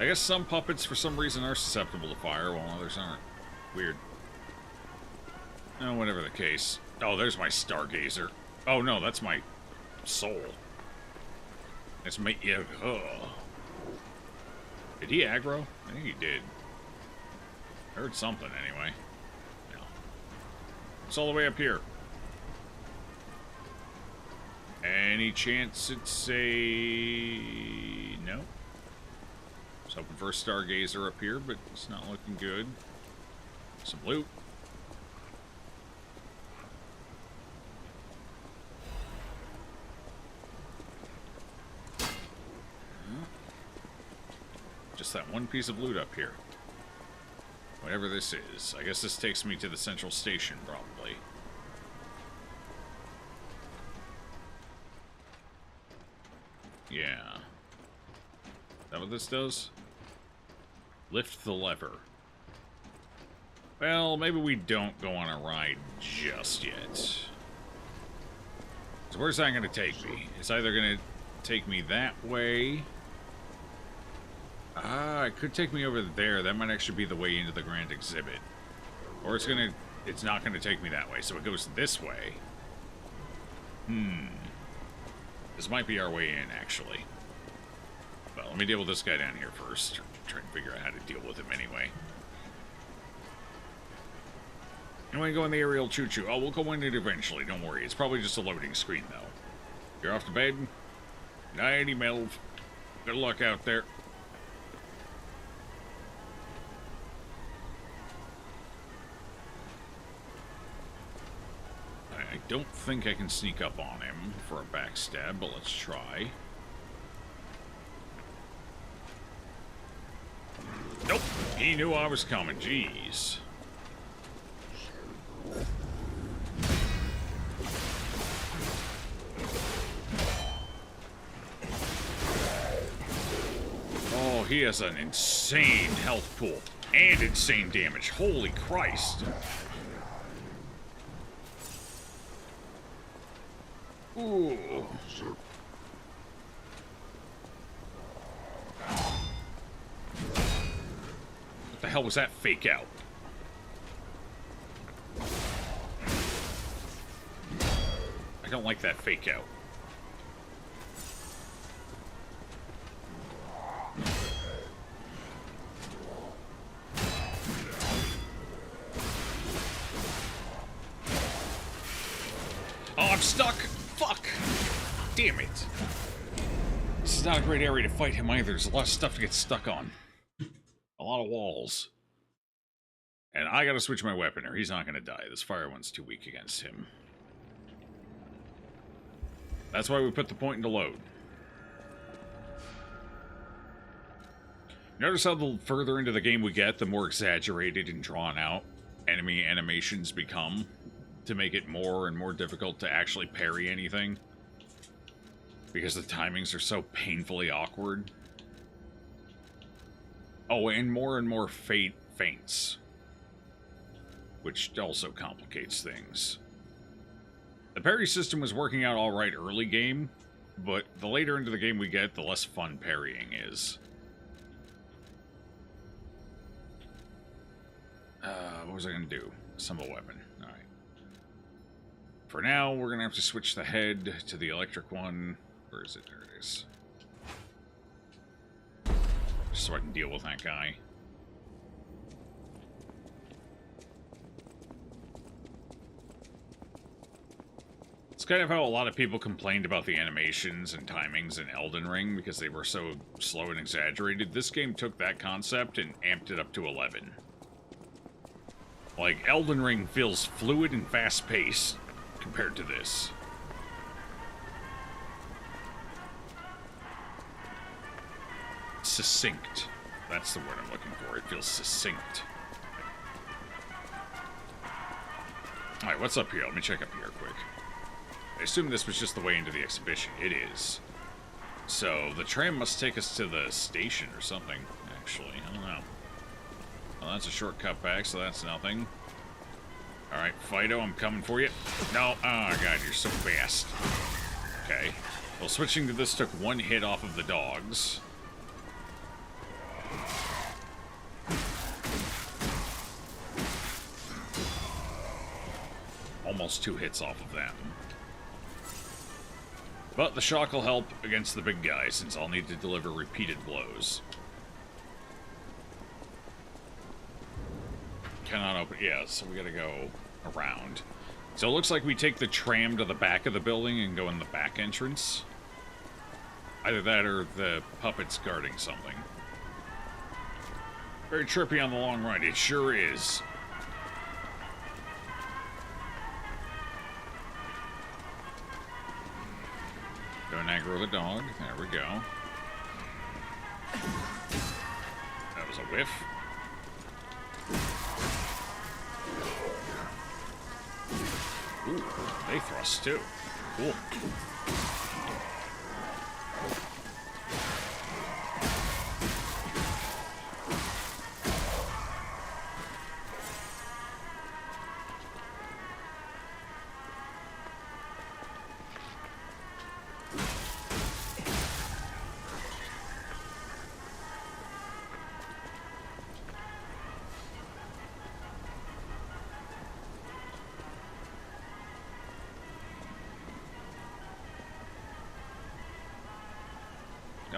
I guess some puppets, for some reason, are susceptible to fire, while others aren't. Weird. Oh, whatever the case. Oh, there's my Stargazer. Oh, no, that's my soul. That's my... yeah, Did he aggro? I think he did. I heard something, anyway. No. It's all the way up here. Any chance it's a... no? I was hoping for a Stargazer up here, but it's not looking good. Some loot. Just that one piece of loot up here. Whatever this is. I guess this takes me to the central station, probably. Yeah. Is that what this does? Lift the lever. Well, maybe we don't go on a ride just yet. So where's that going to take me? It's either going to take me that way. It could take me over there. That might actually be the way into the grand exhibit. Or it's not going to take me that way, so it goes this way. This might be our way in, actually. But let me deal with this guy down here first. Try and figure out how to deal with him anyway. You want to go in the aerial choo-choo? Oh, we'll go in it eventually, don't worry. It's probably just a loading screen, though. You're off to bed? Nighty, Melv. Good luck out there. I don't think I can sneak up on him for a backstab, but let's try. Nope, he knew I was coming, jeez. Oh, he has an insane health pool and insane damage. Holy Christ. Ooh. What the hell was that fake out? I don't like that fake out. Oh, I'm stuck! Fuck! Damn it. This is not a great area to fight him either. There's a lot of stuff to get stuck on. A lot of walls. And I gotta switch my weapon or he's not gonna die. This fire one's too weak against him. That's why we put the point into load. Notice how the further into the game we get, the more exaggerated and drawn out enemy animations become to make it more and more difficult to actually parry anything. Because the timings are so painfully awkward. Oh, and more feints. Which also complicates things. The parry system was working out alright early game, but the later into the game we get, the less fun parrying is. What was I going to do? Assemble weapon. Alright. For now, we're going to have to switch the head to the electric one. Where is it? There it is. Just so I can deal with that guy. It's kind of how a lot of people complained about the animations and timings in Elden Ring because they were so slow and exaggerated. This game took that concept and amped it up to 11. Like, Elden Ring feels fluid and fast-paced compared to this. Succinct. That's the word I'm looking for. It feels succinct. Alright, what's up here? Let me check up here quick. I assume this was just the way into the exhibition. It is. So, the tram must take us to the station or something, actually. I don't know. Well, that's a shortcut back, so that's nothing. Alright, Fido, I'm coming for you. No, oh god, you're so fast. Okay. Well, switching to this took one hit off of the dogs. Almost 2 hits off of them. But the shock will help against the big guy, since I'll need to deliver repeated blows. Cannot open... Yeah, so we gotta go around. So it looks like we take the tram to the back of the building and go in the back entrance. Either that or the puppet's guarding something. Very trippy on the long ride. It sure is. Don't aggro the dog. There we go. That was a whiff. Ooh, they thrust too. Cool.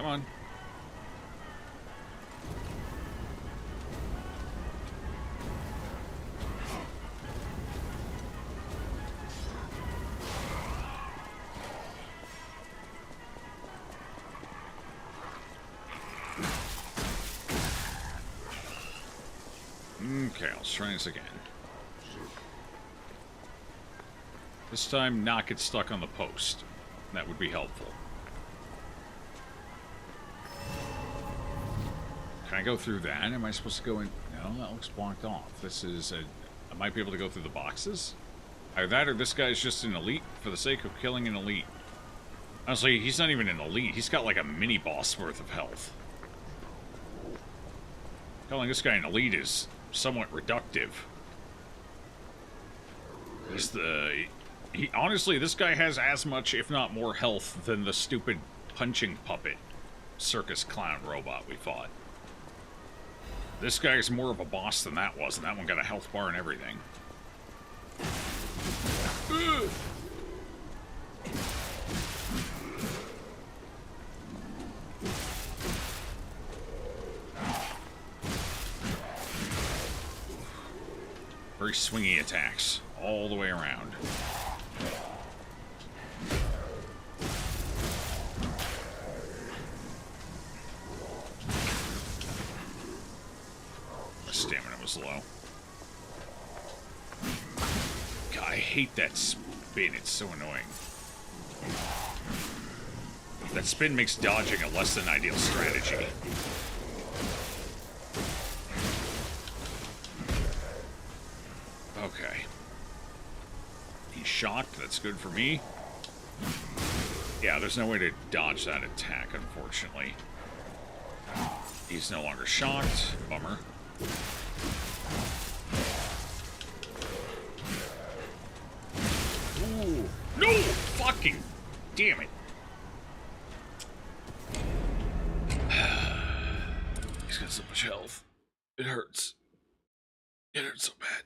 Come on. Okay, let's try this again. This time, not get stuck on the post. That would be helpful. Can I go through that? Am I supposed to go in? No, that looks blocked off. This is a... I might be able to go through the boxes? Either that or this guy's just an elite for the sake of killing an elite. Honestly, he's not even an elite. He's got like a mini-boss worth of health. Calling this guy an elite is somewhat reductive. Honestly, this guy has as much, if not more, health than the stupid punching puppet circus clown robot we fought. This guy is more of a boss than that was, and that one got a health bar and everything. Ugh. Very swingy attacks all the way around. My stamina was low. God, I hate that spin. It's so annoying. That spin makes dodging a less than ideal strategy. Okay. He's shocked. That's good for me. Yeah, there's no way to dodge that attack, unfortunately. He's no longer shocked. Bummer. Ooh. No! Fucking damn it. He's got so much health. It hurts. It hurts so bad.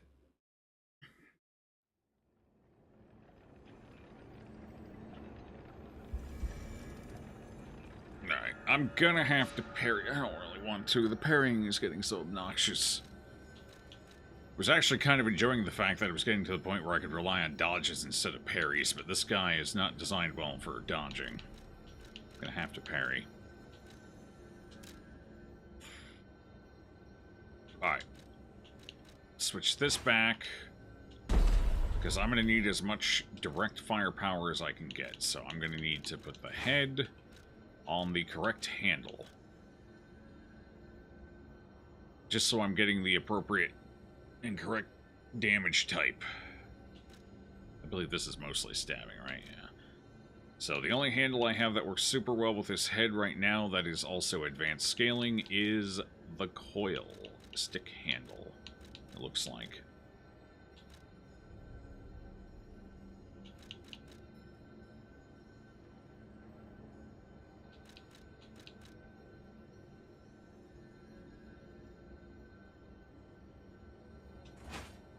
Alright, I'm gonna have to parry. I don't really want to. The parrying is getting so obnoxious. I was actually kind of enjoying the fact that it was getting to the point where I could rely on dodges instead of parries, but this guy is not designed well for dodging. I'm gonna have to parry. Alright. Switch this back, because I'm gonna need as much direct firepower as I can get, so I'm gonna need to put the head on the correct handle. Just so I'm getting the appropriate and correct damage type. I believe this is mostly stabbing, right? Yeah. So the only handle I have that works super well with this head right now that is also advanced scaling is the coil stick handle, it looks like.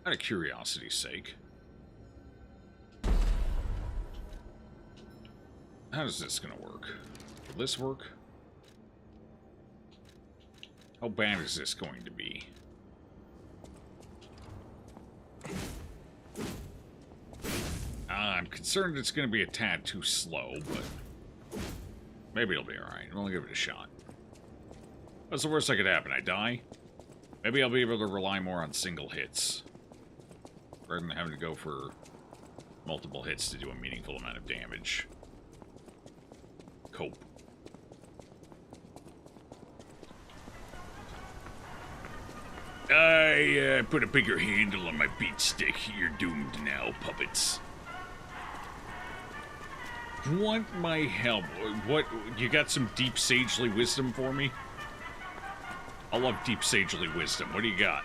Out of curiosity's sake. How is this gonna work? Will this work? How bad is this going to be? I'm concerned it's going to be a tad too slow, but maybe it'll be alright. We'll give it a shot. What's the worst that could happen? I die? Maybe I'll be able to rely more on single hits, rather than having to go for multiple hits to do a meaningful amount of damage. Cope. I put a bigger handle on my beat stick. You're doomed now, puppets. Want my help? What? You got some deep sagely wisdom for me? I love deep sagely wisdom. What do you got?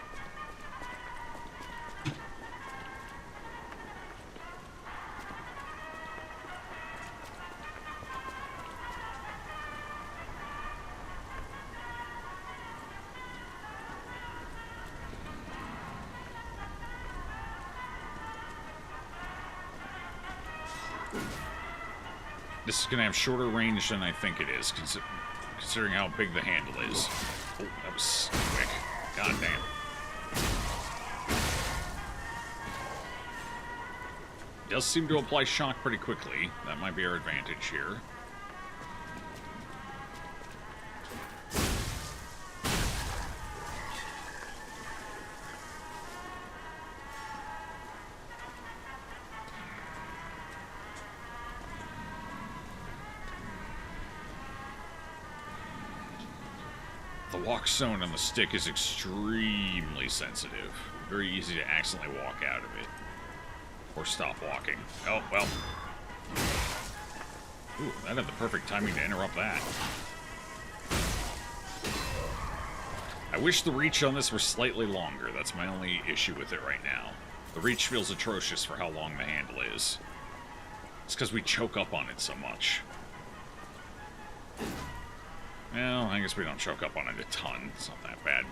This is going to have shorter range than I think it is. considering how big the handle is. Oh, that was quick. God damn. Does seem to apply shock pretty quickly. That might be our advantage here. The walk zone on the stick is extremely sensitive. Very easy to accidentally walk out of it. Or stop walking. Oh, well. Ooh, that had the perfect timing to interrupt that. I wish the reach on this were slightly longer. That's my only issue with it right now. The reach feels atrocious for how long the handle is. It's because we choke up on it so much. Well, I guess we don't choke up on it a ton. It's not that bad.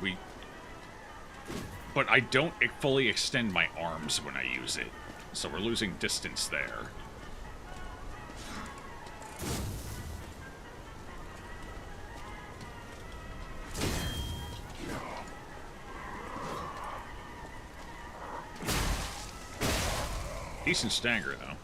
But I don't fully extend my arms when I use it. So we're losing distance there. Decent stagger, though.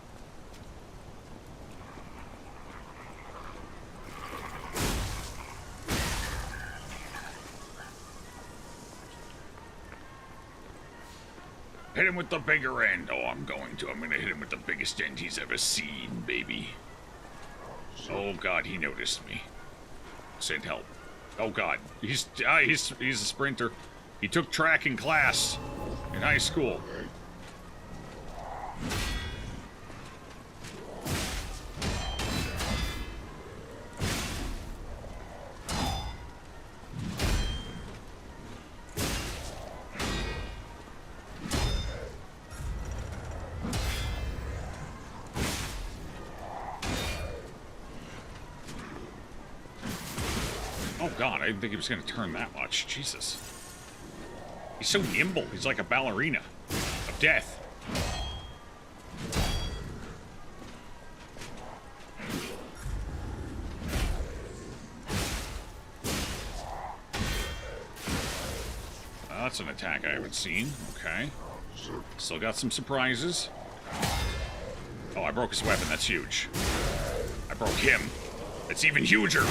Hit him with the bigger end. Oh, I'm gonna hit him with the biggest end he's ever seen, baby. Oh God, he noticed me. Send help. Oh God, he's a sprinter. He took track in class in high school. Oh God, I didn't think he was going to turn that much. Jesus. He's so nimble. He's like a ballerina of death. That's an attack I haven't seen. Okay. Still got some surprises. Oh, I broke his weapon. That's huge. I broke him. It's even huger.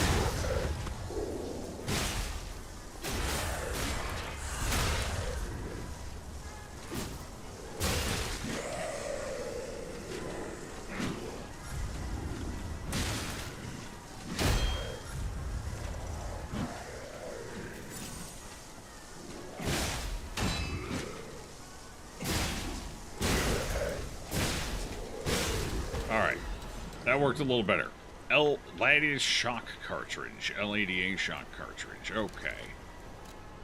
That worked a little better. LADA shock cartridge. LADA shock cartridge. Okay.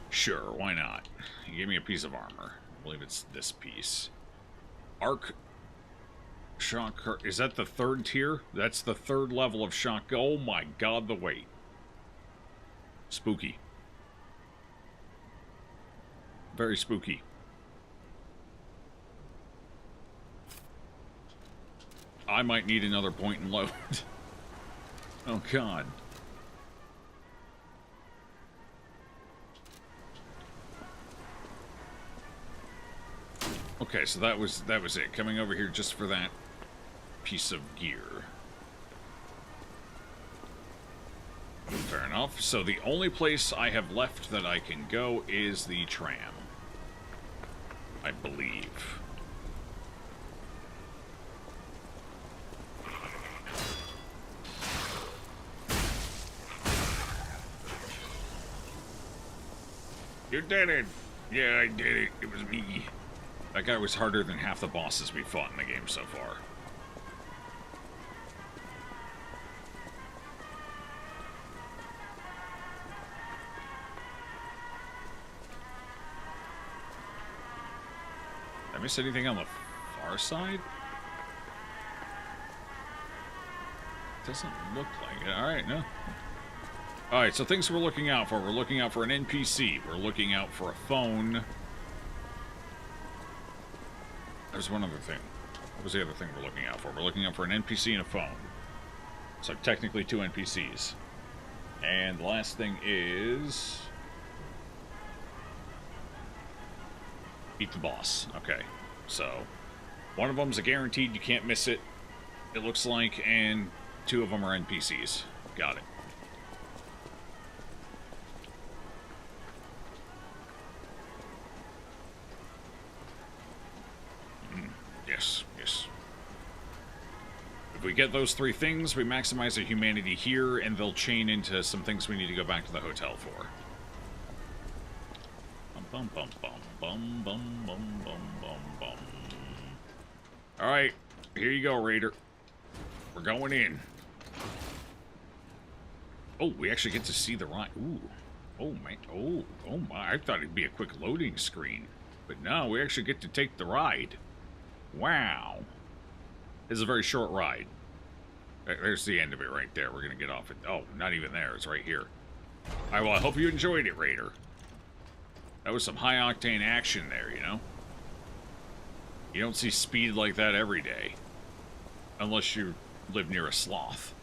Sure, why not? He gave me a piece of armor. I believe it's this piece. Arc shock cart. Is that the third tier? That's the third level of shock. Oh my God, the weight. Spooky. Very spooky. I might need another point and load. Oh God. Okay, so that was it. Coming over here just for that piece of gear. Fair enough. So the only place I have left that I can go is the tram. I believe. You did it! Yeah, I did it. It was me. That guy was harder than half the bosses we fought in the game so far. Did I miss anything on the far side? Doesn't look like it. Alright, no. Alright, so things we're looking out for. We're looking out for an NPC. We're looking out for a phone. There's one other thing. What was the other thing we're looking out for? We're looking out for an NPC and a phone. So technically 2 NPCs. And the last thing is... beat the boss. Okay, so one of them's a guaranteed, you can't miss it, it looks like, and 2 of them are NPCs. Got it. Yes, yes. If we get those 3 things, we maximize our humanity here, and they'll chain into some things we need to go back to the hotel for. Bum bum bum bum bum bum bum bum bum. Alright, here you go, Raider. We're going in. Oh, we actually get to see the ride. Ooh. Oh my, oh my. I thought it'd be a quick loading screen. But no, we actually get to take the ride. Wow. This is a very short ride. There's the end of it right there. We're gonna get off it. Oh, not even there. It's right here. Alright, well, I hope you enjoyed it, Raider. That was some high-octane action there, you know? You don't see speed like that every day. Unless you live near a sloth.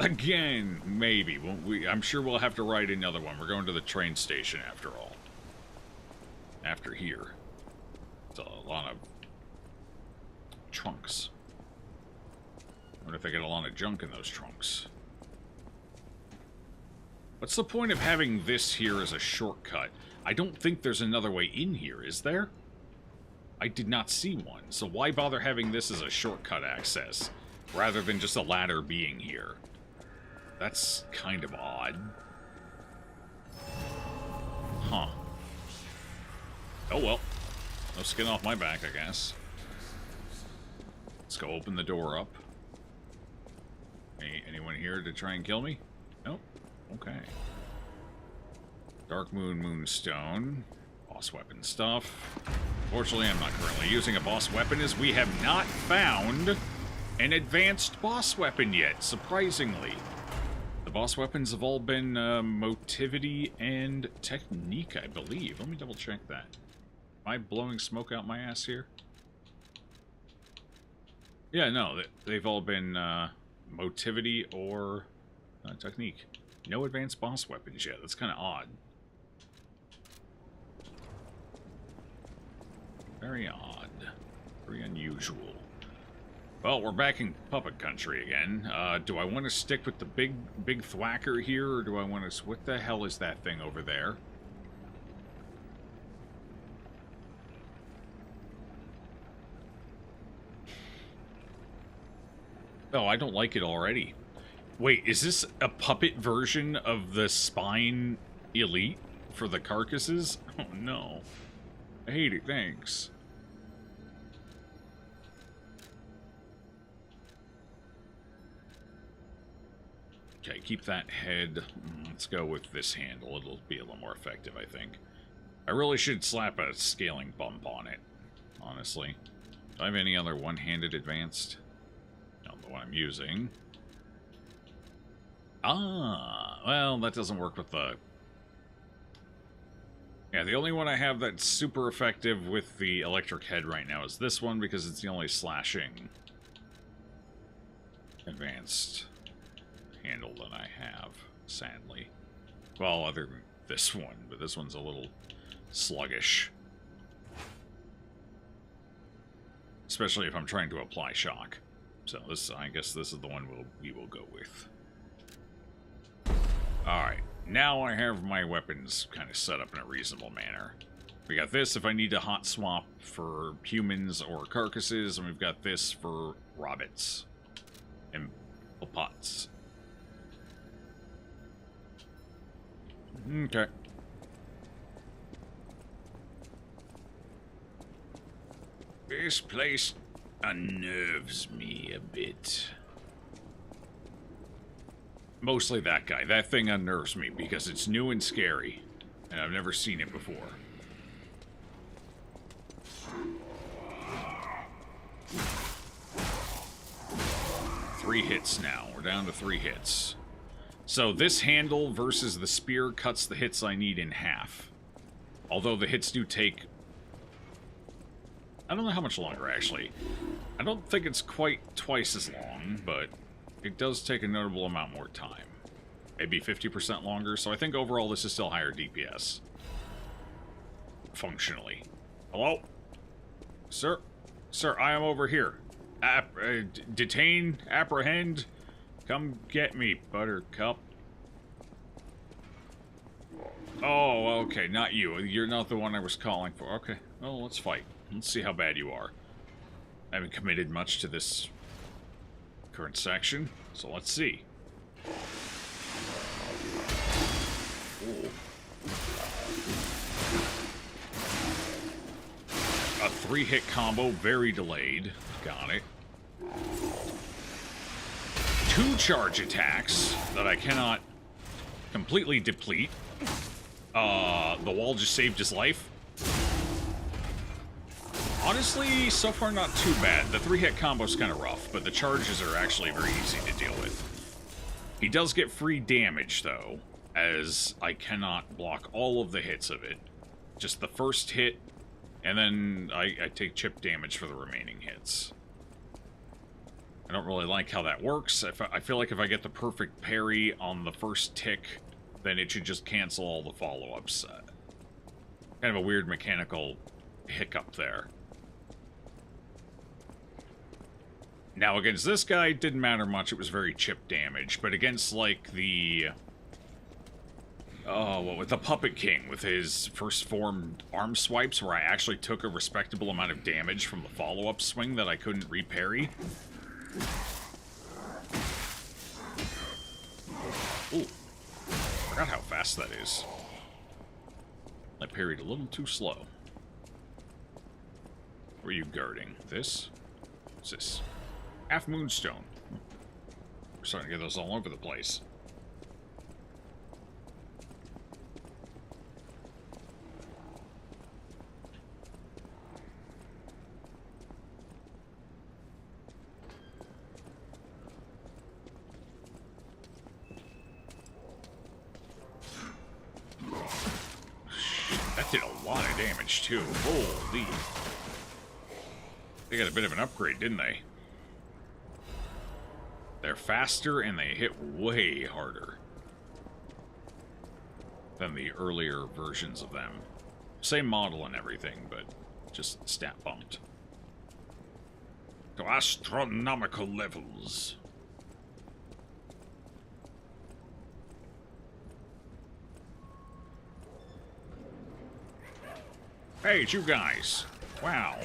Again, maybe. I'm sure we'll have to ride another one. We're going to the train station after all. After here. It's a lot of trunks. I wonder if I get a lot of junk in those trunks. What's the point of having this here as a shortcut? I don't think there's another way in here, is there? I did not see one, so why bother having this as a shortcut access, rather than just a ladder being here? That's kind of odd. Huh. Oh well. No skin off my back, I guess. Let's go open the door up. Anyone here to try and kill me? Nope. Okay. Dark Moon Moonstone. Boss weapon stuff. Fortunately, I'm not currently using a boss weapon, as we have not found an advanced boss weapon yet, surprisingly. The boss weapons have all been motivity and technique, I believe. Let me double check that. Am I blowing smoke out my ass here? Yeah, no, they've all been motivity or technique. No advanced boss weapons yet. That's kind of odd. Very odd. Very unusual. Well, we're back in puppet country again. Do I want to stick with the big thwacker here, or do I want to... What the hell is that thing over there? Oh, I don't like it already. Wait, is this a puppet version of the spine elite for the carcasses? Oh, no. I hate it, thanks. Okay, keep that head. Let's go with this handle. It'll be a little more effective, I think. I really should slap a scaling bump on it, honestly. Do I have any other one-handed advanced? No, the one I'm using. Ah, well, that doesn't work with the... Yeah, the only one I have that's super effective with the electric head right now is this one, because it's the only slashing advanced handle that I have, sadly. Well, other than this one, but this one's a little sluggish. Especially if I'm trying to apply shock. So this, I guess this is the one we will go with. Alright, now I have my weapons kind of set up in a reasonable manner. We got this if I need to hot swap for humans or carcasses, and we've got this for rabbits and pots. Okay. This place unnerves me a bit. Mostly that guy. That thing unnerves me because it's new and scary, and I've never seen it before. Three hits now. We're down to 3 hits. So this handle versus the spear cuts the hits I need in half. Although the hits do take I don't know how much longer, actually. I don't think it's quite twice as long, but it does take a notable amount more time. Maybe 50% longer, so I think overall this is still higher DPS. Functionally. Hello? Sir? Sir, I am over here. Detain, apprehend, come get me, Buttercup. Oh, okay, not you. You're not the one I was calling for. Okay, well, let's fight. Let's see how bad you are. I haven't committed much to this current section, so let's see. Ooh. A 3-hit combo, very delayed. Got it. 2 charge attacks that I cannot completely deplete. The wall just saved his life. Honestly, so far not too bad. The 3-hit combo's kind of rough, but the charges are actually very easy to deal with. He does get free damage, though, as I cannot block all of the hits of it. Just the first hit, and then I take chip damage for the remaining hits. I don't really like how that works. I feel like if I get the perfect parry on the first tick, then it should just cancel all the follow-ups. Kind of a weird mechanical hiccup there. Now, against this guy, it didn't matter much. It was very chip damage. But against, like, the... Oh, what with the Puppet King with his first form arm swipes, where I actually took a respectable amount of damage from the follow-up swing that I couldn't re-parry. Ooh. Forgot how fast that is. I parried a little too slow. What are you guarding? This? What's this? Half Moonstone. We're starting to get those all over the place. That did a lot of damage, too. Holy. They got a bit of an upgrade, didn't they? They're faster and they hit way harder than the earlier versions of them. Same model and everything, but just stat bumped. To astronomical levels. Hey, it's you guys. Wow.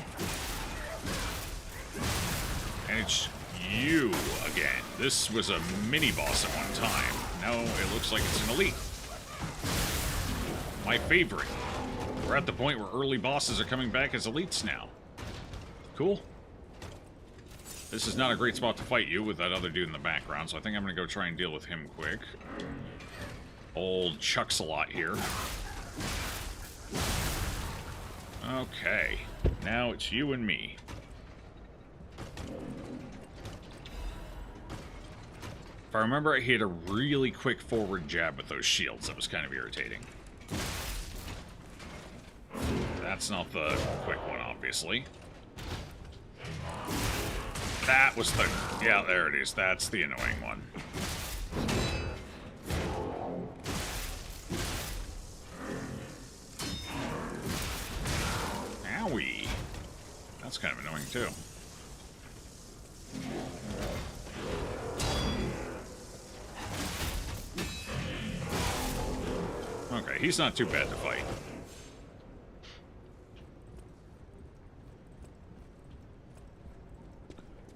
And it's you again. This was a mini-boss at one time. Now it looks like it's an elite. My favorite. We're at the point where early bosses are coming back as elites now. Cool. This is not a great spot to fight you with that other dude in the background, so I think I'm gonna go try and deal with him quick. Old Chucks-a-lot here. Okay. Now it's you and me. If I remember, I hit a really quick forward jab with those shields. That was kind of irritating. That's not the quick one, obviously. That was the... Yeah, there it is. That's the annoying one. Owie. That's kind of annoying, too. Okay, he's not too bad to fight.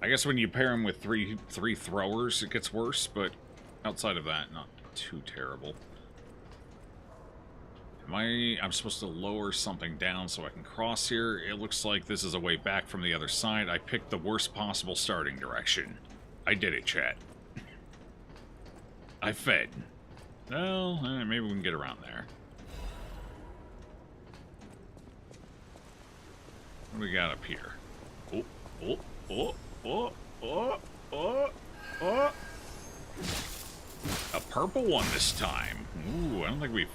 I guess when you pair him with three throwers, it gets worse, but outside of that, not too terrible. I'm supposed to lower something down so I can cross here. It looks like this is a way back from the other side. I picked the worst possible starting direction. I did it, chat. I fed. Well, maybe we can get around there. What do we got up here? Oh, oh, oh, oh, oh, oh, oh. A purple one this time. Ooh, I don't think we've...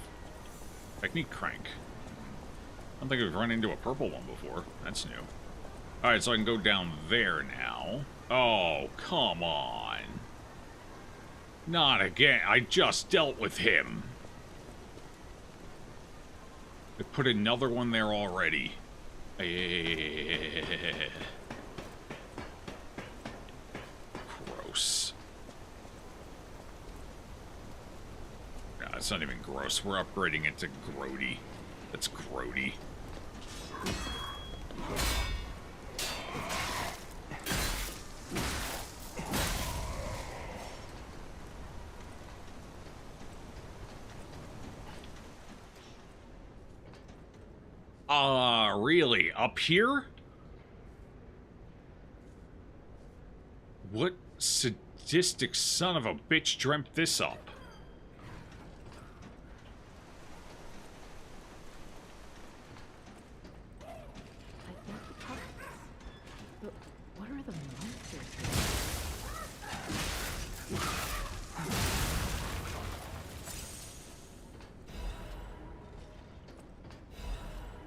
Technique crank. I don't think we've run into a purple one before. That's new. Alright, so I can go down there now. Oh, come on. Not again. I just dealt with him. They put another one there already. Gross. No, it's not even gross. We're upgrading it to grody. That's grody. Really? Up here? What sadistic son of a bitch dreamt this up? What are the monsters?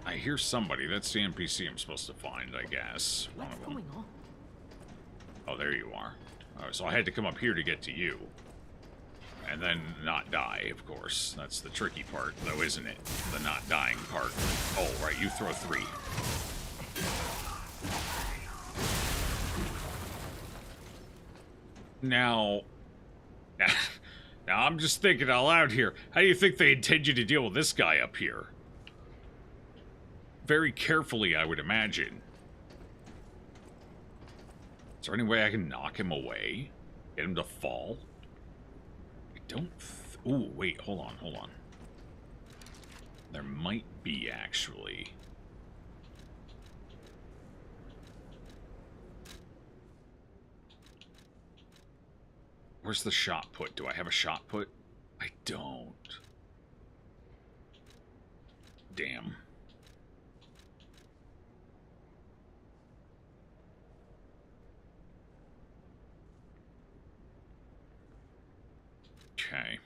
I hear somebody. That's the NPC I'm supposed to find, I guess. What's going on? Oh, there you are. Oh, so I had to come up here to get to you. And then not die, of course. That's the tricky part, though, isn't it? The not dying part. Oh, right, you throw 3. Now, I'm just thinking out loud here. How do you think they intend you to deal with this guy up here? Very carefully, I would imagine. Is there any way I can knock him away? Get him to fall? I don't... Ooh, wait, hold on. There might be, actually. Where's the shot put? Do I have a shot put? I don't. Damn. Okay.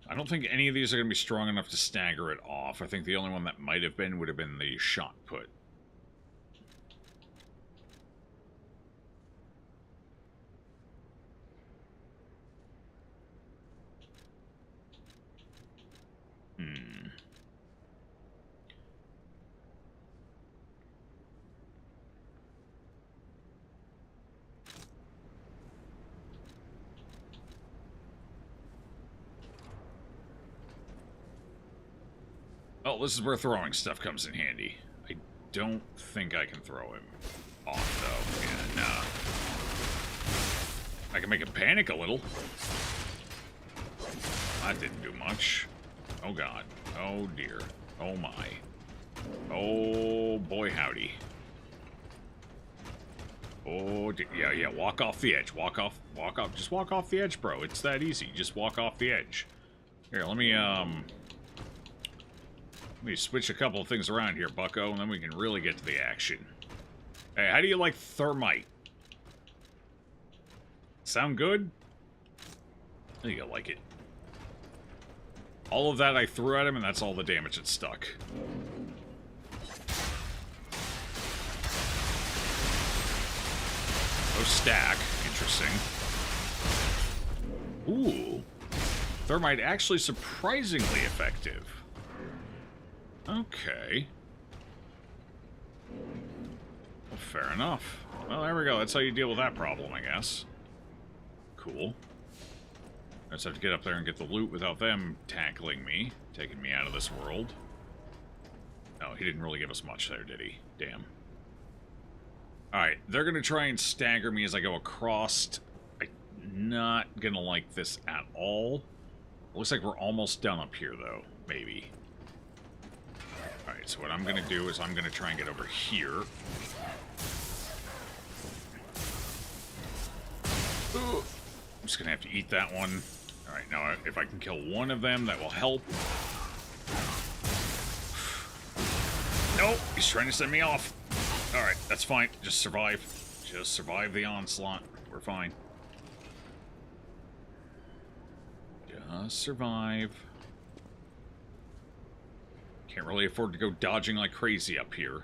I don't think any of these are going to be strong enough to stagger it off. I think the only one that might have been would have been the shot put. Oh, this is where throwing stuff comes in handy. I don't think I can throw him off, though. Yeah, nah. I can make him panic a little. That didn't do much. Oh, God. Oh, dear. Oh, my. Oh, boy, howdy. Oh, yeah, walk off the edge. Walk off. Just walk off the edge, bro. It's that easy. Just walk off the edge. Here, let me switch a couple of things around here, bucko, and then we can really get to the action. Hey, how do you like thermite? Sound good? I think I like it. All of that I threw at him, and that's all the damage that stuck. No stack. Interesting. Ooh. Thermite actually surprisingly effective. Okay. Well, fair enough. Well, there we go. That's how you deal with that problem, I guess. Cool. I just have to get up there and get the loot without them tackling me, taking me out of this world. No, he didn't really give us much there, did he? Damn. Alright, they're going to try and stagger me as I go across. I'm not going to like this at all. Looks like we're almost done up here, though. Maybe. Alright, so what I'm going to do is I'm going to try and get over here. Ooh. I'm just going to have to eat that one. Alright, now if I can kill one of them, that will help. Nope, he's trying to send me off. Alright, that's fine. Just survive. Just survive the onslaught. We're fine. Just survive. Can't really afford to go dodging like crazy up here.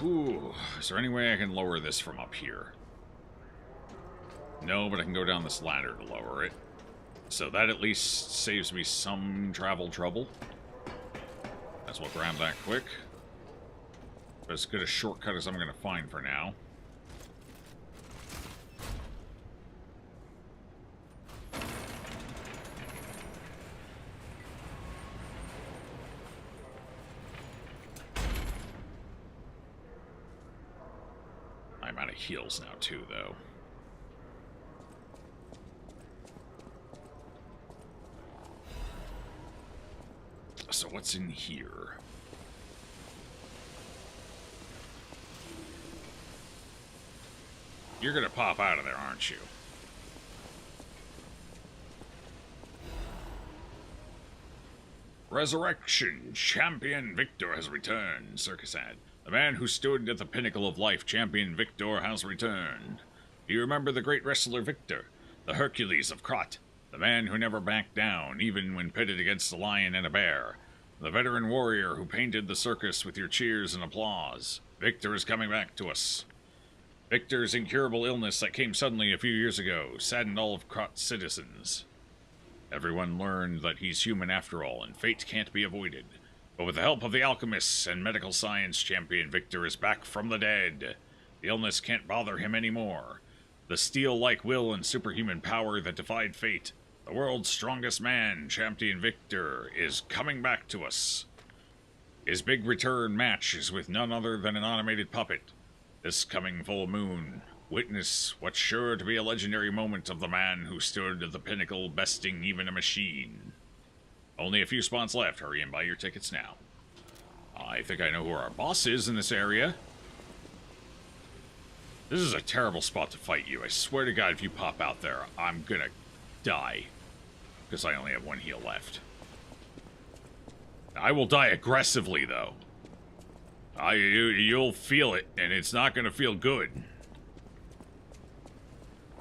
Ooh, is there any way I can lower this from up here? No, but I can go down this ladder to lower it. So that at least saves me some travel trouble. As well grab that quick. But as good a shortcut as I'm going to find for now. I'm out of heals now too, though. So what's in here? You're gonna pop out of there, aren't you? Resurrection! Champion Victor has returned, Circus ad. The man who stood at the pinnacle of life, Champion Victor, has returned. Do you remember the great wrestler Victor? The Hercules of Krat? The man who never backed down, even when pitted against a lion and a bear? The veteran warrior who painted the circus with your cheers and applause? Victor is coming back to us. Victor's incurable illness that came suddenly a few years ago saddened all of Krat's citizens. Everyone learned that he's human after all, and fate can't be avoided. But with the help of the alchemists and medical science, Champion Victor is back from the dead. The illness can't bother him anymore. The steel-like will and superhuman power that defied fate, the world's strongest man, Champion Victor, is coming back to us. His big return match is with none other than an automated puppet. This coming full moon, witness what's sure to be a legendary moment of the man who stood at the pinnacle, besting even a machine. Only a few spots left. Hurry and buy your tickets now. I think I know who our boss is in this area. This is a terrible spot to fight you. I swear to God, if you pop out there, I'm gonna die. Because I only have one heal left. I will die aggressively, though. You'll feel it, and it's not gonna feel good.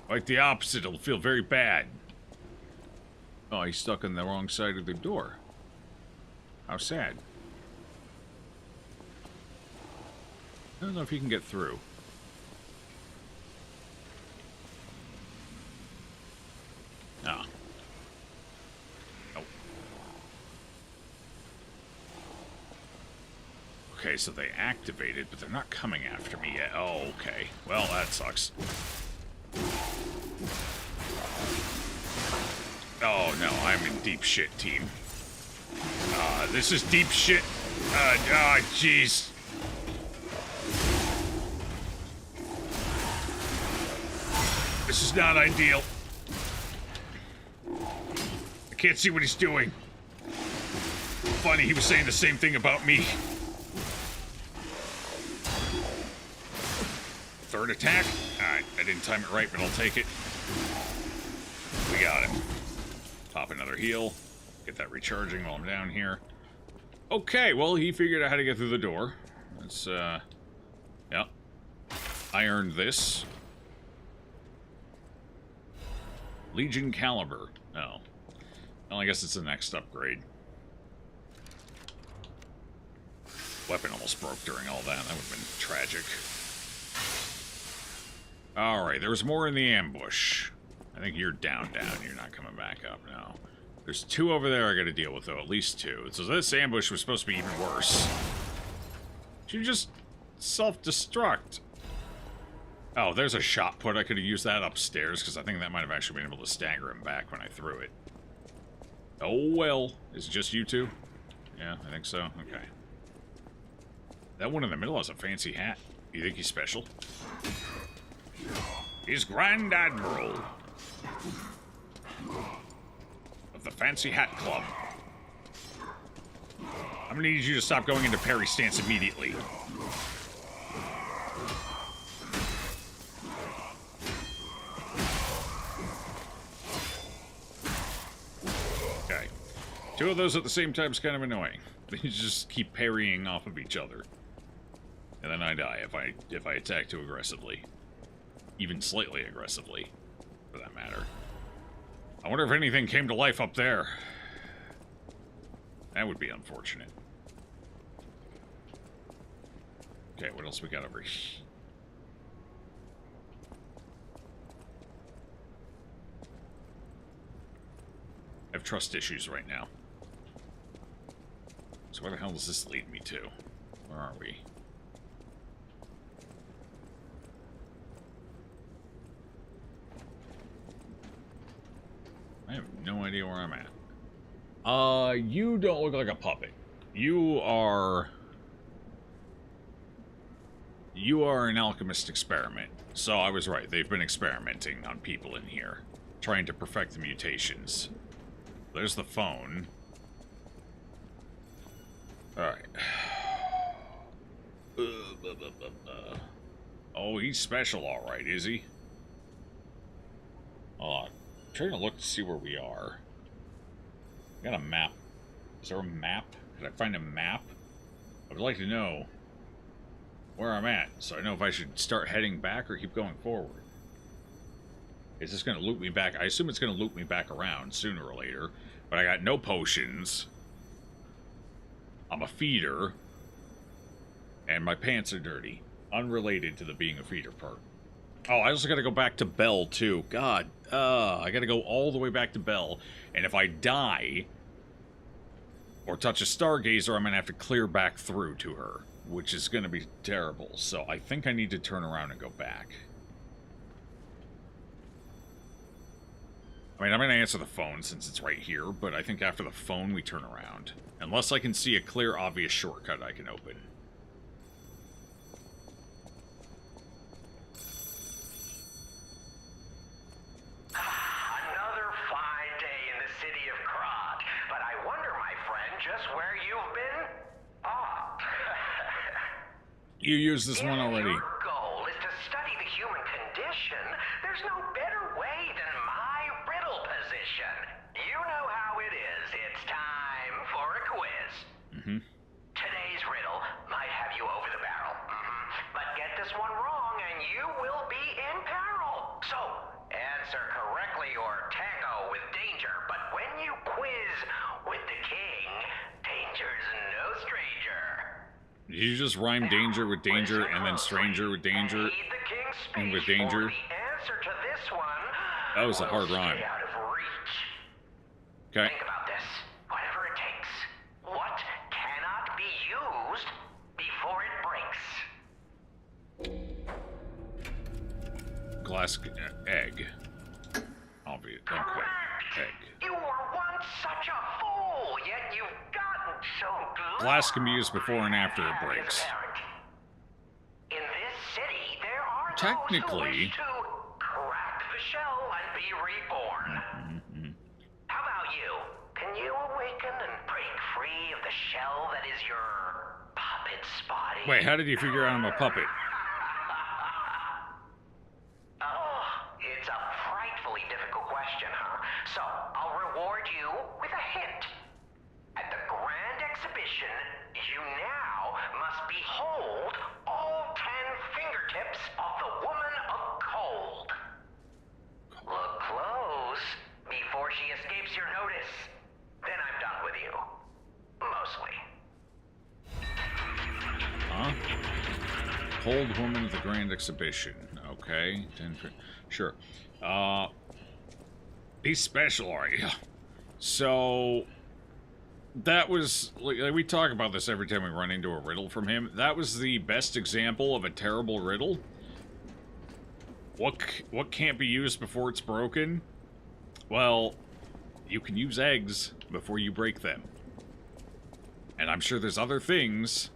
Like the opposite, it'll feel very bad. Oh, he's stuck on the wrong side of the door. How sad. I don't know if he can get through. Ah. Nope. Okay, so they activated, but they're not coming after me yet. Oh, okay. Well, that sucks. Oh, no, I'm in deep shit, team. This is deep shit. Jeez. This is not ideal. I can't see what he's doing. Funny, he was saying the same thing about me. Third attack? Alright, I didn't time it right, but I'll take it. We got him. Pop another heal. Get that recharging while I'm down here. Okay, well, he figured out how to get through the door. That's, yeah. I earned this. Legion Caliber. Oh. Well, I guess it's the next upgrade. Weapon almost broke during all that. That would have been tragic. Alright, there was more in the ambush. I think you're down. You're not coming back up now. There's two over there I gotta deal with, though. At least two. So this ambush was supposed to be even worse. You just self-destruct. Oh, there's a shot put. I could have used that upstairs, because I think that might have actually been able to stagger him back when I threw it. Oh, well. Is it just you two? Yeah, I think so. Okay. That one in the middle has a fancy hat. You think he's special? He's Grand Admiral of the Fancy Hat Club. I'm gonna need you to stop going into parry stance immediately. Okay. Two of those at the same time is kind of annoying. They just keep parrying off of each other. And then I die if I attack too aggressively. even slightly aggressively, for that matter. I wonder if anything came to life up there. That would be unfortunate. Okay, what else we got over here? I have trust issues right now. So where the hell does this lead me to? Where are we? I have no idea where I'm at. You don't look like a puppet. You are an alchemist experiment. So I was right. They've been experimenting on people in here, trying to perfect the mutations. There's the phone. Alright. Oh, he's special alright, is he? I'm trying to look to see where we are. Got a map. Is there a map? Could I find a map? I would like to know where I'm at, so I know if I should start heading back or keep going forward. Is this going to loop me back? I assume it's going to loop me back around sooner or later, but I got no potions. I'm a feeder, and my pants are dirty. Unrelated to the being a feeder part. Oh, I also got to go back to Belle, too. God, I got to go all the way back to Belle, and if I die or touch a stargazer, I'm going to have to clear back through to her, which is going to be terrible. So I think I need to turn around and go back. I mean, I'm going to answer the phone since it's right here, but I think after the phone we turn around. Unless I can see a clear, obvious shortcut I can open. Another fine day in the city of Krod, but I wonder, my friend, just where you've been? Ah. You used this one already. If your goal is to study the human condition, there's no better way than my riddle position. You know how it is. It's time for a quiz. Mm-hmm. Today's riddle might have you over the barrel. But get this one wrong and you will be in peril. So, answer correctly or tango with danger. But when you quiz with the king, danger's no stranger. Did you just rhyme danger with danger and then stranger with danger and with danger? That was a hard rhyme. Okay. Think about this. Whatever it takes. What cannot be used before it breaks? Glass egg. Obvious. Okay. Egg. You were once such a fool, yet you've gotten so glorious. Glass can be used before and after it breaks. In this city, there are Technically. those who wish to crack the shell and be reborn. How about you? Can you awaken and break free of the shell that is your puppet's body? Wait, how did you figure out I'm a puppet? It's a frightfully difficult question, huh? So, I'll reward you with a hint. At the grand exhibition, you now must behold all 10 fingertips of the woman of cold. Look close before she escapes your notice. Then I'm done with you. Mostly. Huh? Cold woman at the grand exhibition. Okay. 10 sure. He's special, are you? So that was like we talk about this every time we run into a riddle from him. That was the best example of a terrible riddle. What can't be used before it's broken? Well, you can use eggs before you break them. And I'm sure there's other things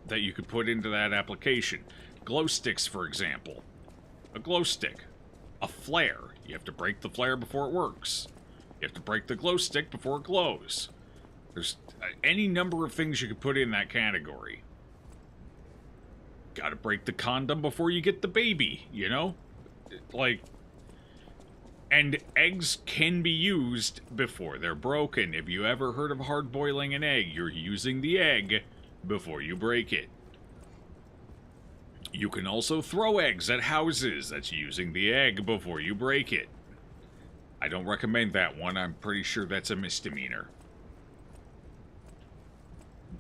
that you could put into that application. Glow sticks, for example. A glow stick. A flare. You have to break the flare before it works. You have to break the glow stick before it glows. There's any number of things you could put in that category. Gotta break the condom before you get the baby, you know? Like... And eggs can be used before they're broken. If you ever heard of hard-boiling an egg, you're using the egg before you break it. You can also throw eggs at houses. That's using the egg before you break it. I don't recommend that one. I'm pretty sure that's a misdemeanor.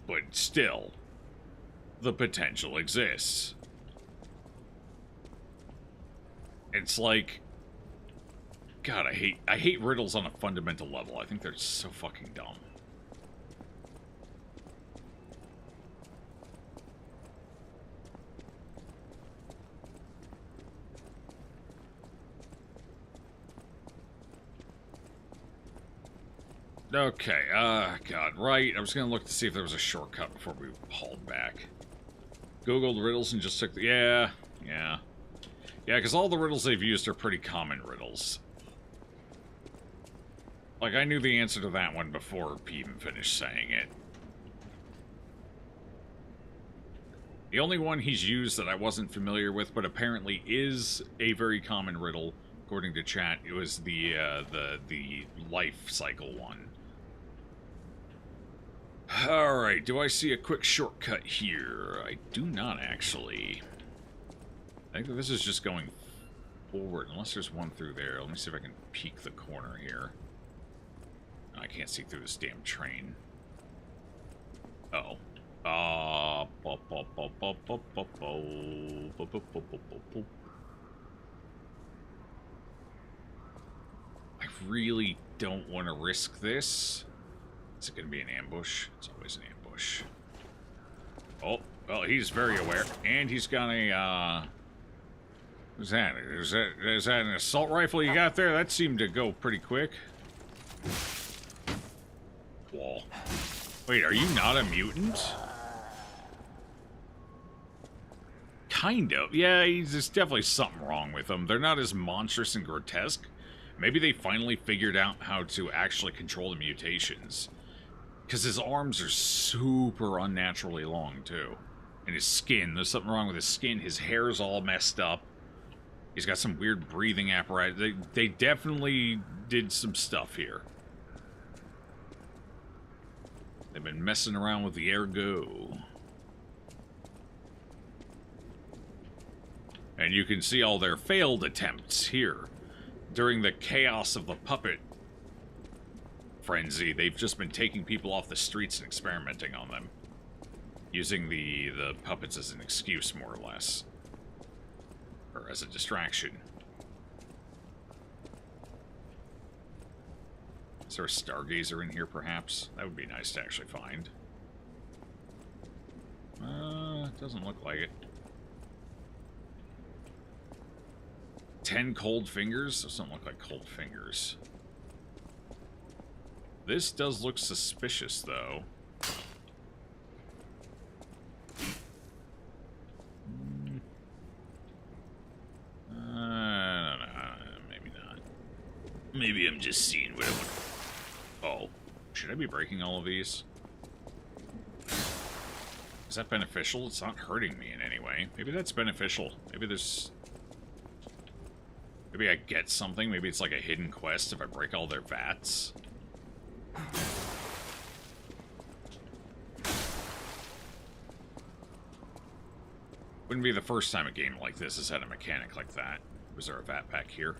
But still, the potential exists. It's like, God, I hate riddles on a fundamental level. I think they're so fucking dumb. Okay, God, right. I was gonna look to see if there was a shortcut before we hauled back. Googled riddles and just took the... Yeah, because all the riddles they've used are pretty common riddles. Like, I knew the answer to that one before P even finished saying it. The only one he's used that I wasn't familiar with, but apparently is a very common riddle, according to chat, it was the life cycle one. Alright, do I see a quick shortcut here? I do not, actually. I think that this is just going forward, unless there's one through there. Let me see if I can peek the corner here. No, I can't see through this damn train. Uh-oh. I really don't want to risk this. Is it going to be an ambush? It's always an ambush. Oh, well, he's very aware. And he's got a, what's that? Is that an assault rifle you got there? That seemed to go pretty quick. Wall. Wait, are you not a mutant? Kind of. Yeah, there's definitely something wrong with them. They're not as monstrous and grotesque. Maybe they finally figured out how to actually control the mutations. Because his arms are super unnaturally long, too. And his skin, there's something wrong with his skin. His hair's all messed up. He's got some weird breathing apparatus. They definitely did some stuff here. They've been messing around with the ergo. And you can see all their failed attempts here. During the chaos of the puppet frenzy, they've just been taking people off the streets and experimenting on them. Using the puppets as an excuse, more or less. Or as a distraction. Is there a stargazer in here, perhaps? That would be nice to actually find. Doesn't look like it. 10 cold fingers? Those don't look like cold fingers. This does look suspicious, though. I don't know. Maybe not. Maybe I'm just seeing what I want. Oh. Should I be breaking all of these? Is that beneficial? It's not hurting me in any way. Maybe that's beneficial. Maybe there's... Maybe I get something. Maybe it's like a hidden quest if I break all their vats. Wouldn't be the first time a game like this has had a mechanic like that. Was there a vat pack here?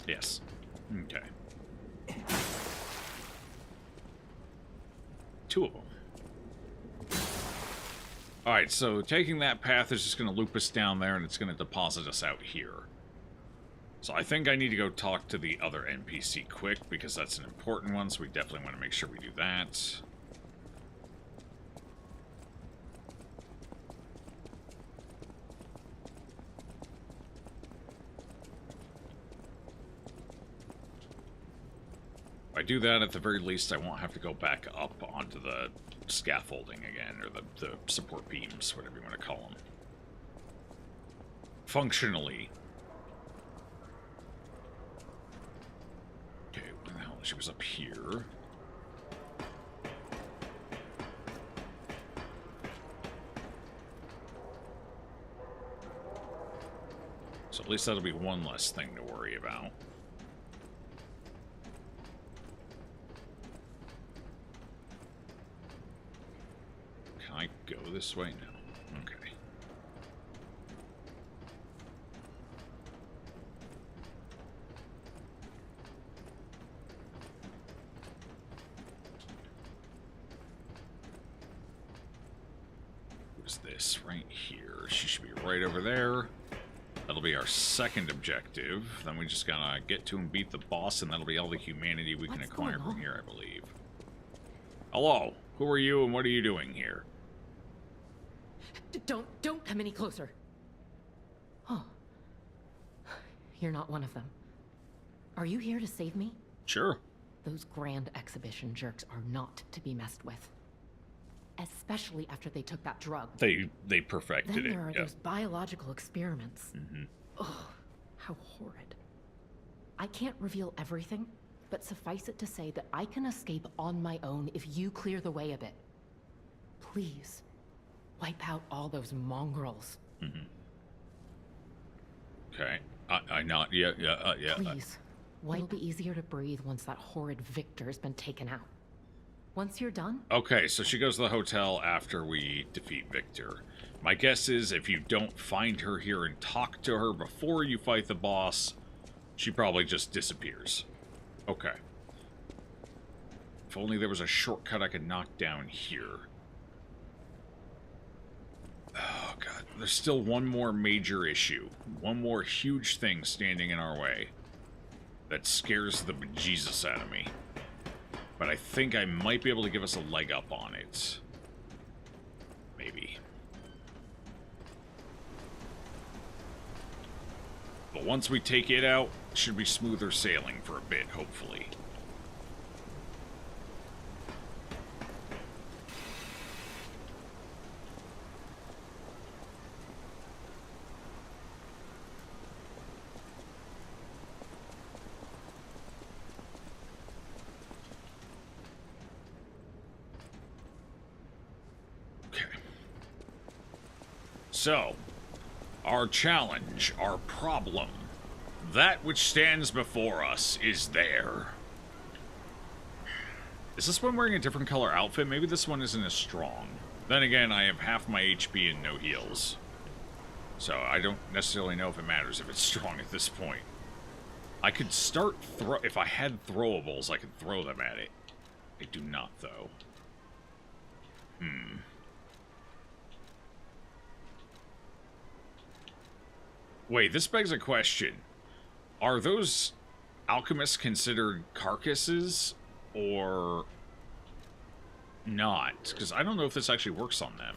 Yes. Okay. 2 of them. Alright, so taking that path is just going to loop us down there and it's going to deposit us out here. So I think I need to go talk to the other NPC quick because that's an important one, so we definitely want to make sure we do that. If I do that, at the very least, I won't have to go back up onto the scaffolding again, or the support beams, whatever you want to call them. Functionally. Okay, where the hell? She was up here. So at least that'll be one less thing to worry about. I go this way? No. Okay. What's this? Right here. She should be right over there. That'll be our second objective. Then we just gotta get to and beat the boss, and that'll be all the humanity we can acquire from here, I believe. Hello. Who are you, and what are you doing here? Don't come any closer. Oh. You're not one of them. Are you here to save me? Sure. Those grand exhibition jerks are not to be messed with. Especially after they took that drug. They perfected it. Then there are those biological experiments. Oh, how horrid. I can't reveal everything, but suffice it to say that I can escape on my own if you clear the way a bit. Please, wipe out all those mongrels. Okay. I not yeah. Please, it'll be easier to breathe once that horrid Victor's been taken out. Once you're done? Okay, so she goes to the hotel after we defeat Victor. My guess is if you don't find her here and talk to her before you fight the boss, she probably just disappears. Okay. If only there was a shortcut I could knock down here. Oh, God. There's still one more major issue. One more huge thing standing in our way. That scares the bejesus out of me. But I think I might be able to give us a leg up on it. Maybe. But once we take it out, it should be smoother sailing for a bit, hopefully. So, our challenge, our problem, that which stands before us is there. Is this one wearing a different color outfit? Maybe this one isn't as strong. Then again, I have half my HP and no heals. So I don't necessarily know if it matters if it's strong at this point. I could start if I had throwables, I could throw them at it. I do not, though. Wait, this begs a question. Are those alchemists considered carcasses or not? Because I don't know if this actually works on them.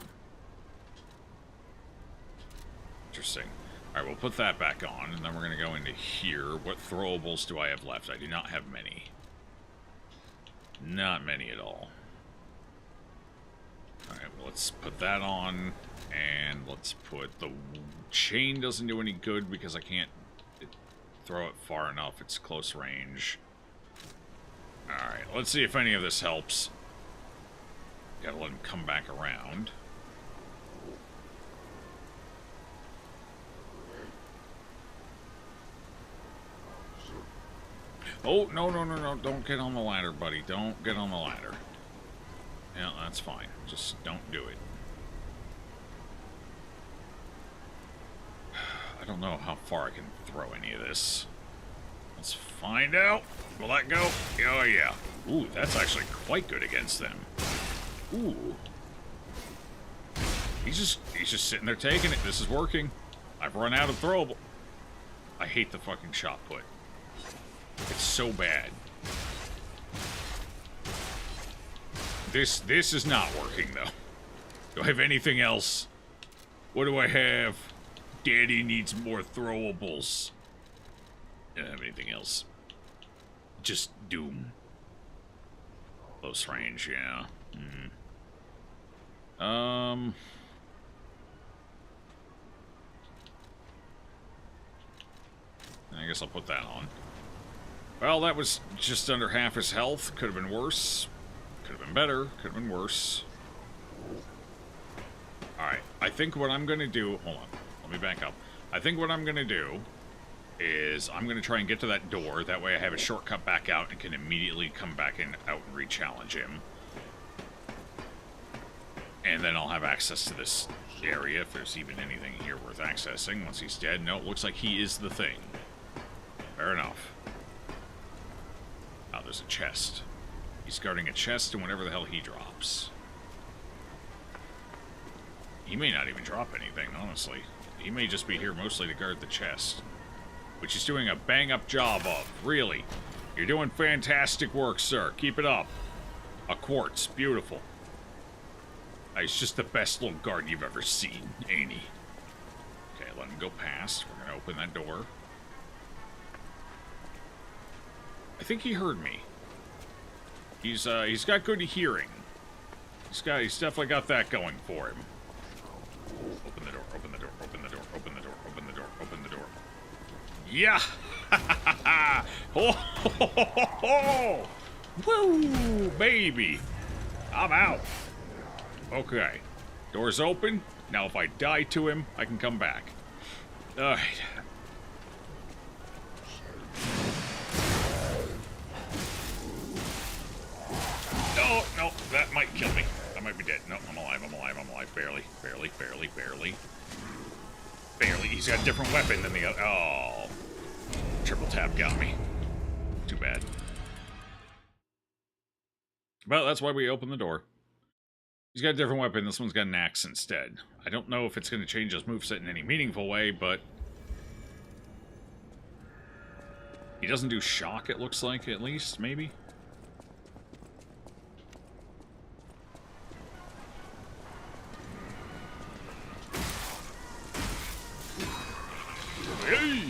Interesting. Alright, we'll put that back on, and then we're going to go into here. What throwables do I have left? I do not have many. Not many at all. Alright, well, let's put that on, and let's put the chain doesn't do any good because I can't throw it far enough. It's close range. Alright, let's see if any of this helps. Gotta let him come back around. Oh, no, don't get on the ladder, buddy. Don't get on the ladder. Yeah, that's fine. Just don't do it. I don't know how far I can throw any of this. Let's find out. Will that go? Oh, yeah. Ooh, that's actually quite good against them. Ooh. He's just sitting there taking it. This is working. I've run out of throwable. I hate the fucking shot put. It's so bad. This is not working, though. Do I have anything else? What do I have? Daddy needs more throwables. I don't have anything else. Just doom. Close range, yeah. I guess I'll put that on. Well, that was just under half his health. Could have been worse. Could have been better. Could have been worse. Alright, I think what I'm going to do... Hold on. Let me back up. I think what I'm going to do is I'm going to try and get to that door. That way I have a shortcut back out and can immediately come back out and re-challenge him. And then I'll have access to this area if there's even anything here worth accessing once he's dead. No, it looks like he is the thing. Fair enough. Oh, there's a chest. He's guarding a chest and whatever the hell he drops. He may not even drop anything, honestly. He may just be here mostly to guard the chest. Which he's doing a bang-up job of. Really. You're doing fantastic work, sir. Keep it up. A quartz. Beautiful. He's just the best little guard you've ever seen, ain't he? Okay, let him go past. We're gonna open that door. I think he heard me. He's got good hearing. He's definitely got that going for him. Open the door, open the door, open the door, open the door, open the door, open the door. Yeah! Oh, ho, ho, ho, ho. Woo, baby! I'm out. Okay. Door's open. Now if I die to him, I can come back. Alright. No, no, that might kill me. I might be dead. No, I'm alive, I'm alive, I'm alive. Barely, barely, barely, barely. Barely. He's got a different weapon than the other. Oh. Triple tap got me. Too bad. Well, that's why we opened the door. He's got a different weapon. This one's got an axe instead. I don't know if it's going to change his moveset in any meaningful way, but... he doesn't do shock, it looks like, at least, maybe? Hey!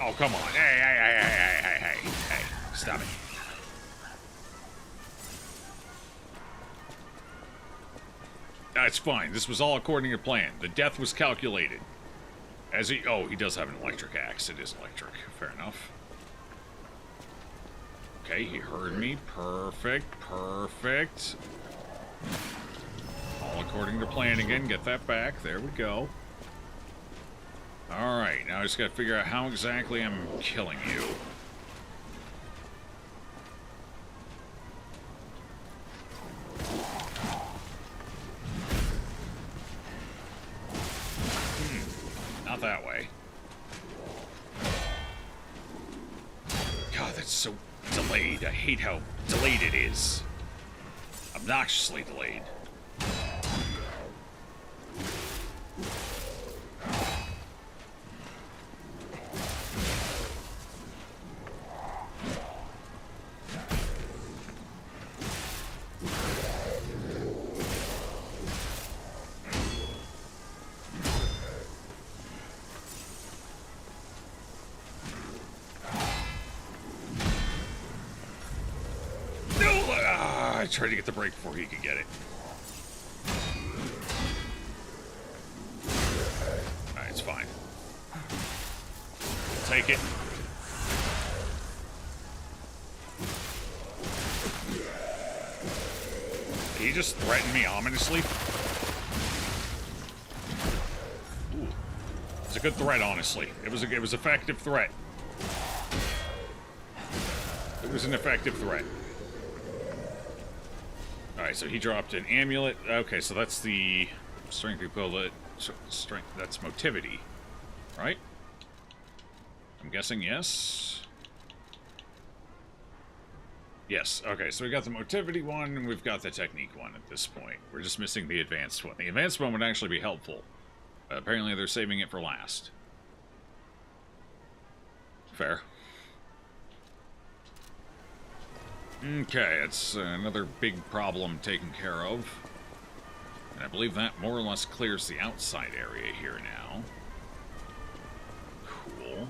Oh, come on. Hey. Stop it. That's fine. This was all according to plan. The death was calculated. As he... oh, he does have an electric axe. It is electric. Fair enough. Okay, he heard me. Perfect. Perfect. All according to plan again. Get that back. There we go. Alright, now I just gotta figure out how exactly I'm killing you. Not that way. God, that's so delayed. I hate how delayed it is. Obnoxiously delayed. I tried to get the break before he could get it. Alright, it's fine. Take it. Did he just threaten me ominously? Ooh. It's a good threat, honestly. It was an effective threat. It was an effective threat. Alright, so he dropped an amulet. Okay, so that's the strength equivalent. Strength, that's motivity, right? I'm guessing yes. Yes, okay, so we got the motivity one, and we've got the technique one at this point. We're just missing the advanced one. The advanced one would actually be helpful. Apparently they're saving it for last. Fair. Okay, it's another big problem taken care of. And I believe that more or less clears the outside area here now. Cool.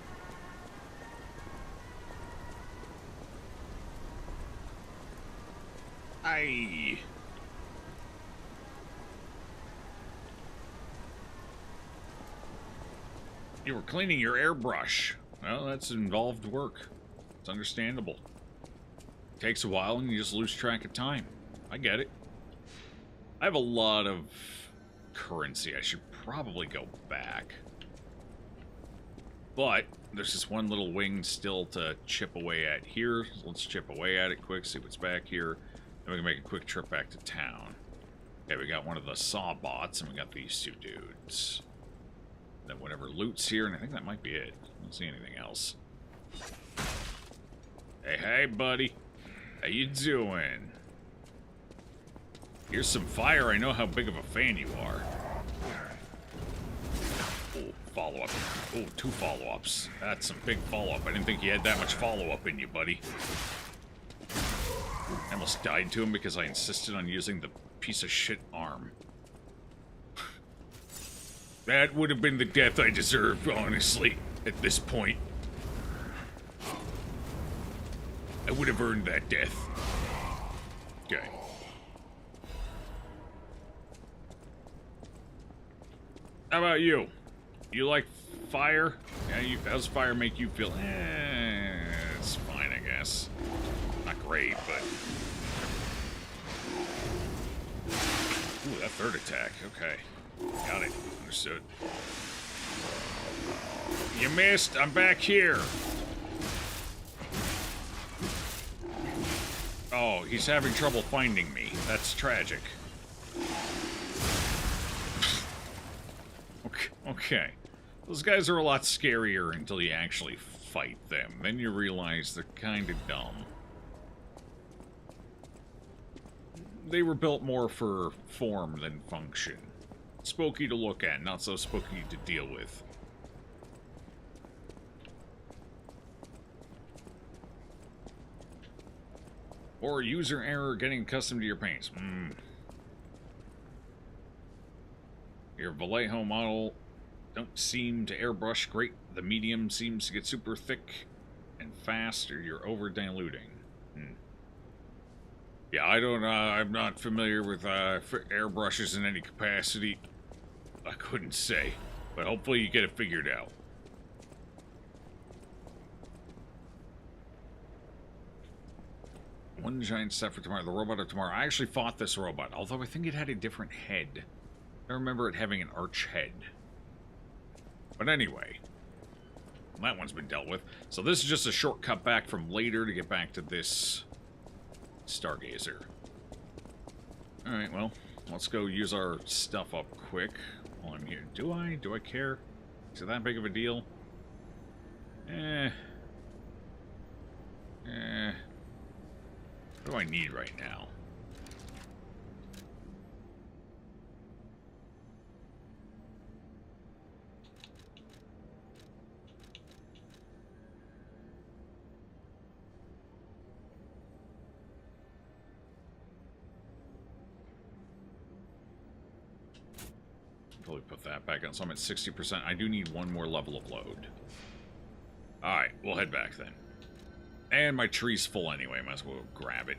Aye. You were cleaning your airbrush. Well, that's involved work. It's understandable. Takes a while and you just lose track of time. I get it. I have a lot of currency. I should probably go back. But there's this one little wing still to chip away at here. So let's chip away at it quick, see what's back here. Then we can make a quick trip back to town. Okay, we got one of the saw bots, and we got these two dudes. Then whatever loot's here, and I think that might be it. I don't see anything else. Hey, buddy. How you doing? Here's some fire. I know how big of a fan you are. Oh, follow-up. Oh, 2 follow-ups. That's some big follow-up. I didn't think you had that much follow-up in you, buddy. I almost died to him because I insisted on using the piece of shit arm. That would have been the death I deserved, honestly, at this point. I would have earned that death. Okay. How about you? You like fire? Yeah, how's fire make you feel? It's fine, I guess. Not great, but... Ooh, that third attack. Okay. Got it. Understood. You missed. I'm back here. Oh, he's having trouble finding me. That's tragic. Okay. Those guys are a lot scarier until you actually fight them. Then you realize they're kind of dumb. They were built more for form than function. Spooky to look at, not so spooky to deal with. Or user error getting accustomed to your paints. Your Vallejo model don't seem to airbrush great. The medium seems to get super thick and fast, or you're over diluting. Yeah, I'm not familiar with airbrushes in any capacity. I couldn't say, but hopefully you get it figured out. One giant step for tomorrow. The robot of tomorrow. I actually fought this robot, although I think it had a different head. I remember it having an arch head. But anyway, that one's been dealt with. So this is just a shortcut back from later to get back to this Stargazer. Alright, well, let's go use our stuff up quick while I'm here. Do I? Do I care? Is it that big of a deal? What do I need right now? Probably put that back on, so I'm at 60%. I do need one more level of load. Alright, we'll head back then. And my tree's full anyway, might as well grab it.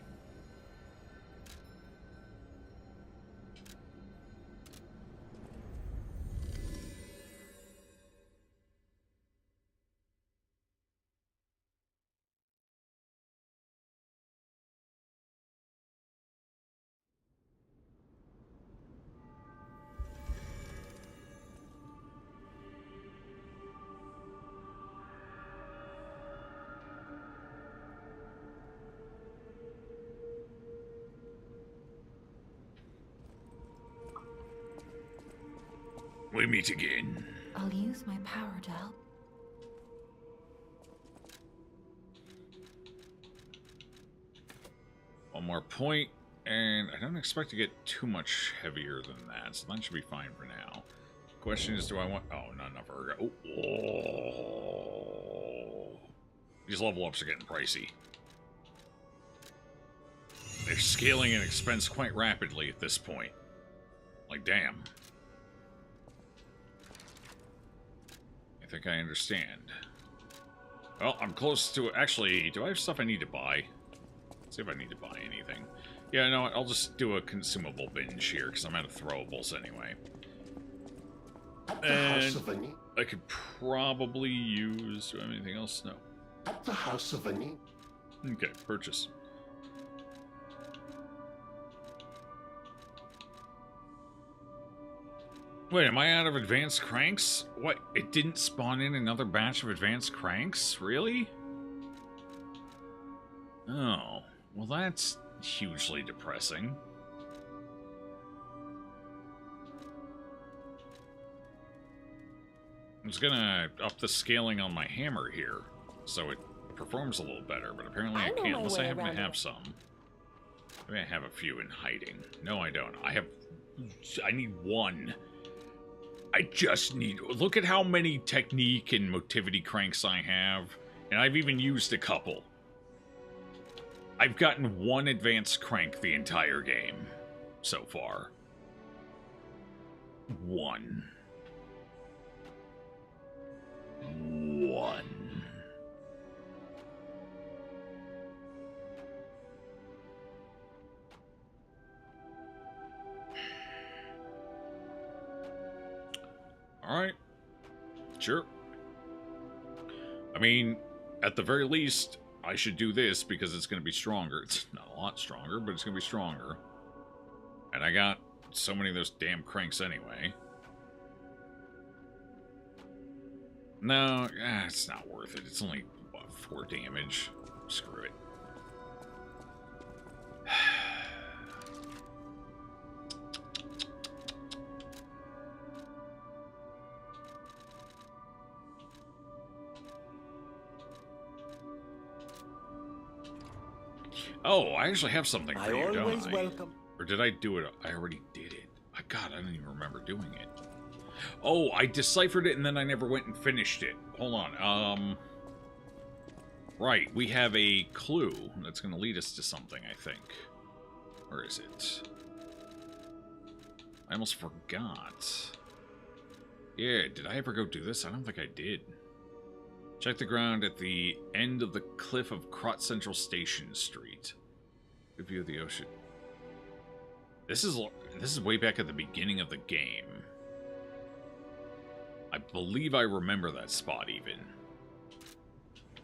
We meet again. I'll use my power to help. One more point, and I don't expect to get too much heavier than that, so that should be fine for now. Question is, do I want... Oh, not enough ergo. Oh. These level ups are getting pricey. They're scaling in expense quite rapidly at this point. Like, damn. I think I understand. Well, I'm close to... Actually, do I have stuff I need to buy? Let's see if I need to buy anything. Yeah, no, I'll just do a consumable binge here, because I'm out of throwables anyway. And I could probably use... Do I have anything else? No. At the House of Any. Okay, purchase. Wait, am I out of advanced cranks? What? It didn't spawn in another batch of advanced cranks? Really? Oh. Well, that's hugely depressing. I was gonna up the scaling on my hammer here, so it performs a little better, but apparently I can't unless I happen to have some. Maybe I have a few in hiding. No, I don't. I need one. I just need... Look at how many technique and motivity cranks I have, and I've even used a couple. I've gotten one advanced crank the entire game so far. One. Alright. Sure. I mean, at the very least, I should do this because it's going to be stronger. It's not a lot stronger, but it's going to be stronger. And I got so many of those damn cranks anyway. No, it's not worth it. It's only, what, 4 damage? Screw it. Oh, I actually have something for you, don't I? Welcome. Or did I do it? I already did it. God, I don't even remember doing it. Oh, I deciphered it and then I never went and finished it. Hold on. Right, we have a clue that's going to lead us to something, I think. Where is it? I almost forgot. Yeah, did I ever go do this? I don't think I did. Check the ground at the end of the cliff of Krot Central Station Street. Good view of the ocean. This is way back at the beginning of the game. I believe I remember that spot even.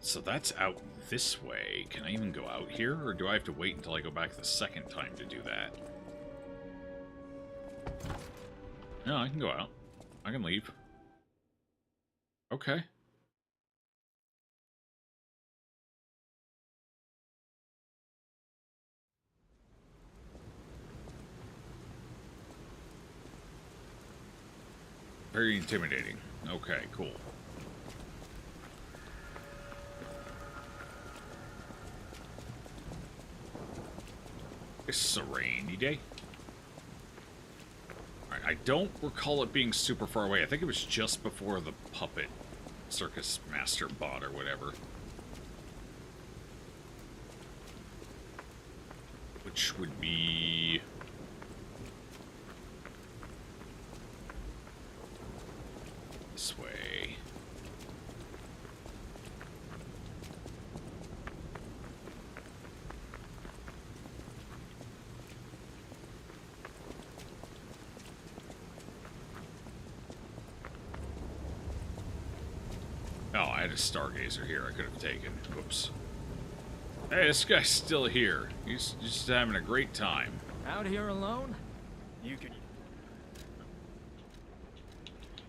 So that's out this way. Can I even go out here, or do I have to wait until I go back the second time to do that? No, I can go out. I can leave. Okay. Very intimidating. Okay, cool. It's a rainy day. Alright, I don't recall it being super far away. I think it was just before the puppet circus master bot or whatever. Which would be... this way. Oh, I had a stargazer here I could have taken. Whoops. Hey, this guy's still here. He's just having a great time. Out here alone? You can...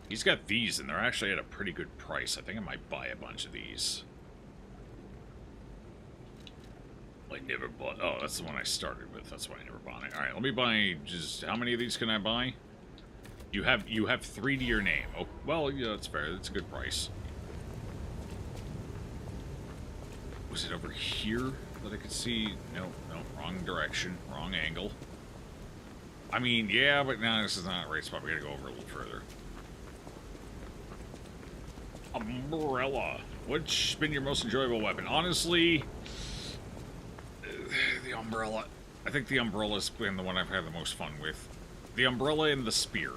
He's got these, and they're actually at a pretty good price. I think I might buy a bunch of these. I never bought... Oh, that's the one I started with. That's why I never bought it. Alright, let me buy just... How many of these can I buy? You have 3 to your name. Oh, well, yeah, that's fair. That's a good price. Was it over here that I could see? No, wrong direction. Wrong angle. I mean, yeah, but no, this is not the right spot. We gotta go over a little further. Umbrella. What's been your most enjoyable weapon? Honestly, the umbrella. I think the umbrella's been the one I've had the most fun with. The umbrella and the spear.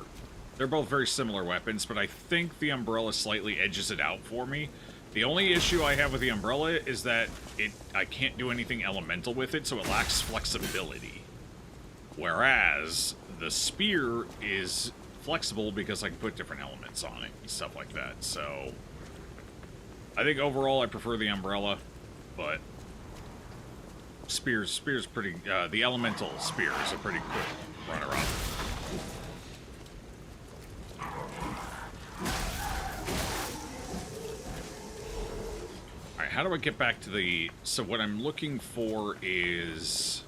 They're both very similar weapons, but I think the umbrella slightly edges it out for me. The only issue I have with the umbrella is that I can't do anything elemental with it, so it lacks flexibility. Whereas the spear is flexible because I can put different elements on it and stuff like that. So I think overall I prefer the umbrella, but spear's pretty. The elemental spear is a pretty quick runner-up. All right, how do I get back to the? So what I'm looking for is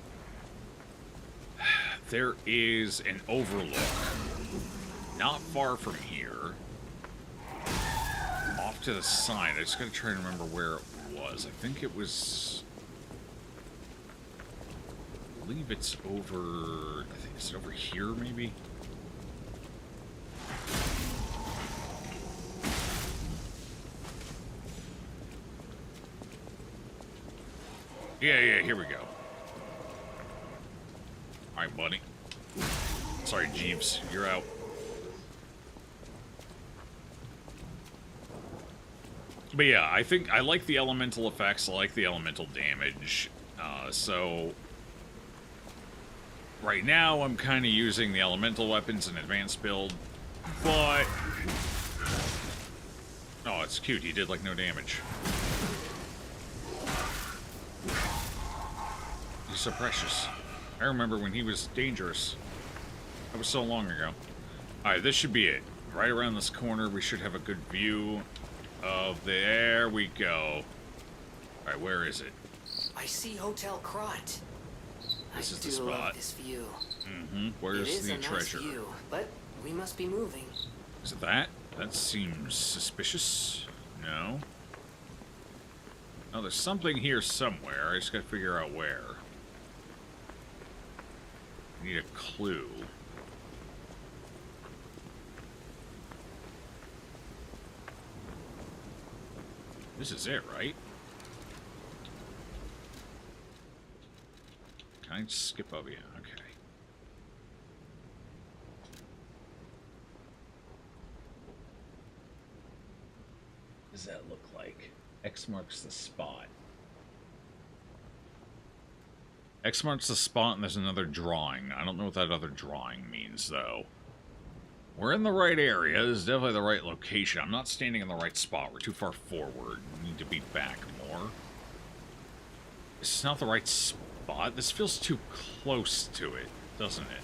there is an overlook not far from here. Off to the side. I just gotta try to remember where it was. I think it was... I believe it's over... I think it's over here, maybe? Yeah, here we go. Alright, buddy. Sorry, Jeeves. You're out. But yeah, I think I like the elemental effects. I like the elemental damage. So... Right now, I'm kind of using the elemental weapons in advanced build. But... Oh, it's cute. He did, like, no damage. He's so precious. I remember when he was dangerous. That was so long ago. Alright, this should be it. Right around this corner, we should have a good view of... There we go. Alright, where is it? I see Hotel Crot. This is I the do spot. love this view. Mm-hmm. Where's the treasure? Nice view, but we must be moving. Is it that? That seems suspicious. No. Oh, there's something here somewhere. I just gotta figure out where. I need a clue. This is it, right? Can I just skip over here? Okay. What does that look like? X marks the spot. X marks the spot, and there's another drawing. I don't know what that other drawing means, though. We're in the right area. This is definitely the right location. I'm not standing in the right spot. We're too far forward. We need to be back more. This is not the right spot. This feels too close to it, doesn't it?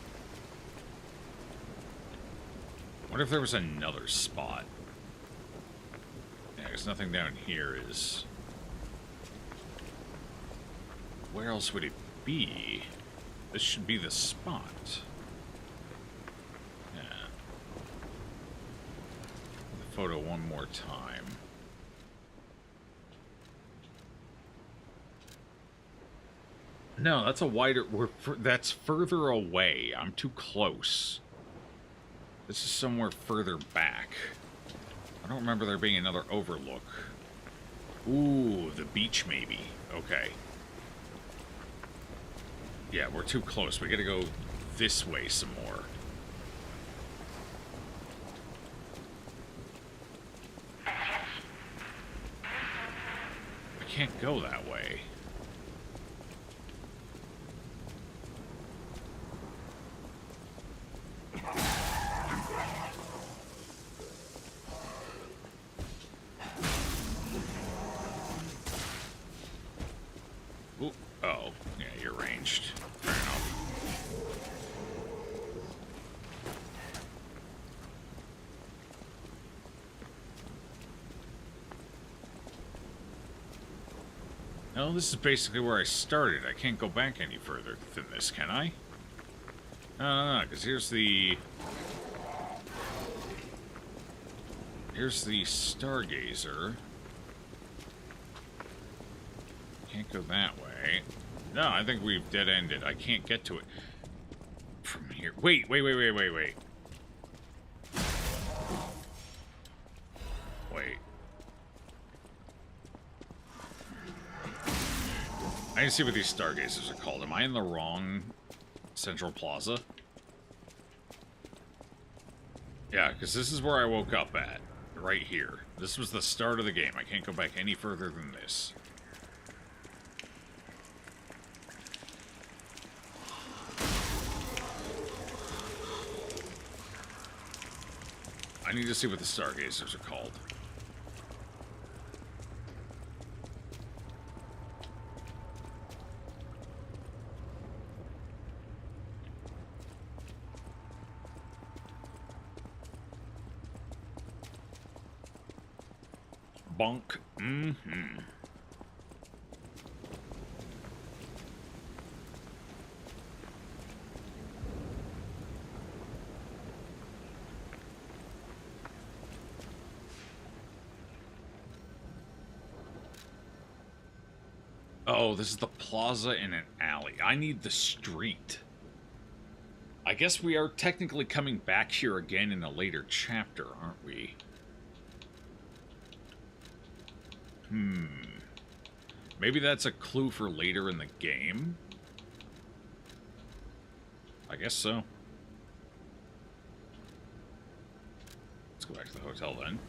What if there was another spot? Yeah, there's nothing down here is... Where else would it be? This should be the spot. Yeah. The photo one more time. No, that's a wider... that's further away. I'm too close. This is somewhere further back. I don't remember there being another overlook. Ooh, the beach maybe. Okay. Yeah, we're too close. We gotta go this way some more. I can't go that way. Ooh, oh, yeah, you're ranged. Fair enough. No, this is basically where I started. I can't go back any further than this, can I? No, because here's the... Here's the Stargazer. Can't go that way. No, I think we've dead-ended. I can't get to it from here. Wait. Wait. I need to see what these Stargazers are called. Am I in the wrong Central Plaza? Yeah, because this is where I woke up at. Right here. This was the start of the game. I can't go back any further than this. I need to see what the Stargazers are called. Bonk. Mm-hmm. Oh, this is the plaza in an alley. I need the street. I guess we are technically coming back here again in a later chapter, aren't we? Maybe that's a clue for later in the game? I guess so. Let's go back to the hotel then.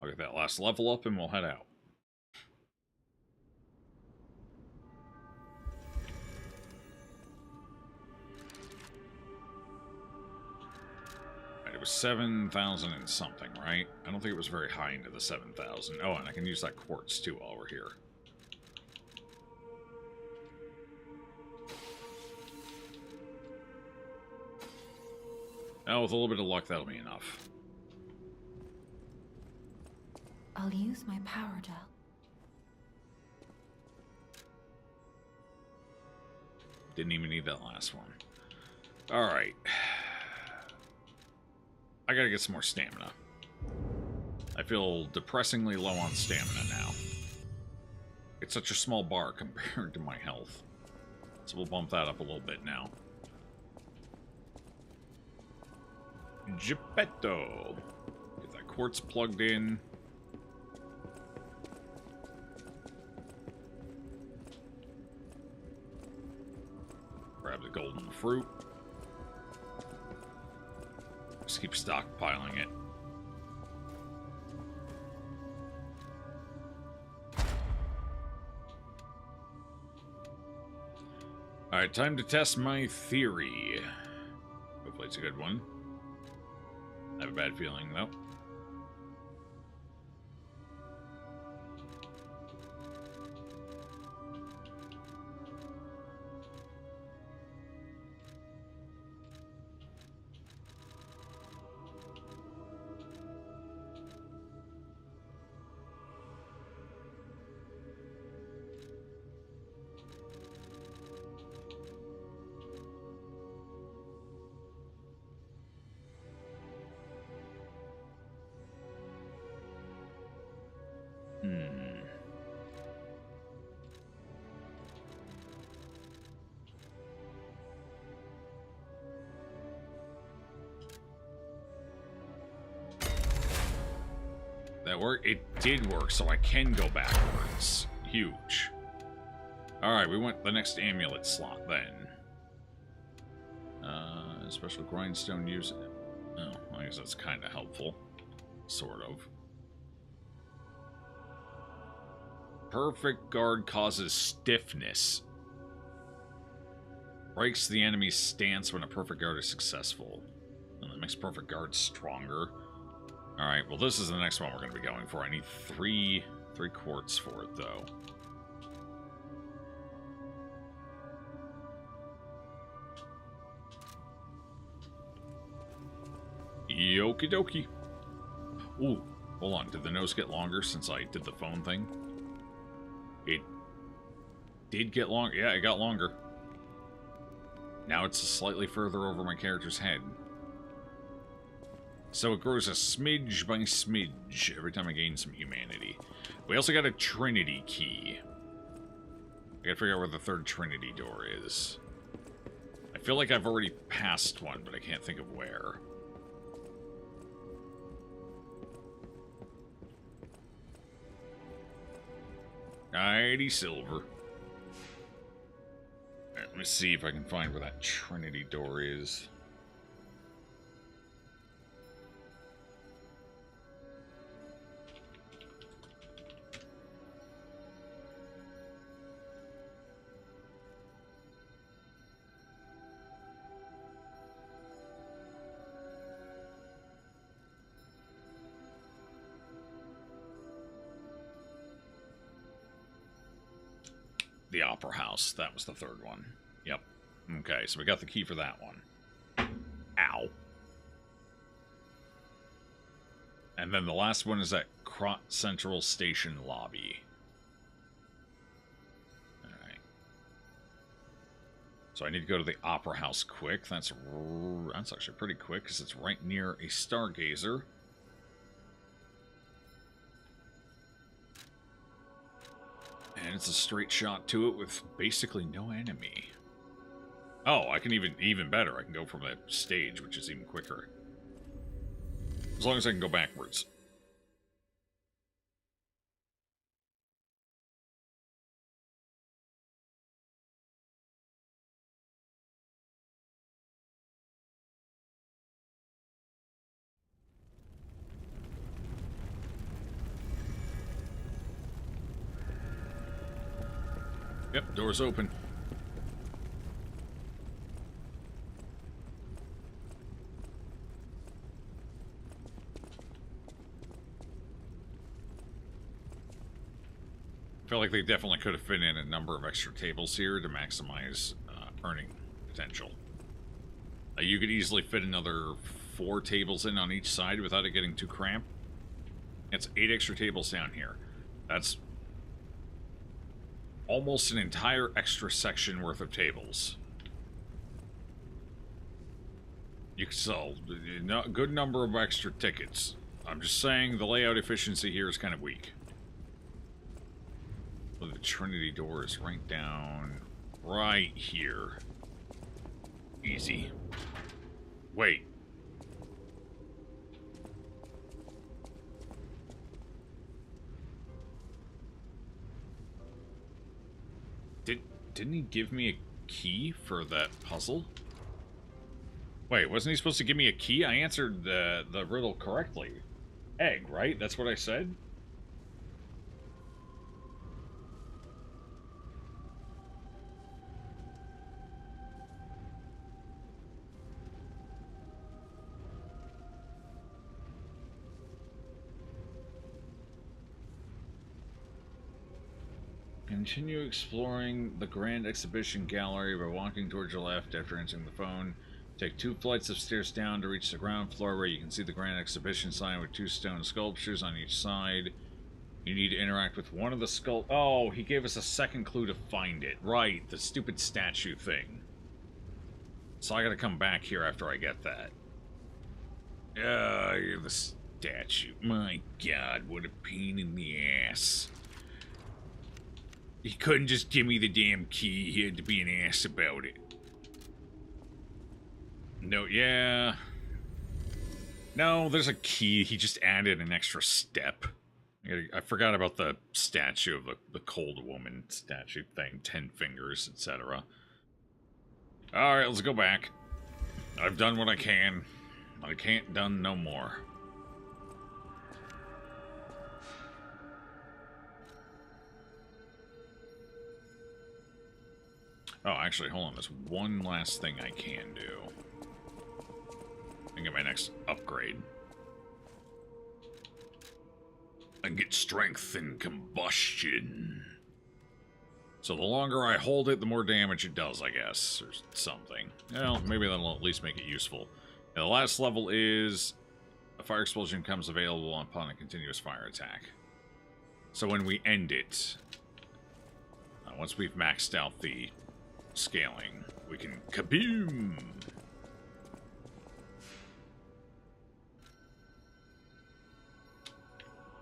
I'll get that last level up and we'll head out. Right, it was 7,000 and something, right? I don't think it was very high into the 7,000. Oh, and I can use that quartz too while we're here. Oh, with a little bit of luck, that'll be enough. I'll use my power gel. Didn't even need that last one. Alright. I gotta get some more stamina. I feel depressingly low on stamina now. It's such a small bar compared to my health. So we'll bump that up a little bit now. Geppetto. Get that quartz plugged in. Grab the golden fruit. Just keep stockpiling it. Alright, time to test my theory. Hopefully it's a good one. I have a bad feeling, though. That worked? It did work, so I can go backwards. Huge. Alright, we went the next amulet slot then. Special grindstone use. Oh, I guess that's kind of helpful. Sort of. Perfect guard causes stiffness. Breaks the enemy's stance when a perfect guard is successful. And that makes perfect guard stronger. Alright, well this is the next one we're going to be going for. I need three quartz for it, though. Okie dokie. Ooh, hold on. Did the nose get longer since I did the phone thing? It did get longer. Yeah, it got longer. Now it's slightly further over my character's head. So it grows a smidge by smidge every time I gain some humanity. We also got a Trinity key. I gotta figure out where the third Trinity door is. I feel like I've already passed one, but I can't think of where. Alrighty, silver. Alright, let me see if I can find where that Trinity door is. The Opera House. That was the third one. Yep. Okay, so we got the key for that one. Ow. And then the last one is at Krot Central Station lobby. Alright. So I need to go to the Opera House quick. That's actually pretty quick, because it's right near a Stargazer. And it's a straight shot to it with basically no enemy. Oh, I can even better. I can go from a stage, which is even quicker. As long as I can go backwards. Yep, door's open. I feel like they definitely could have fit in a number of extra tables here to maximize earning potential. You could easily fit another 4 tables in on each side without it getting too cramped. It's 8 extra tables down here. That's almost an entire extra section worth of tables. You could sell a good number of extra tickets. I'm just saying the layout efficiency here is kind of weak. Well, the Trinity door is right down right here. Easy. Wait. Didn't he give me a key for that puzzle? Wait, wasn't he supposed to give me a key? I answered the riddle correctly. Egg, right? That's what I said? Continue exploring the Grand Exhibition Gallery by walking towards your left after entering the phone. Take 2 flights of stairs down to reach the ground floor where you can see the Grand Exhibition sign with 2 stone sculptures on each side. You need to interact with one of the Oh, he gave us a second clue to find it. Right, the stupid statue thing. So I gotta come back here after I get that. You're the statue. My god, what a pain in the ass. He couldn't just give me the damn key. He had to be an ass about it. No, yeah. No, there's a key. He just added an extra step. I forgot about the statue of the cold woman statue thing. 10 fingers, etc. Alright, let's go back. I've done what I can. I can't done no more. Oh, actually, hold on. There's one last thing I can do. I can get my next upgrade. I can get strength and combustion. So the longer I hold it, the more damage it does, I guess. Or something. Well, maybe that'll at least make it useful. Now, the last level is... A fire explosion becomes available upon a continuous fire attack. So when we end it... once we've maxed out the... scaling, we can kaboom!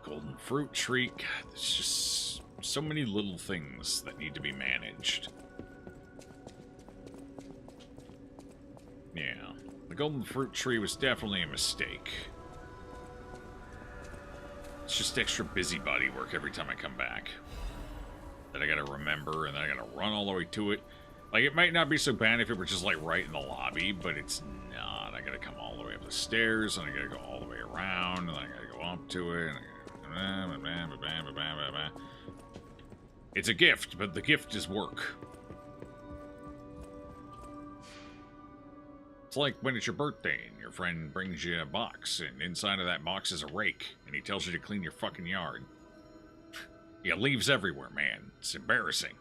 Golden fruit tree. God, there's just so many little things that need to be managed. Yeah, the golden fruit tree was definitely a mistake. It's just extra busybody work every time I come back. That I gotta remember, and then I gotta run all the way to it. Like, it might not be so bad if it were just, like, right in the lobby, but it's not. I gotta come all the way up the stairs, and I gotta go all the way around, and then I gotta go up to it, and it's a gift, but the gift is work. It's like when it's your birthday, and your friend brings you a box, and inside of that box is a rake, and he tells you to clean your fucking yard. He leaves everywhere, man. It's embarrassing.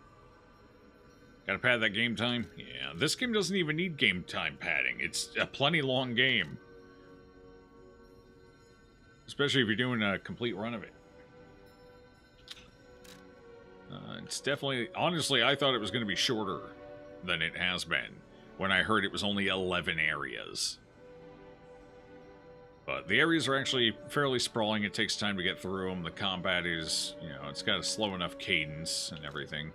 Gotta pad that game time? Yeah, this game doesn't even need game time padding. It's a plenty long game. Especially if you're doing a complete run of it. It's definitely... Honestly, I thought it was going to be shorter than it has been when I heard it was only 11 areas. But the areas are actually fairly sprawling. It takes time to get through them. The combat is, you know, it's got a slow enough cadence and everything.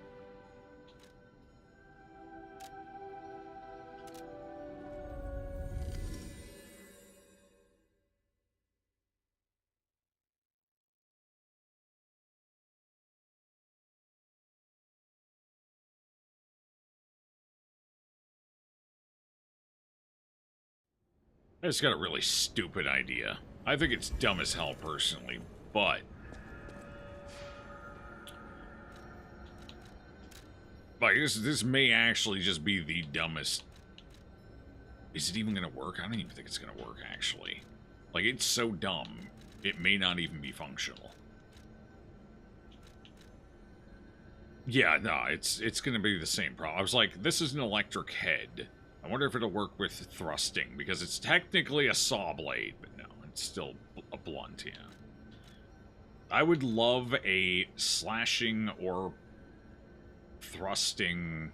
I just got a really stupid idea. I think it's dumb as hell, personally, but... like, this may actually just be the dumbest... is it even gonna work? I don't even think it's gonna work, actually. Like, it's so dumb, it may not even be functional. Yeah, no, it's gonna be the same problem. I was like, this is an electric head. I wonder if it'll work with thrusting, because it's technically a saw blade, but no, it's still a blunt, yeah. I would love a slashing or thrusting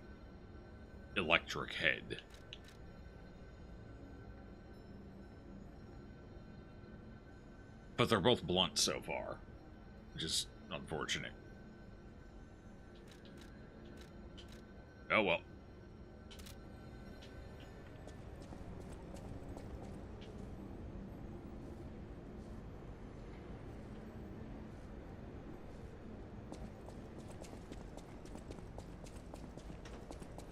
electric head. But they're both blunt so far, which is unfortunate. Oh well.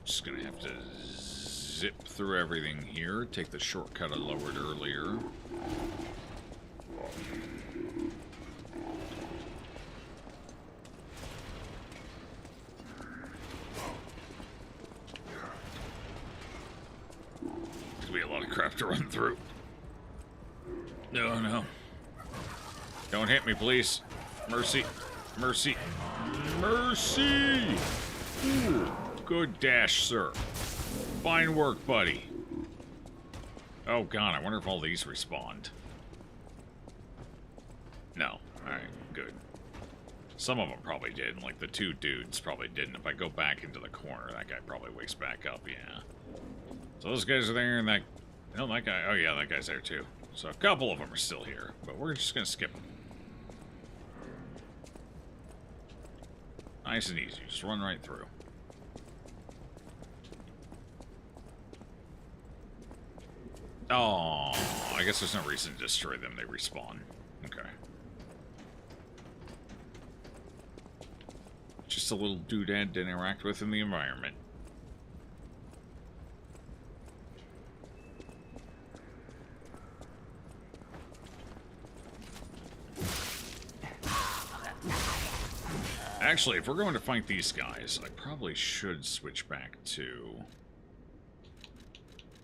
Just gonna have to zip through everything here. Take the shortcut I lowered earlier. There's gonna be a lot of crap to run through. No, no. Don't hit me, please. Mercy. Mercy. Mercy! Ooh. Good dash, sir. Fine work, buddy. Oh god, I wonder if all these respawned. No. Alright, good. Some of them probably did, like the two dudes probably didn't. If I go back into the corner, that guy probably wakes back up, yeah. So those guys are there, and that... no, that guy... oh yeah, that guy's there too. So a couple of them are still here, but we're just gonna skip them. Nice and easy, just run right through. Oh, I guess there's no reason to destroy them. They respawn. Okay. Just a little doodad to interact with in the environment. Actually, if we're going to fight these guys, I probably should switch back to...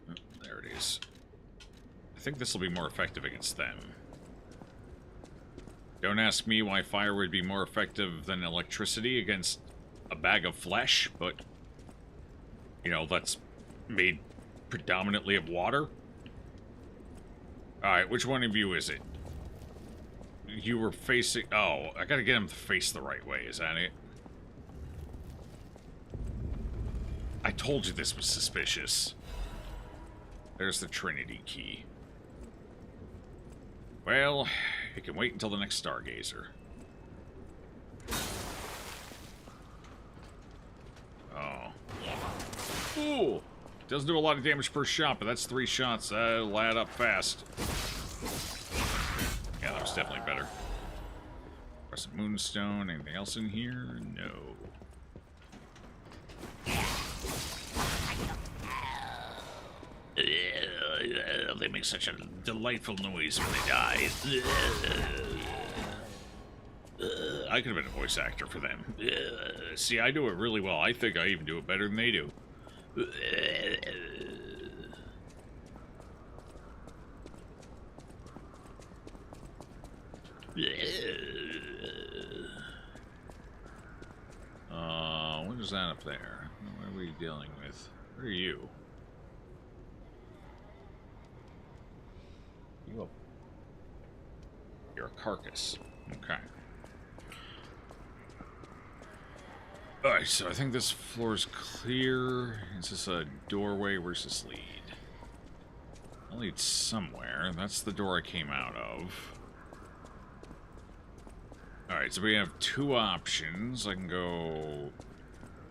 oh, there it is. I think this will be more effective against them. Don't ask me why fire would be more effective than electricity against a bag of flesh, but... you know, that's made predominantly of water. Alright, which one of you is it? You were facing... oh, I gotta get him to face the right way, is that it? I told you this was suspicious. There's the Trinity key. Well, it can wait until the next Stargazer. Oh. Ooh! Doesn't do a lot of damage per shot, but that's 3 shots. That'll add up fast. Yeah, that was definitely better. Crescent Moonstone. Anything else in here? No. They make such a delightful noise when they die. I could have been a voice actor for them. See, I do it really well. I think I even do it better than they do. What is that up there? What are we dealing with? Where are you? You're a carcass. Okay. Alright, so I think this floor is clear. Is this a doorway? Where's this lead? I'll lead somewhere. That's the door I came out of. Alright, so we have two options. I can go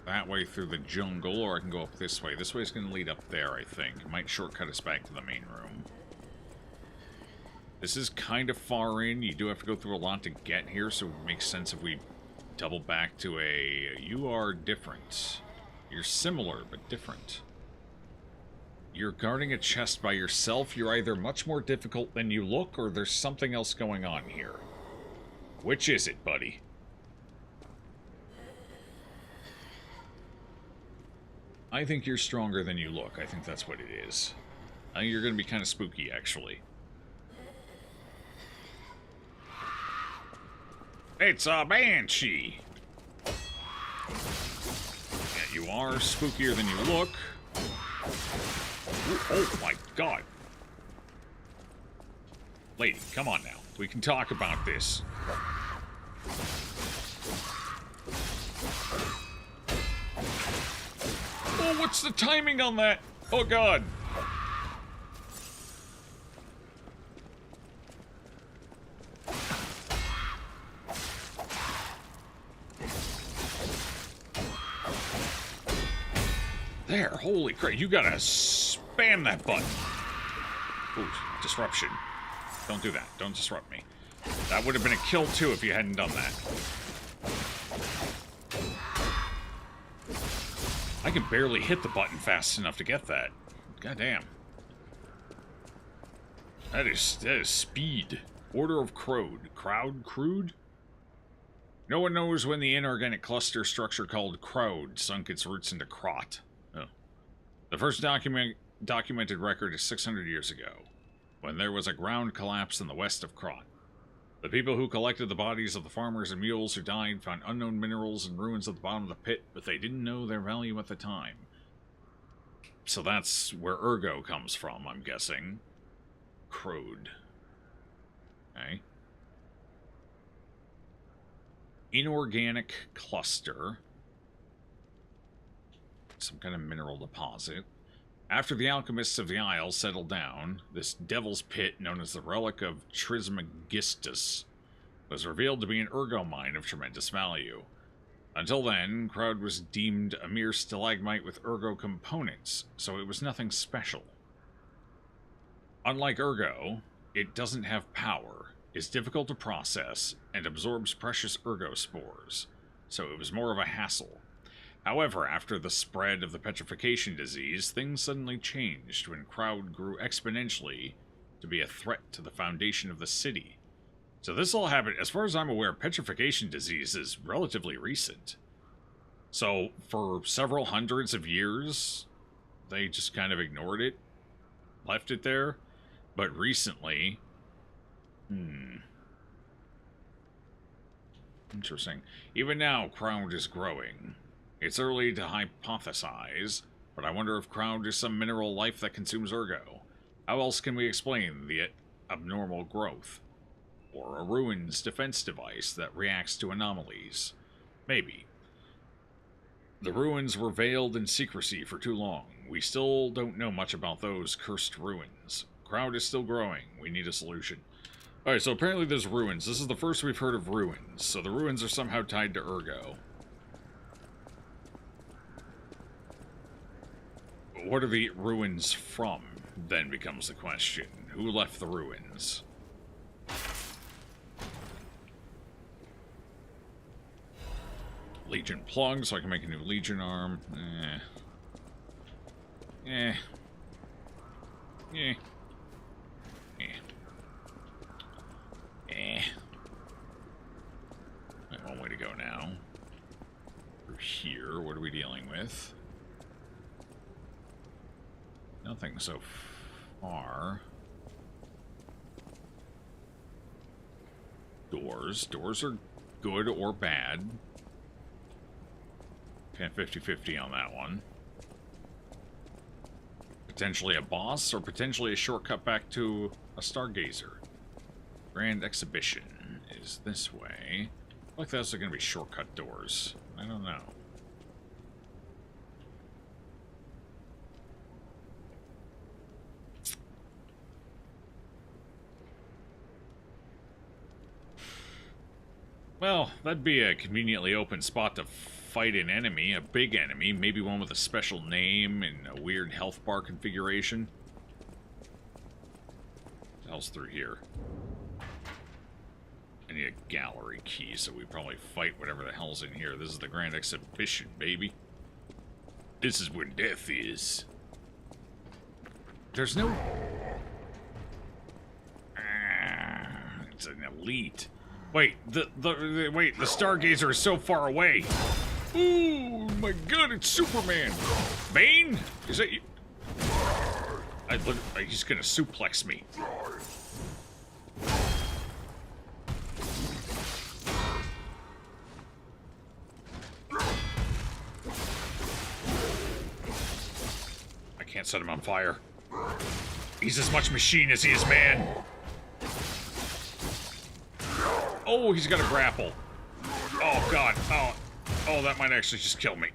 that way through the jungle, or I can go up this way. This way is going to lead up there, I think. It might shortcut us back to the main room. This is kind of far in. You do have to go through a lot to get here, so it makes sense if we double back to a... You are different. You're similar, but different. You're guarding a chest by yourself. You're either much more difficult than you look, or there's something else going on here. Which is it, buddy? I think you're stronger than you look. I think that's what it is. I think you're going to be kind of spooky, actually. It's a banshee! Yeah, you are spookier than you look. Ooh, oh my god. Lady, come on now. We can talk about this. Oh, what's the timing on that? Oh, God. There, holy crap. You gotta spam that button. Ooh, disruption. Don't do that. Don't disrupt me. That would have been a kill, too, if you hadn't done that. I can barely hit the button fast enough to get that. Goddamn. That is speed. Order of Crowd. Crude? No one knows when the inorganic cluster structure called Crowd sunk its roots into Krot. Oh. The first documented record is 600 years ago, when there was a ground collapse in the west of Krot. The people who collected the bodies of the farmers and mules who died found unknown minerals and ruins at the bottom of the pit, but they didn't know their value at the time. So that's where Ergo comes from, I'm guessing. Crowd. Okay. Inorganic cluster. Some kind of mineral deposit. After the alchemists of the Isle settled down, this devil's pit, known as the Relic of Trismegistus, was revealed to be an ergo mine of tremendous value. Until then, Crowd was deemed a mere stalagmite with ergo components, so it was nothing special. Unlike ergo, it doesn't have power, is difficult to process, and absorbs precious ergo spores, so it was more of a hassle. However, after the spread of the petrification disease, things suddenly changed when Crowd grew exponentially to be a threat to the foundation of the city. So this all happened, as far as I'm aware, petrification disease is relatively recent. So for several hundreds of years, they just kind of ignored it, left it there. But recently, interesting. Even now, Crowd is growing. It's early to hypothesize, but I wonder if Crowd is some mineral life that consumes ergo. How else can we explain the abnormal growth? Or a ruins defense device that reacts to anomalies? Maybe. The ruins were veiled in secrecy for too long. We still don't know much about those cursed ruins. Crowd is still growing. We need a solution. Alright, so apparently there's ruins. This is the first we've heard of ruins, so the ruins are somehow tied to ergo. What are the ruins from, then becomes the question. Who left the ruins? Legion plug, so I can make a new Legion arm. Right, one way to go now. Through here, what are we dealing with? Nothing so far. Doors. Doors are good or bad. Kind of 50-50 on that one. Potentially a boss, or potentially a shortcut back to a Stargazer. Grand Exhibition is this way. Like those are going to be shortcut doors. I don't know. Well, that'd be a conveniently open spot to fight an enemy, a big enemy, maybe one with a special name and a weird health bar configuration. What else through here? I need a gallery key, so we probably fight whatever the hell's in here. This is the Grand Exhibition, baby. This is where death is. There's no... it's an elite. Wait, the Stargazer is so far away. Oh my god, it's Superman. Bane? Is that you? He's gonna suplex me. I can't set him on fire. He's as much machine as he is man. Oh, he's got a grapple. Oh, God. Oh, that might actually just kill me.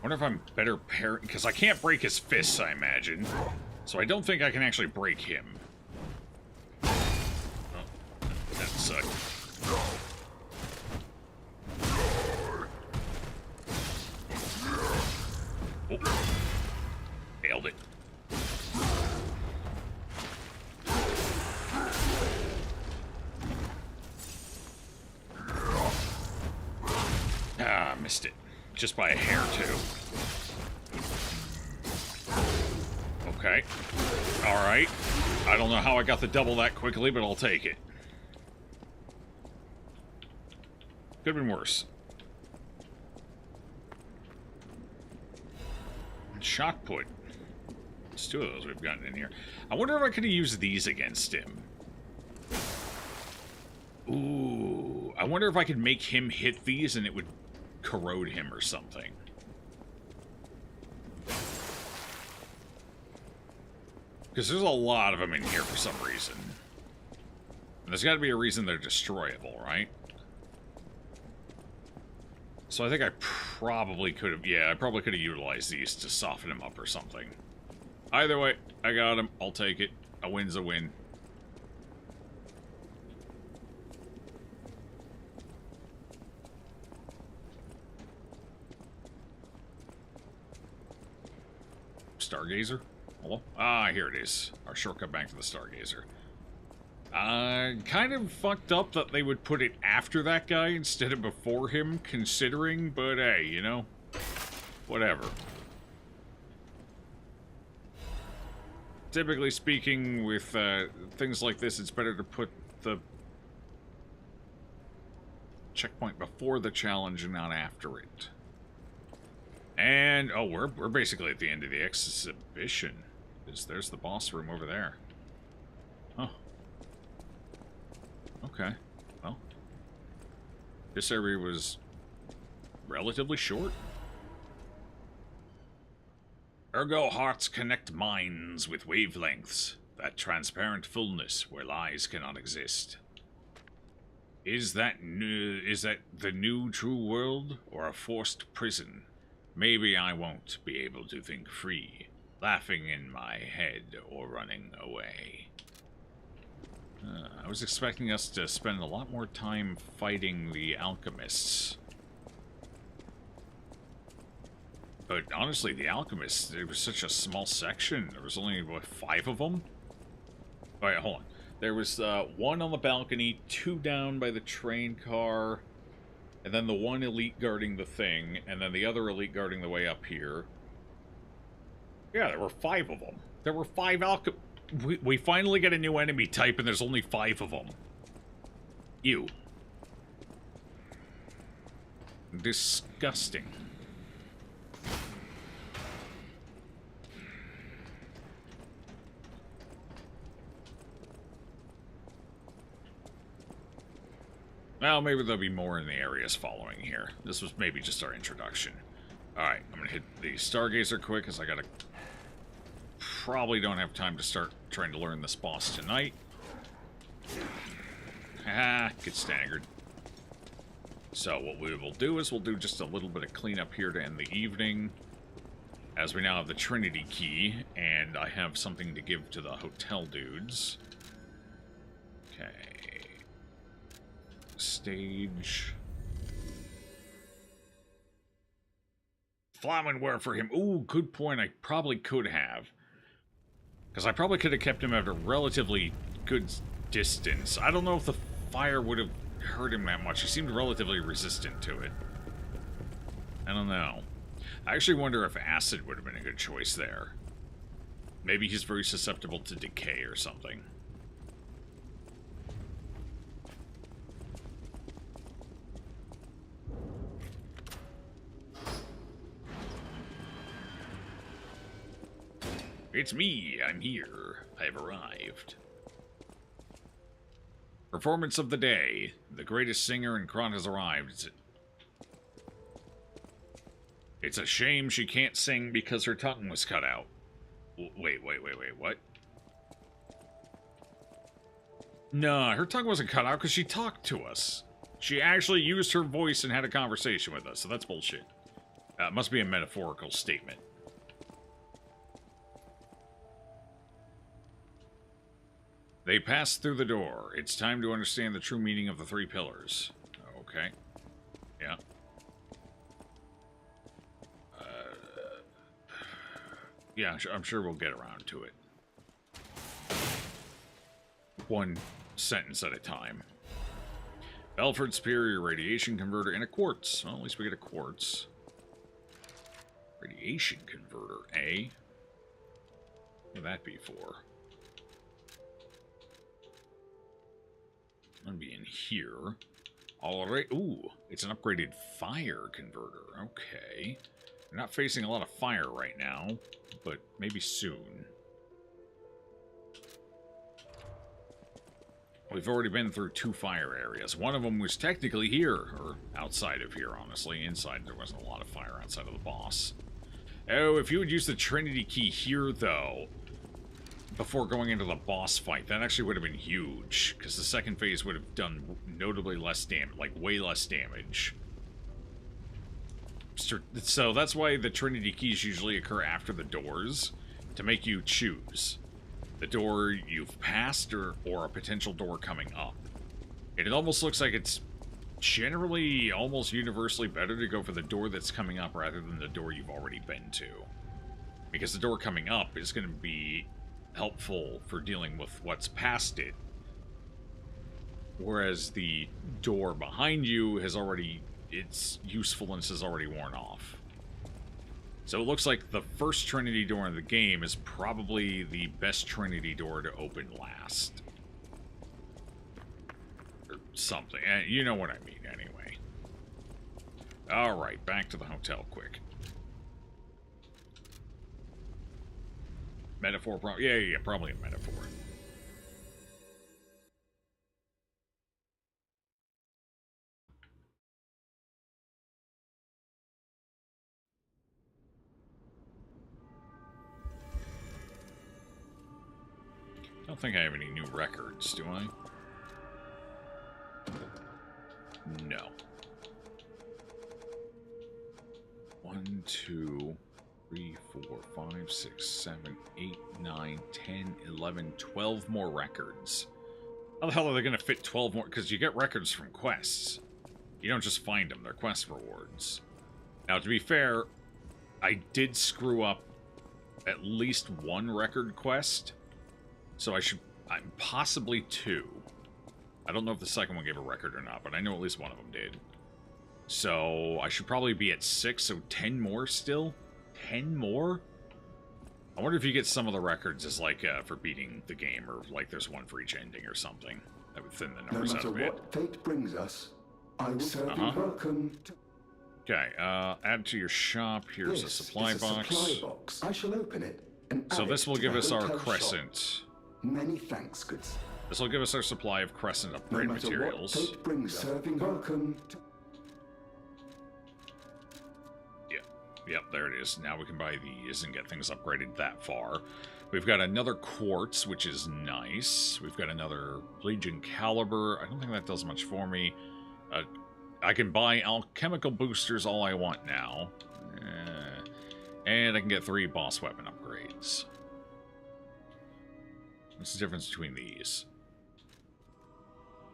Wonder if I'm better parrying, because I can't break his fists, I imagine. So I don't think I can actually break him. Oh, that sucked. Oh. Nailed it. Ah, missed it. Just by a hair, too. Okay. Alright. I don't know how I got the double that quickly, but I'll take it. Could have been worse. Shock put. There's two of those we've gotten in here. I wonder if I could have used these against him. Ooh. I wonder if I could make him hit these and it would corrode him or something. Because there's a lot of them in here for some reason. And there's got to be a reason they're destroyable, right? So I think I probably could have... Yeah, I probably could have utilized these to soften him up or something. Either way, I got him. I'll take it. A win's a win. Stargazer? Hello? Ah, here it is. Our shortcut back to the Stargazer. Kind of fucked up that they would put it after that guy instead of before him, considering, but hey, you know, whatever. Typically speaking, with things like this, it's better to put the checkpoint before the challenge and not after it. And, oh, we're basically at the end of the exhibition. There's the boss room over there. Huh. Okay. Well. This area was relatively short. Ergo hearts connect minds with wavelengths, that transparent fullness where lies cannot exist. Is that the new true world, or a forced prison? Maybe I won't be able to think free, laughing in my head or running away. I was expecting us to spend a lot more time fighting the alchemists. But honestly, the alchemists, it was such a small section. There was only, what, 5 of them? Alright, hold on. There was 1 on the balcony, 2 down by the train car, and then the 1 elite guarding the thing, and then the other elite guarding the way up here. Yeah, there were 5 of them. There were 5 alchemists. We finally get a new enemy type, and there's only 5 of them. Ew. Disgusting. Well, maybe there'll be more in the areas following here. This was maybe just our introduction. Alright, I'm gonna hit the Stargazer quick, because I gotta... Probably don't have time to start trying to learn this boss tonight. Get staggered. So what we will do is we'll do just a little bit of cleanup here to end the evening. As we now have the Trinity key, and I have something to give to the hotel dudes. Okay. Stage. Flamen wear for him. Ooh, good point. I probably could have. Because I probably could have kept him at a relatively good distance. I don't know if the fire would have hurt him that much. He seemed relatively resistant to it. I don't know. I actually wonder if acid would have been a good choice there. Maybe he's very susceptible to decay or something. It's me. I'm here. I've arrived. Performance of the day. The greatest singer in Kron has arrived. It's a shame she can't sing because her tongue was cut out. Wait, what? No, her tongue wasn't cut out because she talked to us. She actually used her voice and had a conversation with us, so that's bullshit. It must be a metaphorical statement. They passed through the door. It's time to understand the true meaning of the three pillars. Okay. Yeah. Yeah, I'm sure we'll get around to it. One sentence at a time. Belford Superior Radiation Converter and a quartz. Well, at least we get a quartz. Radiation Converter, eh? What would that be for? I'm gonna be in here. Alright. Ooh, it's an upgraded fire converter. Okay. We're not facing a lot of fire right now, but maybe soon. We've already been through 2 fire areas. One of them was technically here, or outside of here, honestly. Inside, there wasn't a lot of fire outside of the boss. Oh, if you would use the Trinity key here, though, before going into the boss fight, that actually would have been huge, because the second phase would have done notably less damage, like way less damage. So that's why the Trinity keys usually occur after the doors, to make you choose the door you've passed or a potential door coming up. And it almost looks like it's generally almost universally better to go for the door that's coming up rather than the door you've already been to. Because the door coming up is going to be helpful for dealing with what's past it, whereas the door behind you has already, its usefulness has already worn off. So it looks like the first Trinity door in the game is probably the best Trinity door to open last. Or something. You know what I mean, anyway. Alright, back to the hotel quick. Metaphor, yeah, probably a metaphor. I don't think I have any new records, do I? No. 1, 2, 3, 4, 5, 6, 7, 8, 9, 10, 11, 12 more records. How the hell are they going to fit 12 more? Because you get records from quests. You don't just find them, they're quest rewards. Now, to be fair, I did screw up at least 1 record quest. So I'm possibly 2. I don't know if the second one gave a record or not, but I know at least one of them did. So I should probably be at 6, so 10 more still? 10 more? I wonder if you get some of the records as like for beating the game, or like there's one for each ending or something. That would thin the numbers out a bit. No matter what fate brings us, I will serve you. Welcome to... Okay, add to your shop. Here's a supply box. I shall open it. So this will give us our crescent. Many thanks, goods. This will give us our supply of crescent upgrade materials. What fate brings, serving welcome to... Yep, there it is. Now we can buy these and get things upgraded that far. We've got another quartz, which is nice. We've got another Legion caliber. I don't think that does much for me. I can buy alchemical boosters all I want now. And I can get 3 boss weapon upgrades. What's the difference between these?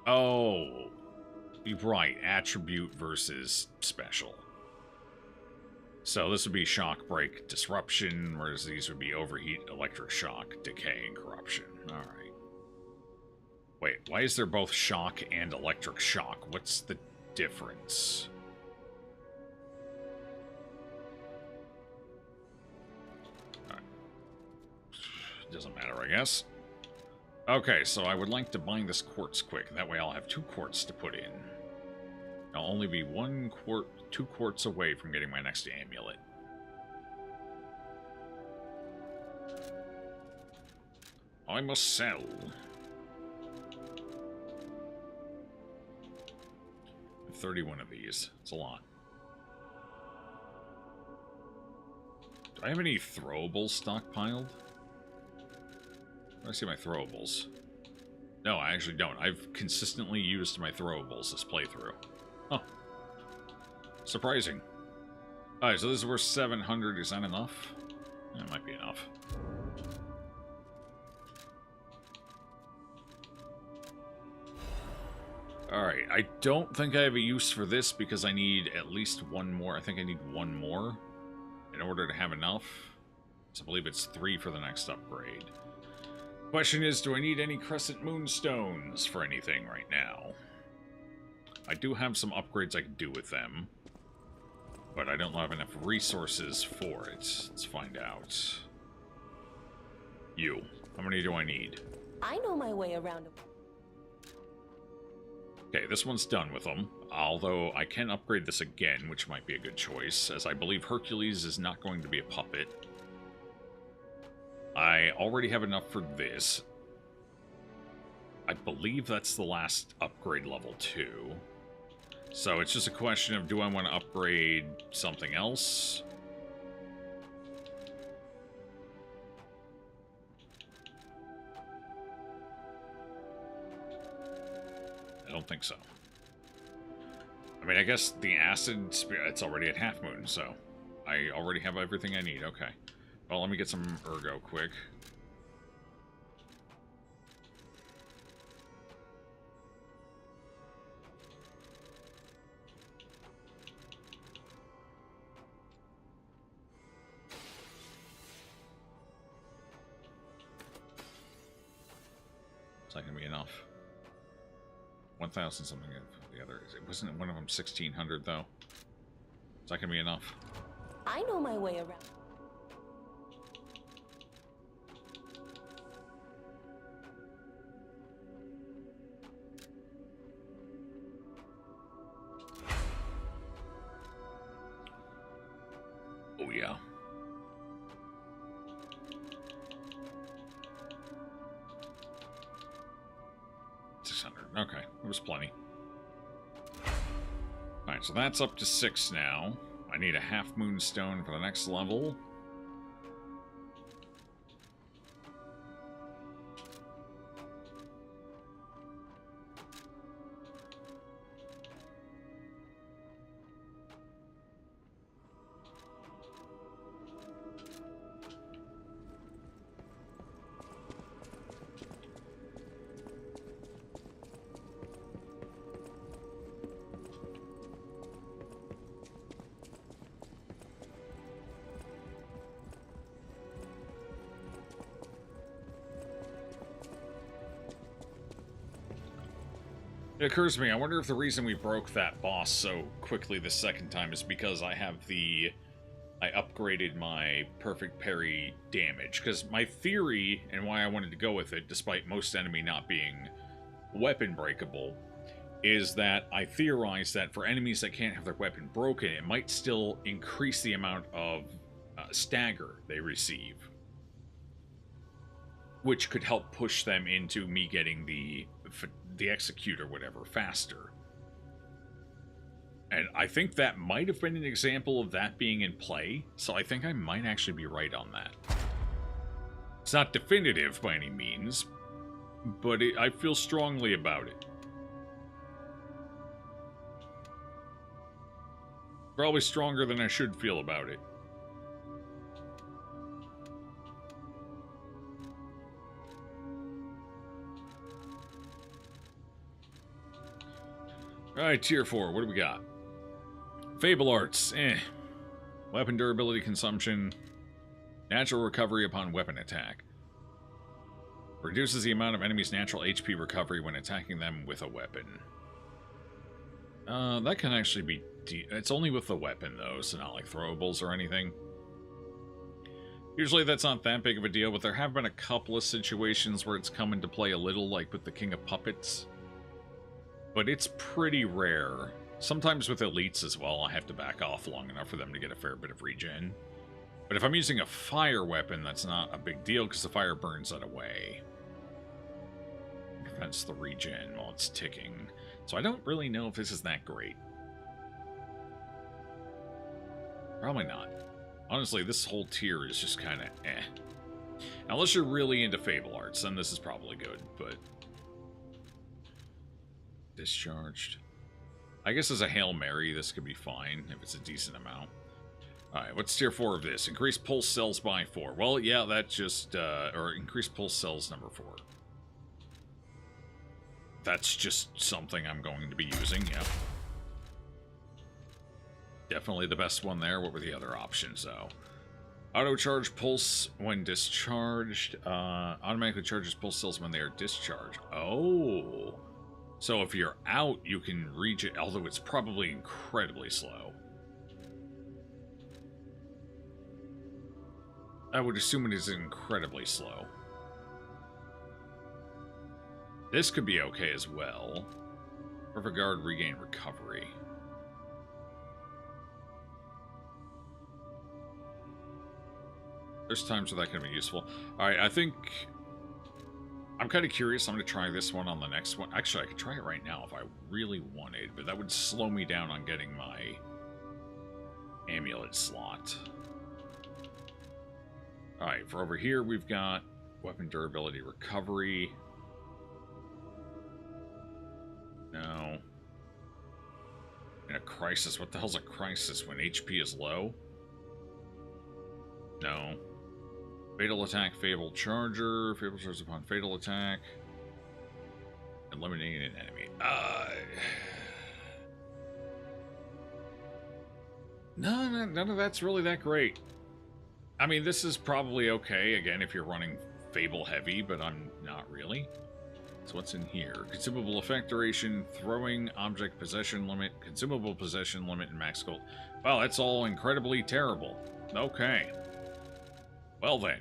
Oh, you're right. Attribute versus special. So this would be shock, break, disruption, whereas these would be overheat, electric shock, decay, and corruption. Alright. Wait, why is there both shock and electric shock? What's the difference? Right. Doesn't matter, I guess. Okay, so I would like to bind this quartz quick. That way I'll have 2 quartz to put in. I'll only be 2 quartz away from getting my next amulet. I must sell. I have 31 of these. It's a lot. Do I have any throwables stockpiled? I see my throwables. No, I actually don't. I've consistently used my throwables this playthrough. Huh. Surprising. Alright, so this is worth 700. Is that enough? That might be enough. Alright, I don't think I have a use for this because I need at least 1 more. I think I need 1 more in order to have enough. So I believe it's 3 for the next upgrade. Question is, do I need any Crescent Moonstones for anything right now? I do have some upgrades I can do with them, but I don't have enough resources for it. Let's find out. You. How many do I need? I know my way around. Okay, this one's done with them, although I can upgrade this again, which might be a good choice, as I believe Hercules is not going to be a puppet. I already have enough for this. I believe that's the last upgrade level 2. So it's just a question of, do I want to upgrade something else? I don't think so. I mean, I guess the acid spirit's already at Half Moon, so I already have everything I need. Okay. Well, let me get some ergo quick. Is that gonna be enough? 1,000 something of the other. Wasn't one of them 1,600 though? Is that gonna be enough? I know my way around. Oh yeah. Okay, there was plenty. Alright, so that's up to 6 now. I need a Half Moon Stone for the next level. It occurs to me, I wonder if the reason we broke that boss so quickly the second time is because I upgraded my perfect parry damage. Because my theory, and why I wanted to go with it, despite most enemy not being weapon breakable, is that I theorize that for enemies that can't have their weapon broken, it might still increase the amount of stagger they receive. Which could help push them into me getting the execute or whatever faster. And I think that might have been an example of that being in play, so I think I might actually be right on that. It's not definitive by any means, but I feel strongly about it. Probably stronger than I should feel about it. Alright, tier 4. What do we got? Fable Arts. Weapon durability consumption. Natural recovery upon weapon attack. Reduces the amount of enemies' natural HP recovery when attacking them with a weapon. That can actually be... It's only with the weapon, though, so not like throwables or anything. Usually that's not that big of a deal, but there have been a couple of situations where it's come into play a little, like with the King of Puppets. But it's pretty rare. Sometimes with elites as well, I have to back off long enough for them to get a fair bit of regen. But if I'm using a fire weapon, that's not a big deal, because the fire burns that away. That's the regen while it's ticking. So I don't really know if this is that great. Probably not. Honestly, this whole tier is just kind of eh. Unless you're really into Fable Arts, then this is probably good, but... Discharged. I guess as a Hail Mary, this could be fine, if it's a decent amount. Alright, what's tier 4 of this? Increase pulse cells by 4. Well, yeah, that just, or increase pulse cells number 4. That's just something I'm going to be using, yeah. Definitely the best one there. What were the other options, though? Auto charge pulse when discharged. Automatically charges pulse cells when they are discharged. Oh. So if you're out, you can reach it, although it's probably incredibly slow. I would assume it is incredibly slow. This could be okay as well. Perfect guard, regain recovery. There's times where that can be useful. Alright, I think... I'm kind of curious. I'm going to try this one on the next one. Actually, I could try it right now if I really wanted, but that would slow me down on getting my amulet slot. Alright, for over here, we've got weapon durability recovery. No. In a crisis. What the hell's a crisis when HP is low? No. Fatal attack, Fable Charger. Fable charges upon fatal attack. Eliminating an enemy. None of that's really that great. I mean, this is probably okay, again, if you're running Fable heavy, but I'm not really. So what's in here? Consumable effect duration, throwing, object possession limit, consumable possession limit, and max gold. Well, that's all incredibly terrible. Okay. Well then,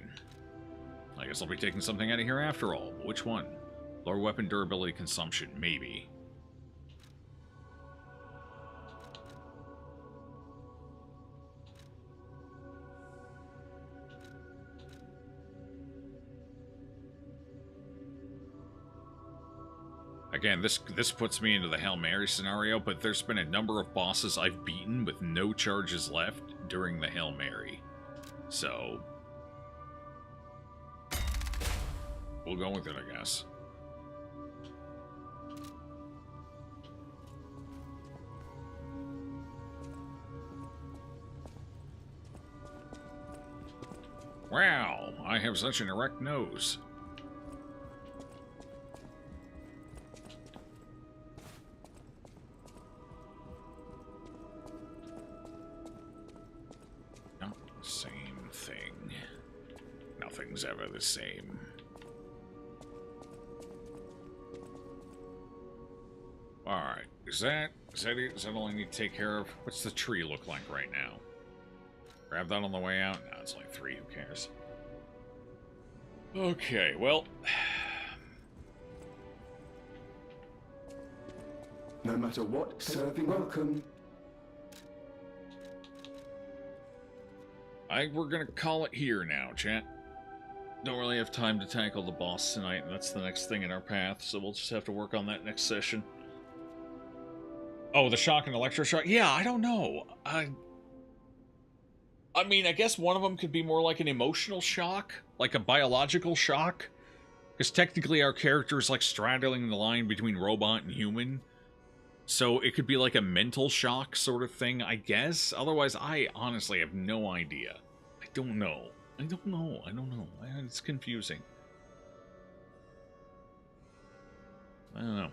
I guess I'll be taking something out of here after all. Which one? Lower weapon durability consumption, maybe. Again, this puts me into the Hail Mary scenario, but there's been a number of bosses I've beaten with no charges left during the Hail Mary. So... we'll go with it, I guess. Wow, I have such an erect nose. Not the same thing. Nothing's ever the same. Alright, is that it? Is that all I need to take care of? What's the tree look like right now? Grab that on the way out? No, it's only 3, who cares? Okay, well... No matter what, serving welcome. We're gonna call it here now, chat. Don't really have time to tackle the boss tonight, and that's the next thing in our path, so we'll just have to work on that next session. Oh, the shock and electroshock? Yeah, I don't know. I mean, I guess one of them could be more like an emotional shock, like a biological shock. Because technically our character is like straddling the line between robot and human. So it could be like a mental shock sort of thing, I guess. Otherwise, I honestly have no idea. I don't know. I don't know. It's confusing. I don't know.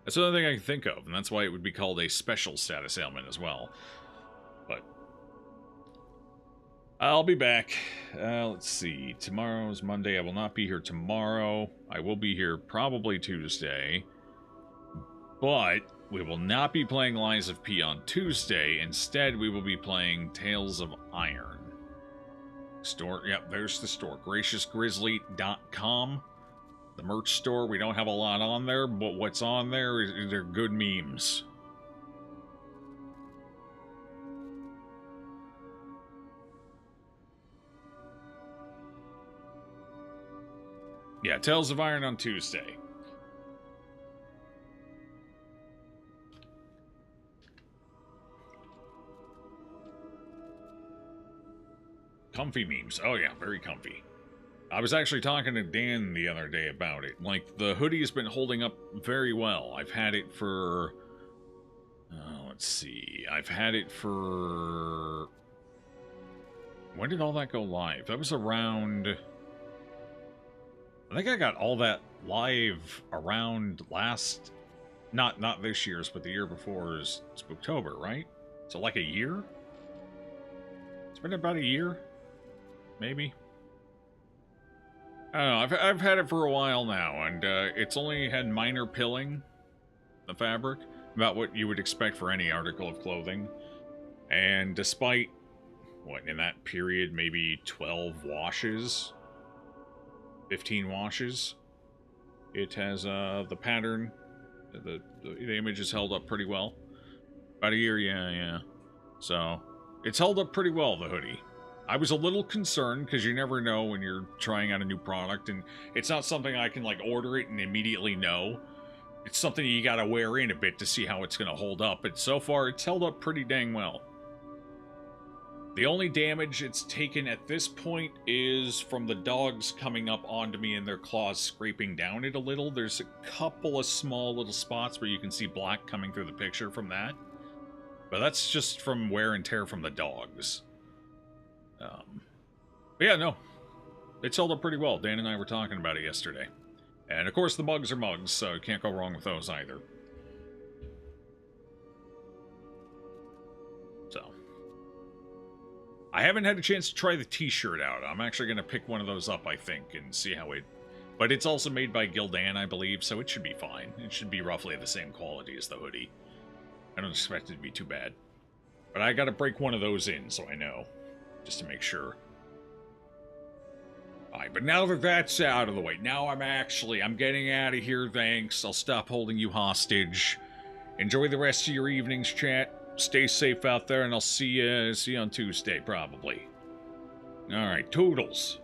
That's the only thing I can think of, and that's why it would be called a special status ailment as well. But I'll be back. Let's see. Tomorrow's Monday. I will not be here tomorrow. I will be here probably Tuesday. But we will not be playing Lies of P on Tuesday. Instead, we will be playing Tales of Iron. Store. Yep, there's the store. GraciousGrizzly.com. The merch store. We don't have a lot on there, but what's on there is they're good memes. Yeah, Tales of Iron on Tuesday. Comfy memes. Oh yeah, very comfy. I was actually talking to Dan the other day about it. Like, the hoodie's been holding up very well. I've had it for... let's see. I've had it for... When did all that go live? That was around... I think I got all that live around last... Not this year's, but the year before's Spooktober, right? So like a year? It's been about a year? Maybe? I don't know, I've had it for a while now, and it's only had minor pilling, the fabric, about what you would expect for any article of clothing. And despite, what, in that period, maybe 12 washes, 15 washes, it has the pattern, the image is held up pretty well. About a year, yeah. So, it's held up pretty well, the hoodie. I was a little concerned, because you never know when you're trying out a new product, and it's not something I can, like, order it and immediately know. It's something you gotta wear in a bit to see how it's gonna hold up, but so far, it's held up pretty dang well. The only damage it's taken at this point is from the dogs coming up onto me and their claws scraping down it a little. There's a couple of small little spots where you can see black coming through the picture from that. But that's just from wear and tear from the dogs. But yeah, no. It's held up pretty well. Dan and I were talking about it yesterday. And of course the mugs are mugs, so you can't go wrong with those either. So. I haven't had a chance to try the t-shirt out. I'm actually going to pick one of those up, I think, and see how it... But it's also made by Gildan, I believe, so it should be fine. It should be roughly the same quality as the hoodie. I don't expect it to be too bad. But I got to break one of those in, so I know. Just to make sure. Alright, but now that that's out of the way, now I'm getting out of here, thanks. I'll stop holding you hostage. Enjoy the rest of your evening's chat. Stay safe out there, and I'll see you on Tuesday, probably. Alright, toodles.